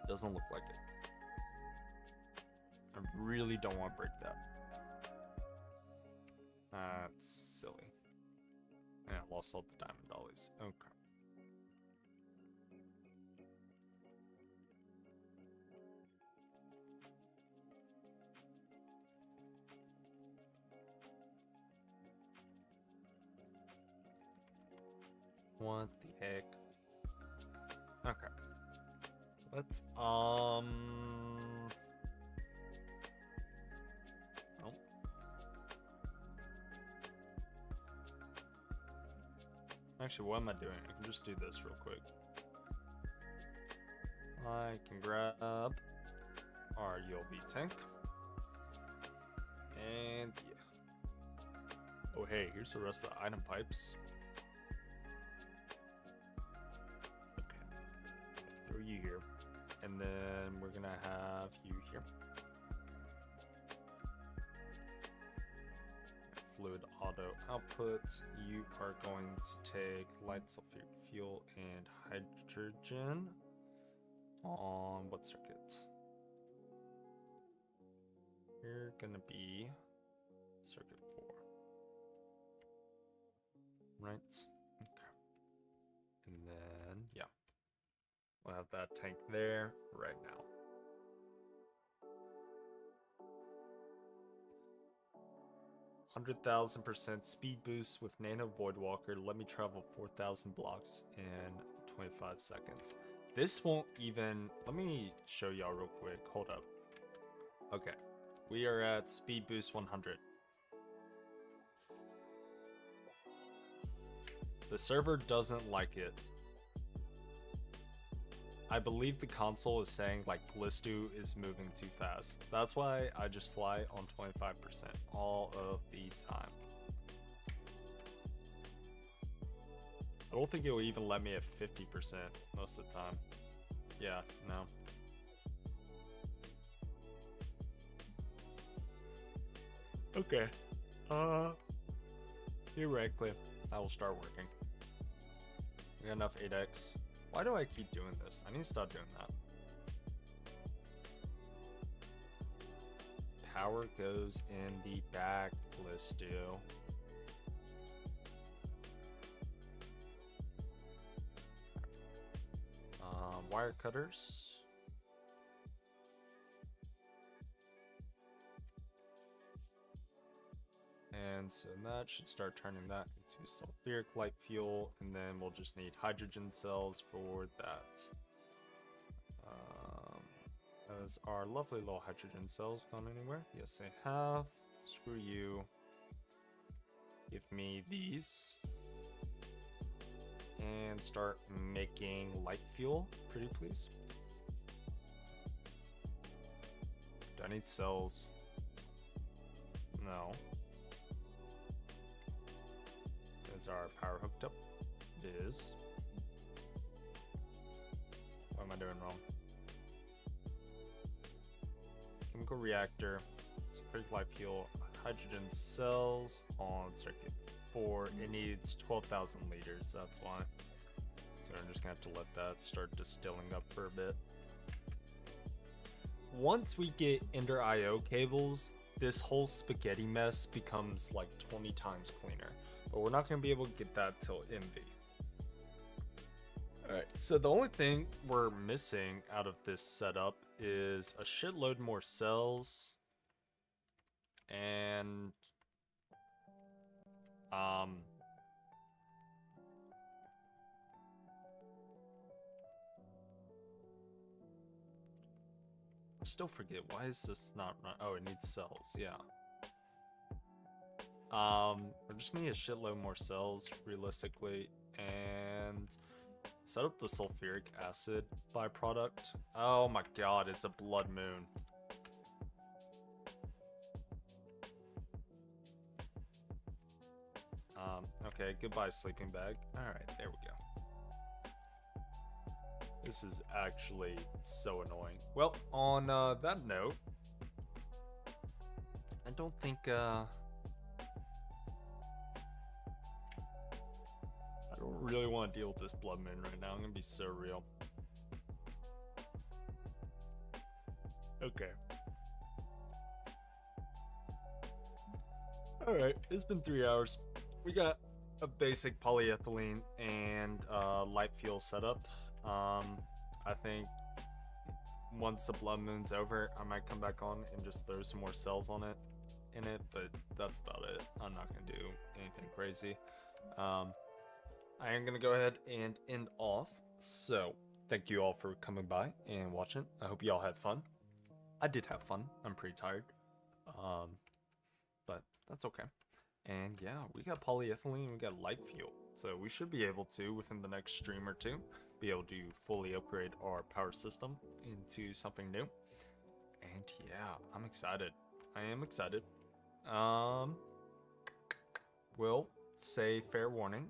Doesn't look like it. I really don't want to break that. That's silly. And I lost all the diamond dollies. Okay. What the heck? Okay. Let's oh. Actually, what am I doing? I can just do this real quick. I can grab our ULV tank. And yeah. Oh hey, here's the rest of the item pipes. Okay, throw you here, and then we're gonna have you here. Fluid auto output. You are going to take light sulfuric fuel and hydrogen on what circuit? You're gonna be circuit 4. Right? Okay. And then, yeah. We'll have that tank there right now. %100,000% speed boost with Nano Voidwalker. Let me travel 4,000 blocks in 25 seconds. This won't even... Let me show y'all real quick. Hold up. Okay. We are at speed boost 100. The server doesn't like it. I believe the console is saying like Glistu is moving too fast. That's why I just fly on 25% all of the time. I don't think it will even let me at 50% most of the time. Yeah, no. Okay. Theoretically, I will start working. We got enough 8x. Why do I keep doing this? I need to stop doing that. Power goes in the back, Glistu. Wire cutters. And so that should start turning that into sulfuric light fuel, and then we'll just need hydrogen cells for that. Has our lovely little hydrogen cells gone anywhere? Yes, they have. Screw you. Give me these. And start making light fuel, pretty please. Do I need cells? No. Is our power hooked up? It is. What am I doing wrong? Chemical reactor, sulfuric light fuel, hydrogen cells on circuit 4. It needs 12,000 liters, that's why. So I'm just gonna have to let that start distilling up for a bit. Once we get Ender IO cables, this whole spaghetti mess becomes like 20 times cleaner. But we're not going to be able to get that till MV. Alright, so the only thing we're missing out of this setup is a shitload more cells. And... I still forget, why is this not run? Oh, it needs cells, yeah. We just need a shitload more cells, realistically, and set up the sulfuric acid byproduct. Oh my god, it's a blood moon. Okay, goodbye sleeping bag. Alright, there we go. This is actually so annoying. Well, on that note, I don't think, I don't really want to deal with this blood moon right now. I'm gonna be so real. Okay. Alright, it's been 3 hours. We got a basic polyethylene and light fuel setup. I think once the blood moon's over, I might come back on and just throw some more cells on it in it, but that's about it. I'm not gonna do anything crazy. I am gonna go ahead and end off. So thank you all for coming by and watching. I hope you all had fun. I did have fun. I'm pretty tired, but that's okay. And yeah, we got polyethylene, we got light fuel, so we should be able to, within the next stream or two, be able to fully upgrade our power system into something new. And yeah, I'm excited. I am excited. will say fair warning,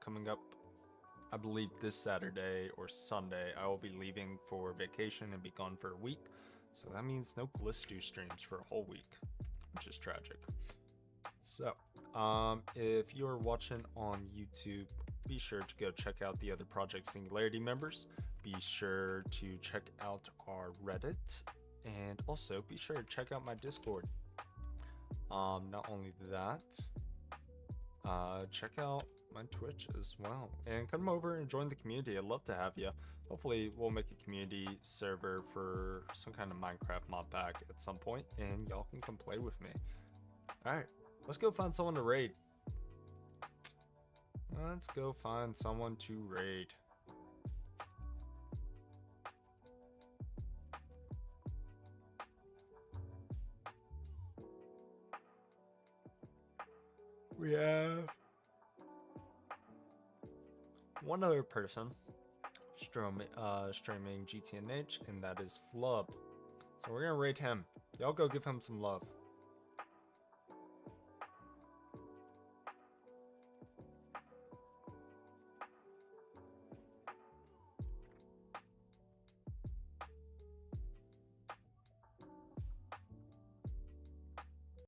coming up, I believe this Saturday or Sunday, I will be leaving for vacation and be gone for a week. So that means no Glistu streams for a whole week, which is tragic. So, if you're watching on YouTube, be sure to go check out the other Project Singularity members. Be sure to check out our Reddit, and also be sure to check out my Discord. Not only that, check out my Twitch as well, and come over and join the community. I'd love to have you. Hopefully we'll make a community server for some kind of Minecraft MODPACK at some point, and y'all can come play with me. Alright, let's go find someone to raid. Let's go find someone to raid. We have one other person streaming GTNH, and that is Flub. So we're gonna raid him. Y'all go give him some love.